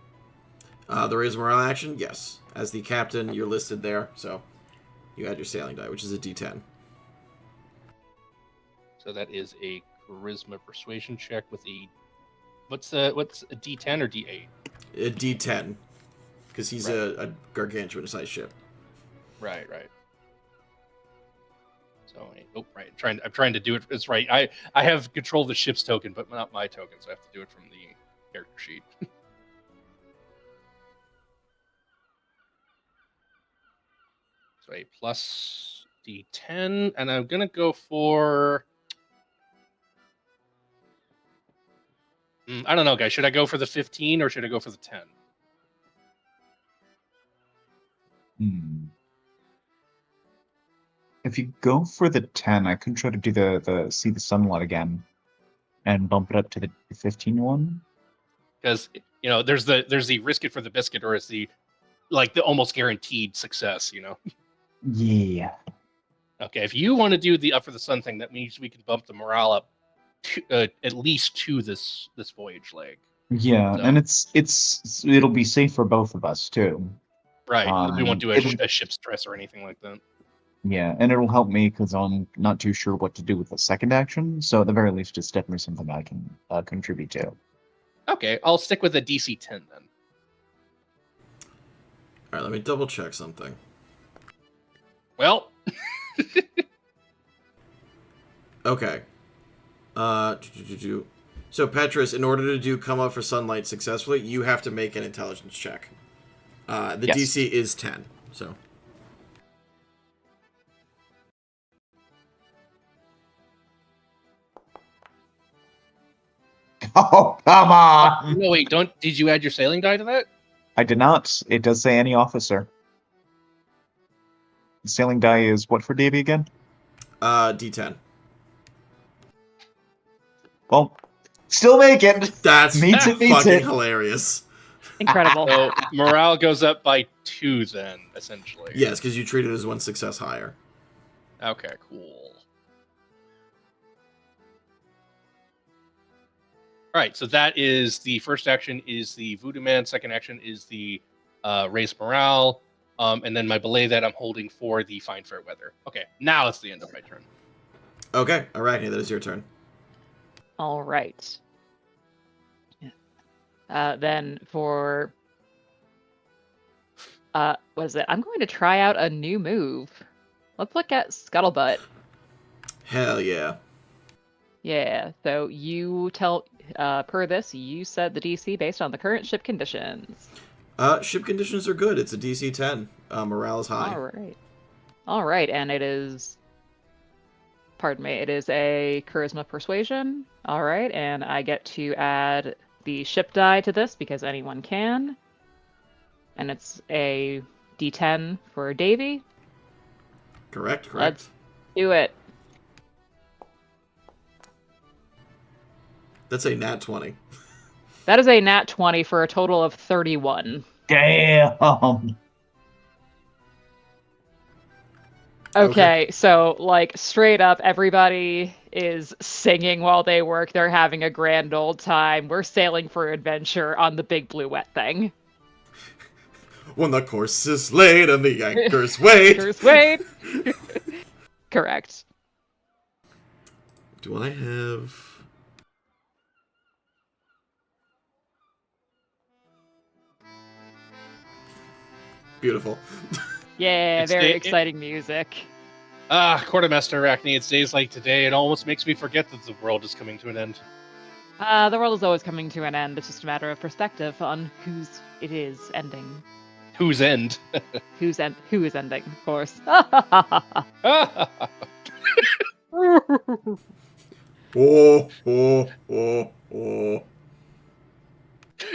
The raise morale action, yes. As the captain, you're listed there, so you add your sailing die, which is a d10. So that is a charisma persuasion check with a what's a d10 or d8? A d10, because he's a gargantuan sized ship. Right. So right. I'm trying to do it. It's right. I have control of the ship's token, but not my token, so I have to do it from the character sheet. So a plus d10, and I'm gonna go for. I don't know, guys. Should I go for the 15 or should I go for the 10? If you go for the 10, I could try to do the see the sunlight again and bump it up to the 15 one. Because there's the risk it for the biscuit, or it's the almost guaranteed success. Yeah. Okay, if you want to do the up for the sun thing, that means we can bump the morale up at least to this voyage leg. Yeah, So- and it'll be safe for both of us too. Right. We won't do it'll- a ship stress or anything like that. Yeah, and it'll help me because I'm not too sure what to do with the second action. So at the very least, it's definitely something I can contribute to. Okay, I'll stick with a DC 10 then. All right, let me double check something. Well, Okay. So Petrus, in order to do come up for sunlight successfully, you have to make an intelligence check. The Yes. DC is 10, so. Oh, come on! no, wait, did you add your sailing die to that? I did not. It does say any officer. The sailing die is what for Davy again? D10. Well, still make it. That's Meets it, meets fucking it. hilarious. Incredible. So morale goes up by 2 then, essentially. Yes, because you treat it as one success higher. Okay, cool. Alright, so that is the first action is the Voodoo Man, second action is the raise morale, and then my belay that I'm holding for the Find Fair Weather. Okay, now it's the end of my turn. Okay, Arachne, that is your turn. All right. Then for what is it? I'm going to try out a new move. Let's look at Scuttlebutt. Hell yeah. Yeah. So you tell per this, you set the DC based on the current ship conditions. Ship conditions are good. It's a DC 10. Morale is high. All right. All right, and it is. Pardon me. It is a charisma persuasion. All right, and I get to add the ship die to this because anyone can. And it's a D10 for Davy. Correct. Let's do it. That's a nat 20. That is a nat 20 for a total of 31. Damn. Okay, so like straight up, everybody is singing while they work. They're having a grand old time. We're sailing for adventure on the big blue wet thing. When the course is laid and the anchors weighed. Anchors weighed. Correct. Do I have... Beautiful. Yeah, It's very the- exciting music. Quartermaster Arachne, it's days like today, it almost makes me forget that the world is coming to an end. The world is always coming to an end. It's just a matter of perspective on whose it is ending. Whose end? Who is ending, of course. Oh, oh, oh, oh.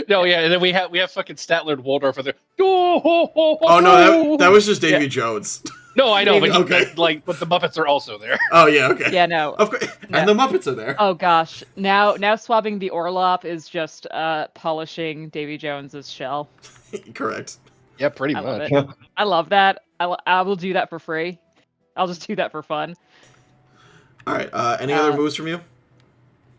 No, yeah, and then we have fucking Statler Waldorf there. Oh no, that was just Davy Jones. No, I know, but Davy- Okay. but the Muppets are also there. Oh yeah, okay. Yeah, no. Of course, and the Muppets are there. Oh gosh, now swabbing the Orlop is just polishing Davy Jones's shell. Correct. Yeah, pretty I love much. it. I love that. I will do that for free. I'll just do that for fun. All right. Any other moves from you?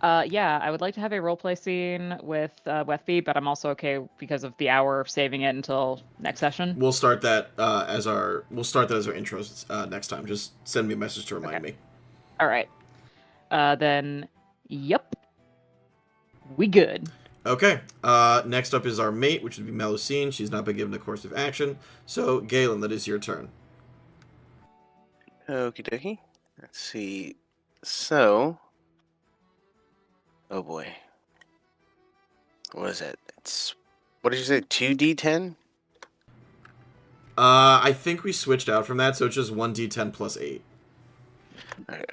Yeah, I would like to have a roleplay scene with Wethby, but I'm also okay because of the hour of saving it until next session. We'll start that as our intros next time. Just send me a message to remind me. All right. Then, yep, we good. Okay. Next up is our mate, which would be Melusine. She's not been given a course of action. So, Galen, that is your turn. Okie dokie. Let's see. So, oh boy, what is it? It's what did you say? 2d10? I think we switched out from that, so it's just 1d10 plus 8. Okay,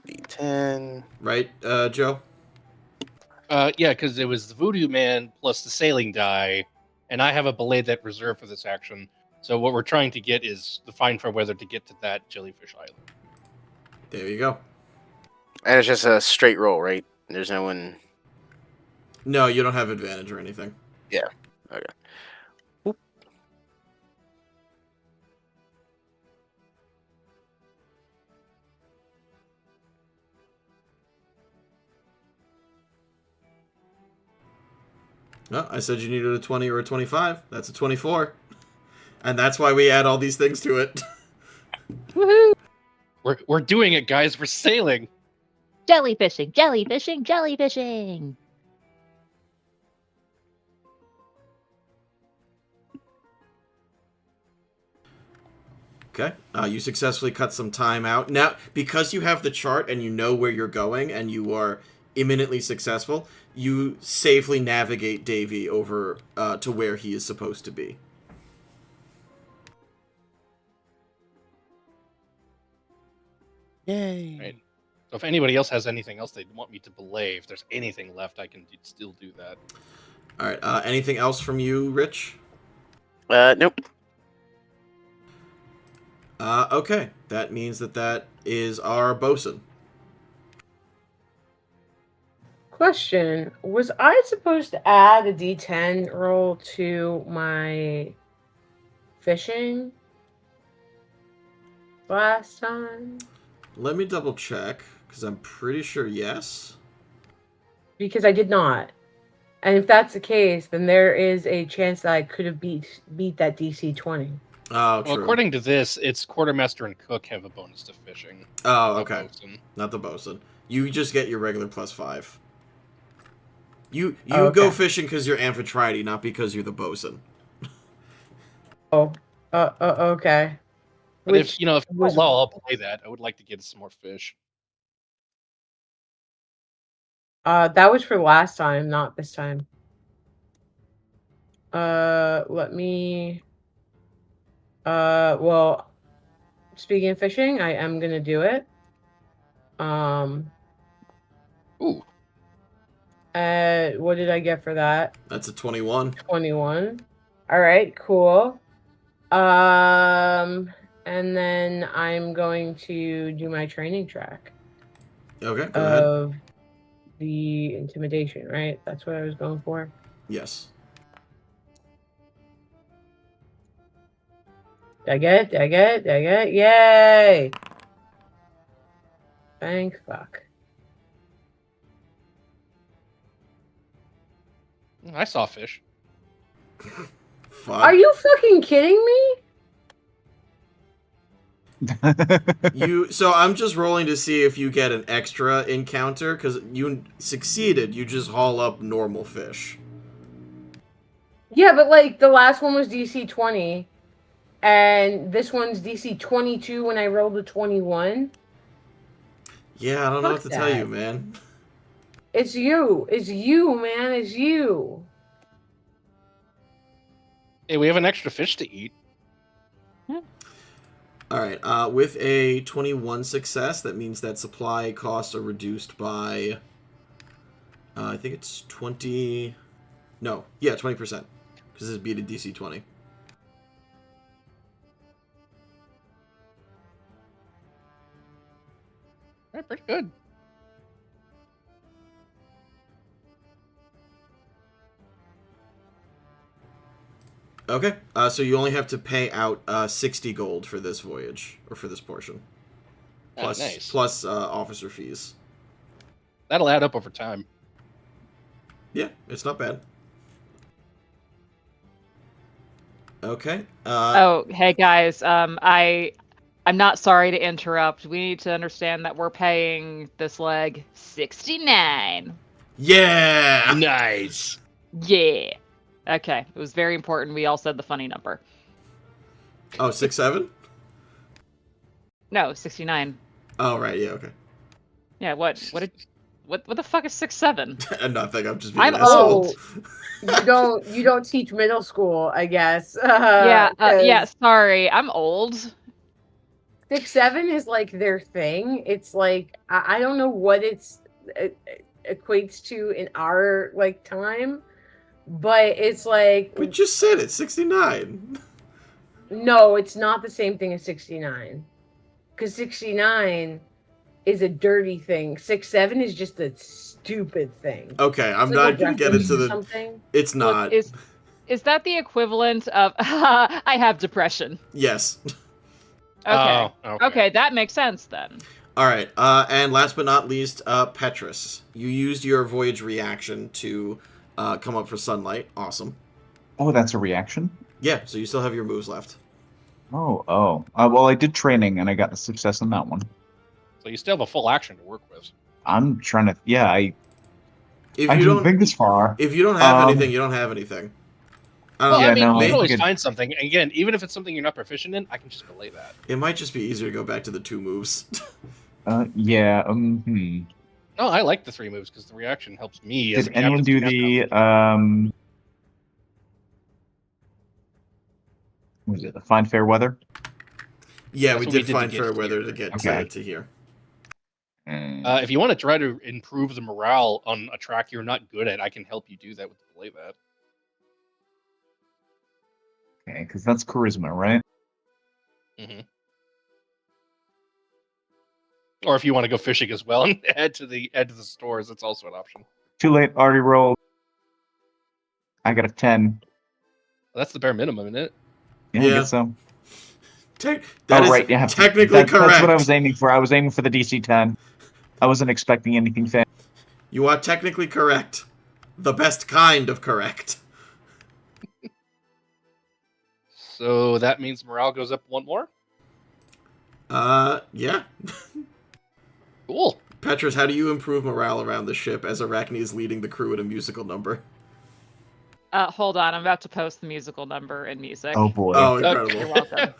1d10. Right, Joe? Yeah, because it was the Voodoo Man plus the Sailing Die, and I have a belay that reserved for this action. So what we're trying to get is the Find Fair Weather to get to that Jellyfish Island. There you go. And it's just a straight roll, right? There's no one. No, you don't have advantage or anything. Yeah. Okay. Oop. No, I said you needed a 20 or a 25. That's a 24. And that's why we add all these things to it. Woohoo! We're doing it, guys. We're sailing. Jellyfishing, jellyfishing, jellyfishing. Okay, you successfully cut some time out. Now, because you have the chart and you know where you're going and you are imminently successful, you safely navigate Davy over to where he is supposed to be. Yay. Right. So if anybody else has anything else they'd want me to belay, if there's anything left, I can still do that. All right, anything else from you, Rich? Nope. Okay, that means that is our bosun. Question: was I supposed to add a D10 roll to my fishing last time? Let me double check, because I'm pretty sure yes. Because I did not. And if that's the case, then there is a chance that I could have beat that DC 20. Oh, Well, true. according to this, it's quartermaster and cook have a bonus to fishing. Oh, not okay. bosun. Not the bosun. You just get your regular +5. You Okay. go fishing because you're amphitrite, not because you're the bosun. Okay. But if was- I'll play that. I would like to get some more fish. that was for last time, not this time. Let me. Well, speaking of fishing, I am gonna do it. Ooh. What did I get for that? That's a 21. 21. All right, cool. And then I'm going to do my training track Okay, go ahead. of the intimidation, right? That's what I was going for. Yes. Did I get it? Did I get it? Did I get it? Yay! Thank fuck. I saw fish. Fuck. Are you fucking kidding me? So I'm just rolling to see if you get an extra encounter, because you succeeded. You just haul up normal fish. Yeah, but like the last one was DC 20, and this one's DC 22 when I rolled a 21. Yeah, I don't know Fuck what to tell that. you, man. It's you. It's you, man. It's you. Hey, we have an extra fish to eat. All right, with a 21 success, that means that supply costs are reduced by, I think it's 20, no, yeah, 20%, because this beat a DC 20. All right, pretty good. Okay, so you only have to pay out 60 gold for this voyage, or for this portion. Nice. Plus officer fees. That'll add up over time. Yeah, it's not bad. Okay. Oh, hey guys. I'm not sorry to interrupt. We need to understand that we're paying this leg 69. Yeah! Nice. Yeah. Okay. It was very important. We all said the funny number. Oh, 6-7? No, 69. Oh, right, yeah, okay. Yeah. What the fuck is 6-7? Nothing, I'm just being I'm an asshole. You don't teach middle school, I guess. Yeah. Sorry, I'm old. 6-7 is like their thing. It's like I don't know what it equates to in our like time, but it's like We just said it, 69. no, it's not the same thing as 69. Because 69 is a dirty thing. 6-7 is just a stupid thing. Okay, I'm It's like not a gonna get reference into to the... something. It's not. Look, is that the equivalent of I have depression? Yes. Okay. Oh, okay. Okay, that makes sense then. Alright, and last but not least, Petrus. You used your voyage reaction to come up for sunlight. Awesome. Oh, that's a reaction? Yeah, so you still have your moves left. Oh. Well, I did training, and I got a success on that one. So you still have a full action to work with. I'm trying to... Yeah, I If you didn't don't, think this far. if you don't have anything, you don't have anything. I don't Well, know. I mean, no, you I can always think it- find something. And again, even if it's something you're not proficient in, I can just relay that. It might just be easier to go back to the 2 moves. Yeah, No, I like the 3 moves because the reaction helps me as Did a captain. anyone do the, what was it, the Find Fair Weather? Yeah, That's we what did to find get fair here. weather to get Okay. to here. If you want to try to improve the morale on a track you're not good at, I can help you do that with the belay that. Okay, because that's charisma, right? Mm-hmm. Or if you want to go fishing as well and head to the stores, that's also an option. Too late, already rolled. I got a 10. That's the bare minimum, isn't it? Yeah, I Yeah. guess so. That is right, yeah. technically correct. That's what I was aiming for. I was aiming for the DC 10. I wasn't expecting anything fancy. You are technically correct. The best kind of correct. So that means morale goes up 1 more? Yeah. Cool. Petrus, how do you improve morale around the ship as Arachne is leading the crew in a musical number? Hold on, I'm about to post the musical number in music. Oh boy. Oh, Okay. incredible. You're welcome.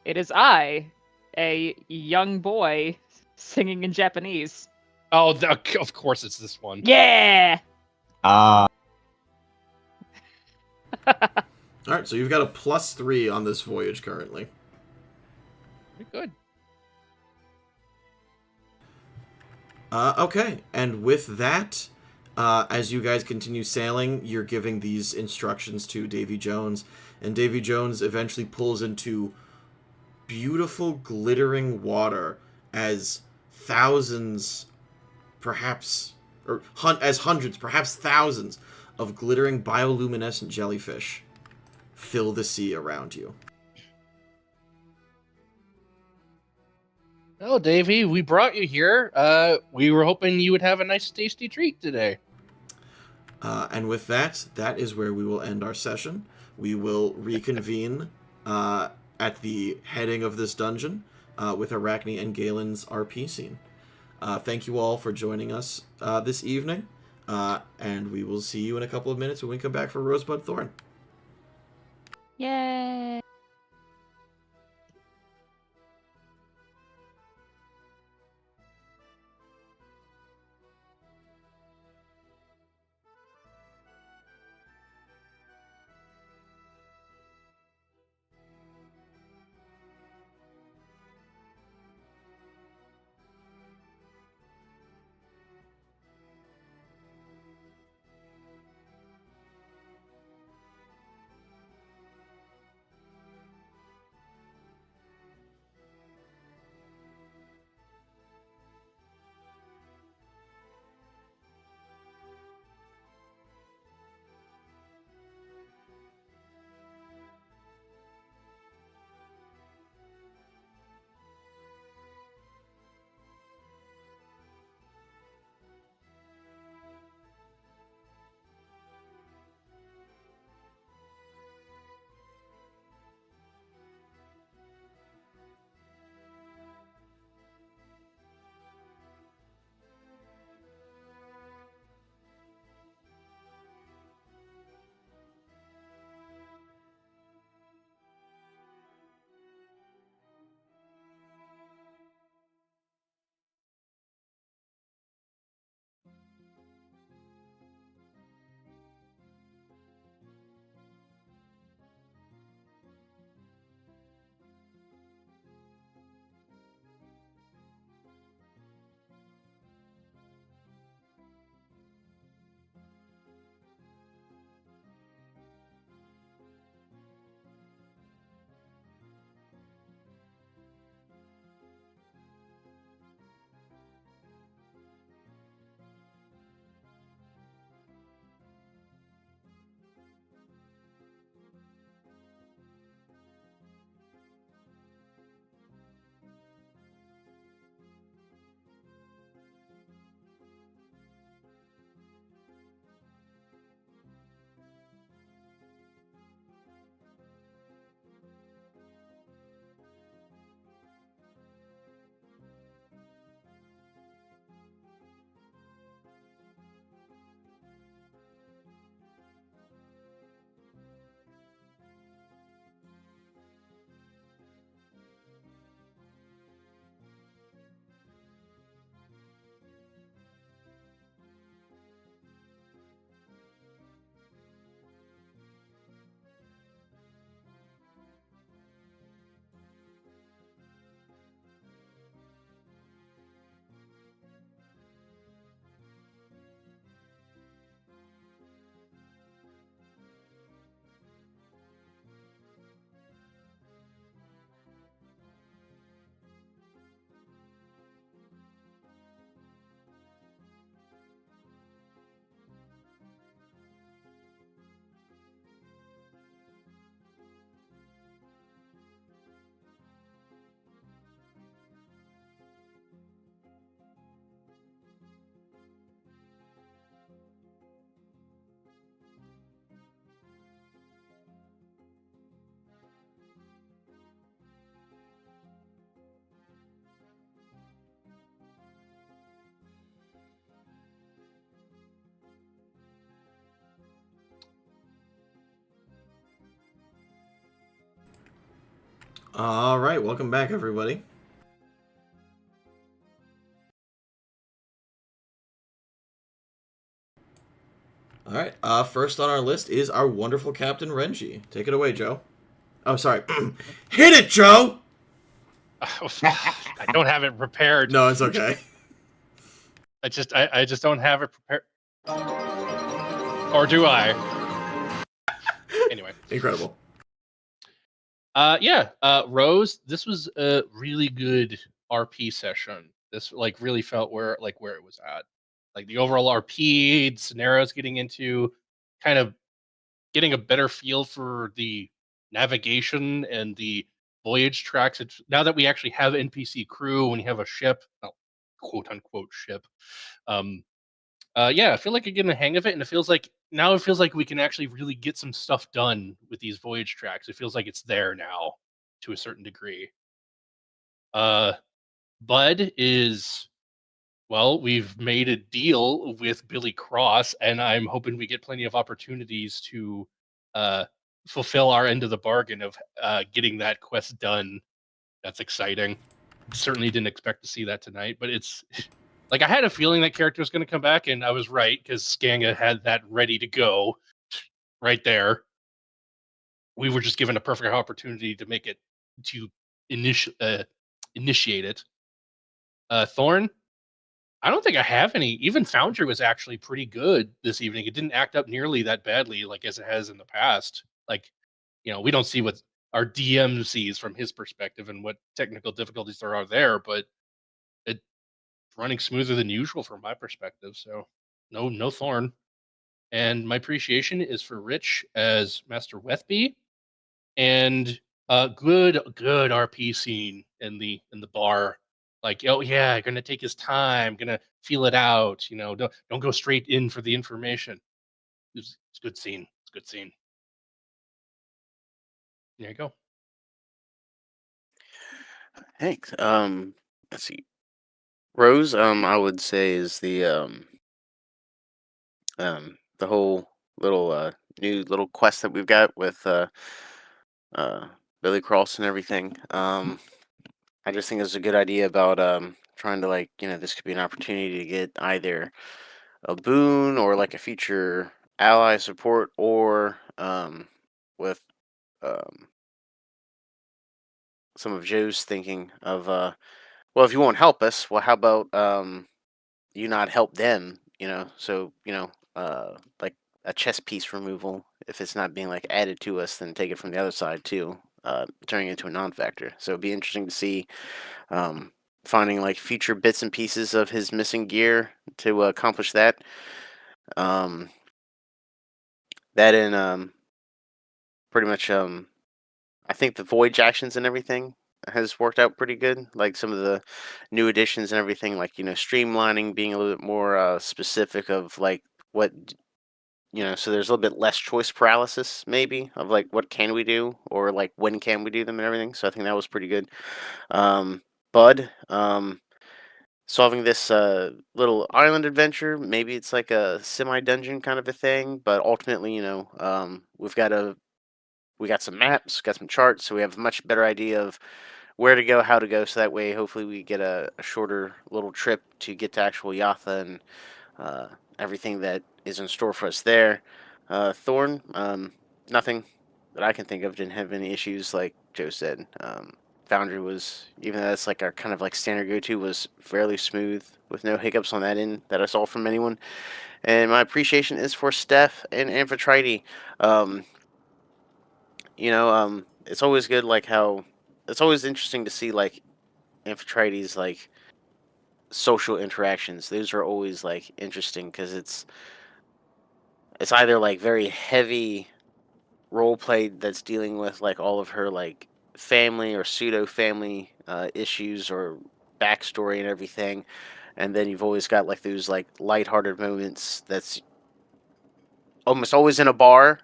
It is I, a young boy, singing in Japanese. Oh, of course it's this one. Yeah! Alright, so you've got a +3 on this voyage currently. Pretty good. Okay, and with that, as you guys continue sailing, you're giving these instructions to Davy Jones, and Davy Jones eventually pulls into beautiful, glittering water as thousands, perhaps, or as hundreds, perhaps thousands of glittering bioluminescent jellyfish fill the sea around you. Oh, Davey, we brought you here. We were hoping you would have a nice, tasty treat today. And with that, that is where we will end our session. We will reconvene at the heading of this dungeon with Arachne and Galen's RP scene. Thank you all for joining us this evening, and we will see you in a couple of minutes when we come back for Rosebud Thorn. Yay! All right, welcome back, everybody. All right, first on our list is our wonderful Captain Renji. Take it away, Joe. Oh, sorry. Hit it, Joe! I don't have it prepared. No, it's okay. I just don't have it prepared. Or do I? Anyway. Incredible. Rose, this was a really good RP session. This really felt where it was at. Like the overall RP, the scenarios getting into, kind of getting a better feel for the navigation and the voyage tracks. Now that we actually have NPC crew, when you have a ship, quote unquote ship, I feel like I'm getting the hang of it, and it feels like we can actually really get some stuff done with these voyage tracks. It feels like it's there now to a certain degree. Bud is, well, we've made a deal with Billy Cross, and I'm hoping we get plenty of opportunities to fulfill our end of the bargain of getting that quest done. That's exciting. Certainly didn't expect to see that tonight, but it's like I had a feeling that character was going to come back, and I was right because Skanga had that ready to go right there. We were just given a perfect opportunity to make it to initiate it. Thorn, I don't think I have any. Even Foundry was actually pretty good this evening. It didn't act up nearly that badly like as it has in the past. Like, we don't see what our DM sees from his perspective and what technical difficulties there are there, but it's running smoother than usual from my perspective. So no Thorn. And my appreciation is for Rich as Master Wethby, and good RP scene in the bar. Like, oh yeah, gonna take his time, gonna feel it out. Don't go straight in for the information. It's a good scene. It's a good scene. There you go. Thanks. Let's see. Rose, I would say is the whole little new little quest that we've got with Billy Cross and everything. I just think it's a good idea about trying to this could be an opportunity to get either a boon or like a future ally support, or with um some of Joe's thinking of well, if you won't help us, well, how about you not help them, so like a chess piece removal. If it's not being like added to us, then take it from the other side too, turning it into a non-factor. So it'd be interesting to see finding like future bits and pieces of his missing gear to accomplish that. That and pretty much I think the voyage actions and everything has worked out pretty good. Like some of the new additions and everything, like streamlining, being a little bit more specific of like what so there's a little bit less choice paralysis, maybe, of like what can we do or like when can we do them and everything. So I think that was pretty good. Bud, solving this little island adventure, maybe it's like a semi dungeon kind of a thing, but ultimately, we got some maps, got some charts, so we have a much better idea of where to go, how to go. So that way, hopefully, we get a shorter little trip to get to actual Yatha and everything that is in store for us there. Thorn, nothing that I can think of. Didn't have any issues, like Joe said. Foundry was, even though that's like our kind of like standard go-to, was fairly smooth with no hiccups on that end that I saw from anyone. And my appreciation is for Steph and Amphitrite. Um, it's always good, like how it's always interesting to see like Amphitrite's like social interactions. Those are always like interesting because it's either like very heavy role play that's dealing with like all of her like family or pseudo family issues or backstory and everything, and then you've always got like those like lighthearted moments that's almost always in a bar,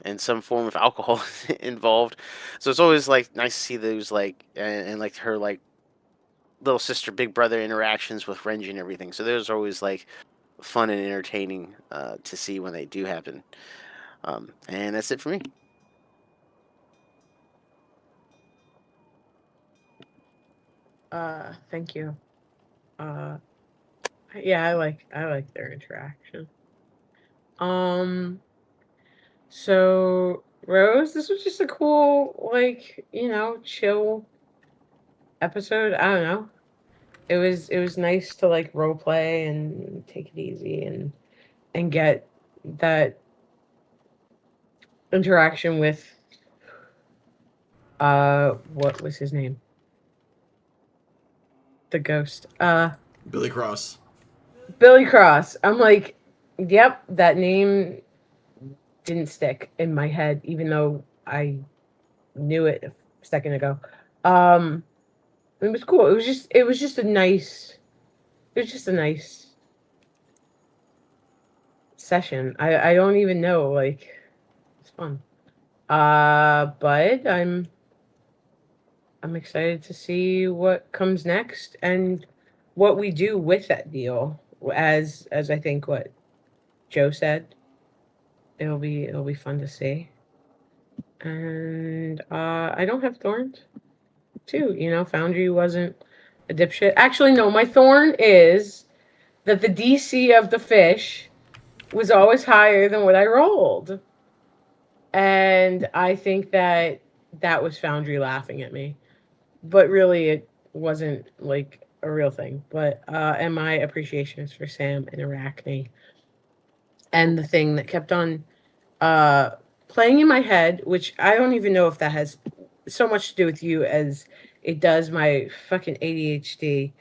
and some form of alcohol involved. So it's always like nice to see those like and like her like little sister big brother interactions with Renji and everything. So those are always like fun and entertaining to see when they do happen. And that's it for me. Thank you. Yeah, I like their interaction. So Rose, this was just a cool, like, chill episode. I don't know. It was nice to like role play and take it easy and get that interaction with what was his name? The ghost. Billy Cross. Billy Cross. I'm like, yep, that name didn't stick in my head, even though I knew it a second ago. It was cool. It was just a nice session. I don't even know, like, it's fun. But I'm excited to see what comes next and what we do with that deal. As I think what Joe said, it'll be fun to see. And I don't have thorns too. Foundry wasn't a dipshit. Actually, no, my thorn is that the DC of the fish was always higher than what I rolled. And I think that was Foundry laughing at me. But really, it wasn't like a real thing. But and my appreciation is for Sam and Arachne. And the thing that kept on playing in my head, which I don't even know if that has so much to do with you as it does my fucking ADHD,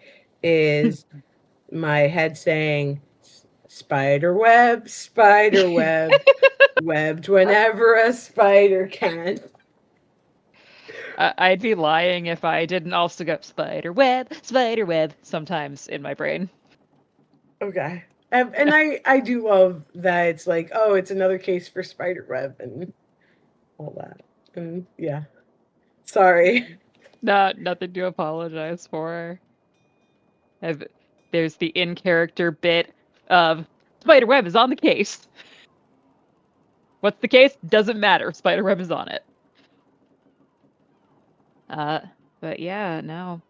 is my head saying spider web, webbed whenever a spider can. I'd be lying if I didn't also go spider web sometimes in my brain. Okay. And I do love that it's like, oh, it's another case for spider web and all that. And yeah. Sorry. Nothing to apologize for. There's the in-character bit of Spiderweb is on the case. What's the case? Doesn't matter. Spiderweb is on it. But yeah, no.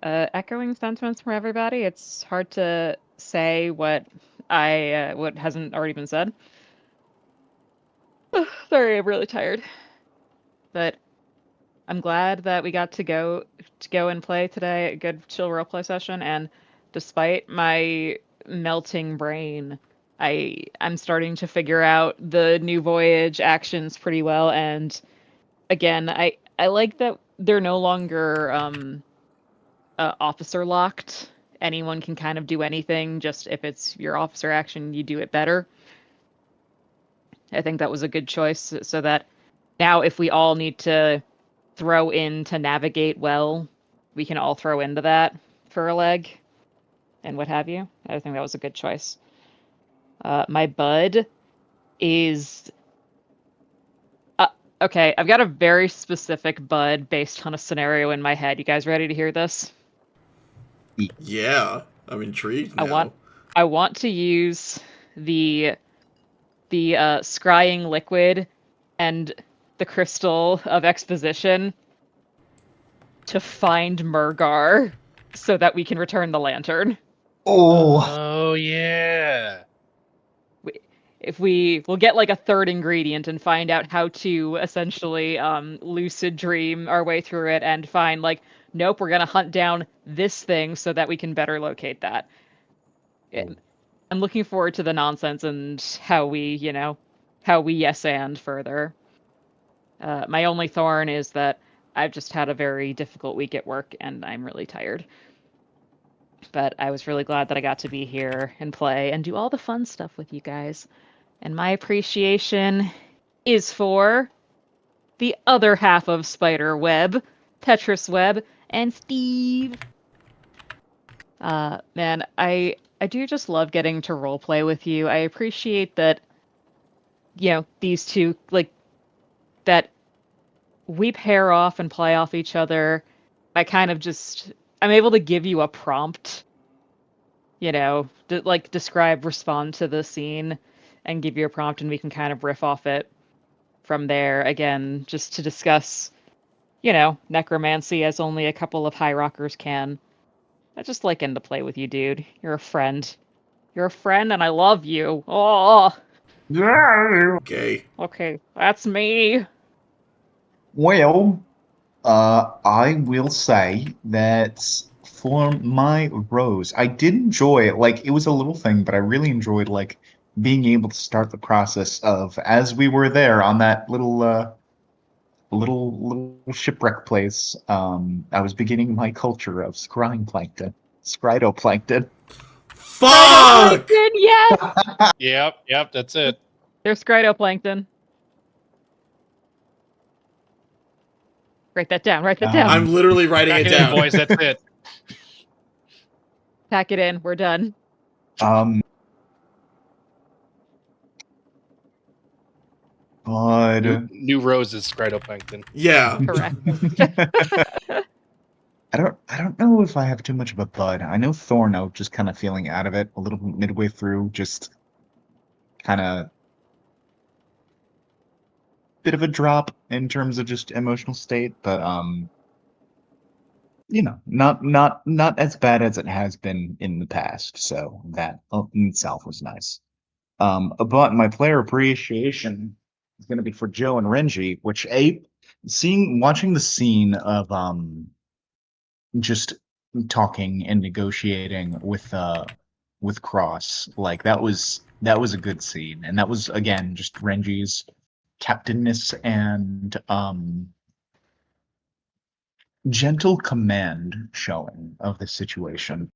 Echoing sentiments from everybody. It's hard to say what hasn't already been said. Sorry, I'm really tired. But I'm glad that we got to go and play today. A good chill roleplay session, and despite my melting brain, I'm starting to figure out the new voyage actions pretty well. And again, I like that they're no longer officer locked. Anyone can kind of do anything. Just if it's your officer action, you do it better. I think that was a good choice, so that now if we all need to throw in to navigate well, we can all throw into that for a leg and what have you. I think that was a good choice. My bud is okay. I've got a very specific bud based on a scenario in my head. You guys ready to hear this? Yeah, I'm intrigued now. I want to use the scrying liquid and the crystal of exposition to find Murgar so that we can return the lantern. Oh yeah. We'll get like a third ingredient and find out how to essentially lucid dream our way through it and find like, nope, we're gonna hunt down this thing so that we can better locate that. I'm looking forward to the nonsense and how we yes and further. My only thorn is that I've just had a very difficult week at work and I'm really tired. But I was really glad that I got to be here and play and do all the fun stuff with you guys. And my appreciation is for the other half of Spider Web, Tetris Web, and Steve. Man, I do just love getting to roleplay with you. I appreciate that, these two, like, that we pair off and play off each other. I'm able to give you a prompt, respond to the scene and give you a prompt, and we can kind of riff off it from there. Again, just to discuss necromancy as only a couple of high rockers can. I just like getting to play with you, dude. You're a friend. You're a friend, and I love you. Oh, Gay. okay, that's me. Well, I will say that for my rose, I did enjoy it. Like, it was a little thing, but I really enjoyed, like, being able to start the process of, as we were there on that little shipwreck place, I was beginning my culture of scrying plankton, scritoplankton. Fuck! Phytoplankton, yes! Yep, that's it. There's scritoplankton. Write that down, write that down. I'm literally writing Back it it in, down. boys. That's it. Pack it in, we're done. But New Rose is Scritoplankton. Yeah. Correct. I don't know if I have too much of a bud. I know Thorno just kind of feeling out of it a little bit midway through, just kind of bit of a drop in terms of just emotional state, but not as bad as it has been in the past. So that in itself was nice. But my player appreciation is going to be for Joe and Renji, which watching the scene of just talking and negotiating with Cross, like that was a good scene, and that was again just Renji's captainness and gentle command showing of the situation.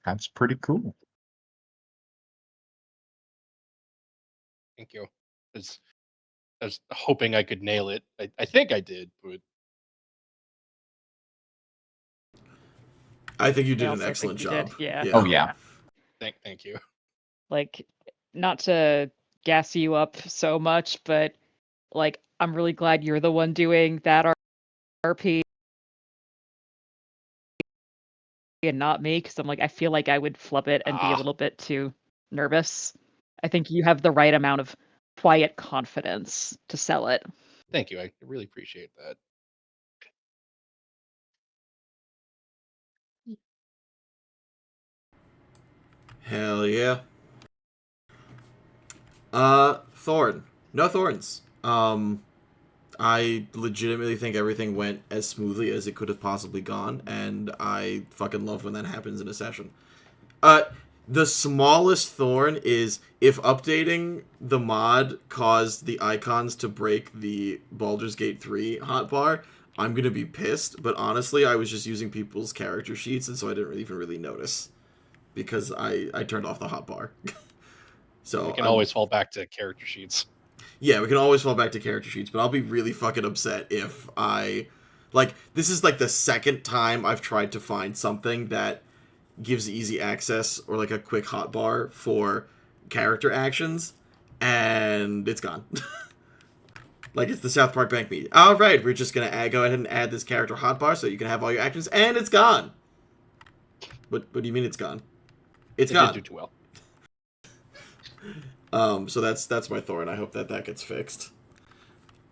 That's pretty cool. Thank you. I was hoping I could nail it. I think I did, but I think you did I an also excellent think you job. did, yeah. Oh yeah. thank you. Like, not to gas you up so much, but like, I'm really glad you're the one doing that RP and not me, because I'm like, I feel like I would flub it and be a little bit too nervous. I think you have the right amount of quiet confidence to sell it. Thank you. I really appreciate that. Hell yeah. Thorn. No thorns. I legitimately think everything went as smoothly as it could have possibly gone, and I fucking love when that happens in a session. The smallest thorn is if updating the mod caused the icons to break the Baldur's Gate 3 hotbar, I'm gonna be pissed, but honestly, I was just using people's character sheets, and so I didn't even really notice, because I turned off the hotbar. So We can always fall back to character sheets. Yeah, we can always fall back to character sheets, but I'll be really fucking upset if this is like the second time I've tried to find something that gives easy access or like a quick hotbar for character actions, and it's gone. Like, it's the South Park Bank meet. All right, we're just gonna go ahead and add this character hotbar so you can have all your actions, and it's gone. What do you mean it's gone? It's gone. Didn't do too well. So that's my thorn. I hope that gets fixed.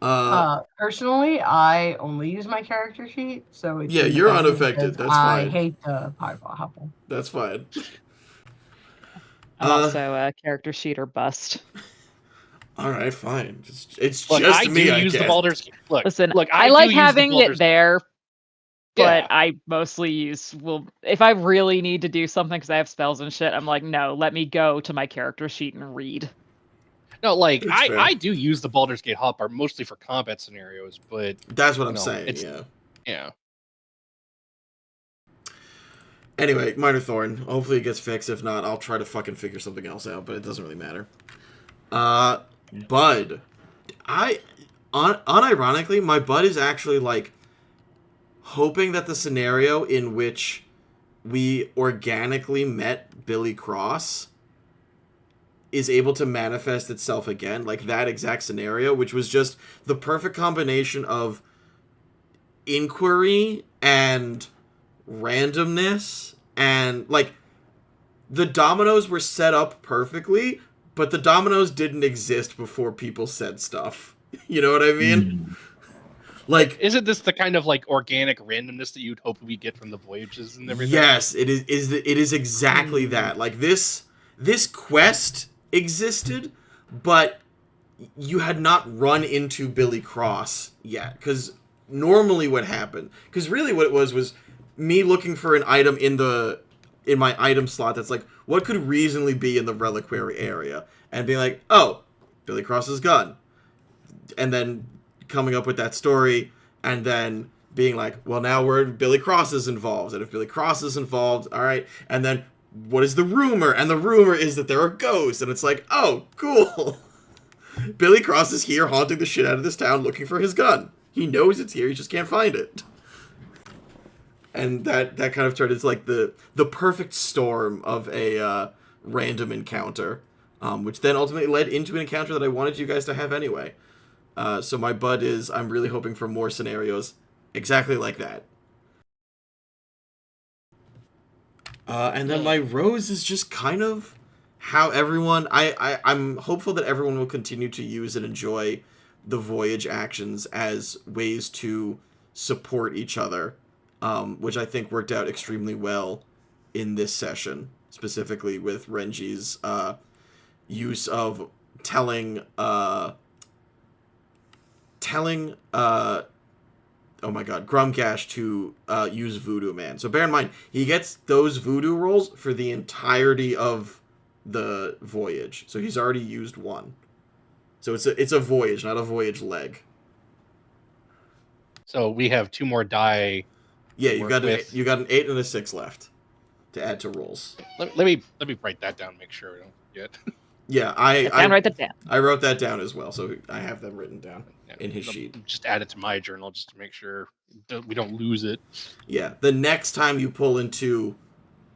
Personally, I only use my character sheet, so it's yeah, you're unaffected. That's I fine. hate the hopper. That's fine. I'm also a character sheet or bust. All right, fine. It's Look, just I me. do I use the guess. Baldur's. Listen, look. I do like use the having Baldur's- it there, but Yeah. I mostly use if I really need to do something because I have spells and shit. I'm like, no, let me go to my character sheet and read. No, like That's fair. I do use the Baldur's Gate hotbar mostly for combat scenarios, but That's what I'm know, saying. it's- Yeah. yeah. Anyway, minor thorn. Hopefully it gets fixed. If not, I'll try to fucking figure something else out. But it doesn't really matter. Bud. Unironically, my bud is actually like hoping that the scenario in which we organically met Billy Cross is able to manifest itself again, like that exact scenario, which was just the perfect combination of inquiry and randomness, and like the dominoes were set up perfectly, but the dominoes didn't exist before people said stuff. You know what I mean? Like, isn't this the kind of like organic randomness that you'd hope we get from the voyages and everything? yes, it is exactly that. Like this quest existed, but you had not run into Billy Cross yet, because normally what happened, because really what it was me looking for an item in my item slot that's like, what could reasonably be in the reliquary area, and being like, oh, Billy Cross's gun, and then coming up with that story, and then being like, well, now Billy Cross is involved, and if Billy Cross is involved, all right, and then what is the rumor? And the rumor is that there are ghosts, and it's like, oh, cool. Billy Cross is here haunting the shit out of this town looking for his gun. He knows it's here, he just can't find it. And that kind of turned into like the perfect storm of a random encounter, which then ultimately led into an encounter that I wanted you guys to have anyway. So my bud is, I'm really hoping for more scenarios exactly like that. And then my rose is just kind of how everyone, I'm hopeful that everyone will continue to use and enjoy the voyage actions as ways to support each other, which I think worked out extremely well in this session, specifically with Renji's use of telling oh my god, Grumgash to use Voodoo Man. So bear in mind, he gets those voodoo rolls for the entirety of the voyage. So he's already used one. So it's a voyage, not a voyage leg. So we have 2 more die. Yeah, you got an 8 and a 6 left to add to rolls. Let me write that down. Make sure I don't forget. Yeah, write that down. I wrote that down as well, so I have them written down in his sheet. Just add it to my journal just to make sure we don't lose it. Yeah, the next time you pull into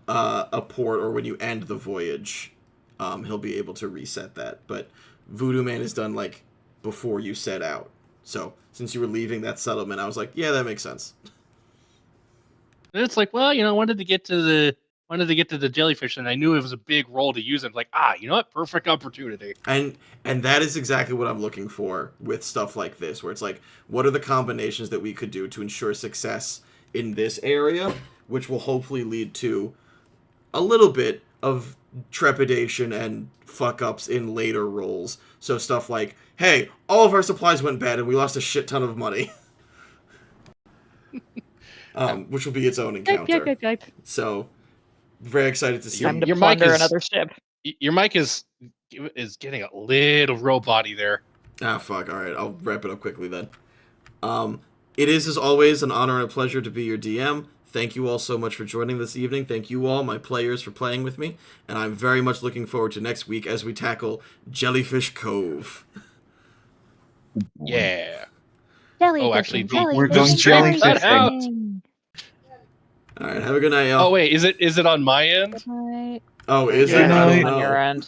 a port or when you end the voyage, he'll be able to reset that. But Voodoo Man is done like before you set out. So since you were leaving that settlement, I was like, yeah, that makes sense. And it's like, well, I wanted to get to the jellyfish, and I knew it was a big roll to use it. Like, you know what? Perfect opportunity. And that is exactly what I'm looking for with stuff like this, where it's like, what are the combinations that we could do to ensure success in this area, which will hopefully lead to a little bit of trepidation and fuck-ups in later rolls. So stuff like, hey, all of our supplies went bad and we lost a shit ton of money. Which will be its own encounter. Yep. So, very excited to see Time to plunder another ship. Your mic is getting a little robot-y there. Ah, fuck. All right, I'll wrap it up quickly then. It is, as always, an honor and a pleasure to be your DM. Thank you all so much for joining this evening. Thank you all, my players, for playing with me. And I'm very much looking forward to next week as we tackle Jellyfish Cove. Yeah. Jellyfish. We're going jellyfish. All right, have a good night, y'all. Oh wait, is it on my end? Good night. Oh, is Good it? I night. don't On your know. end.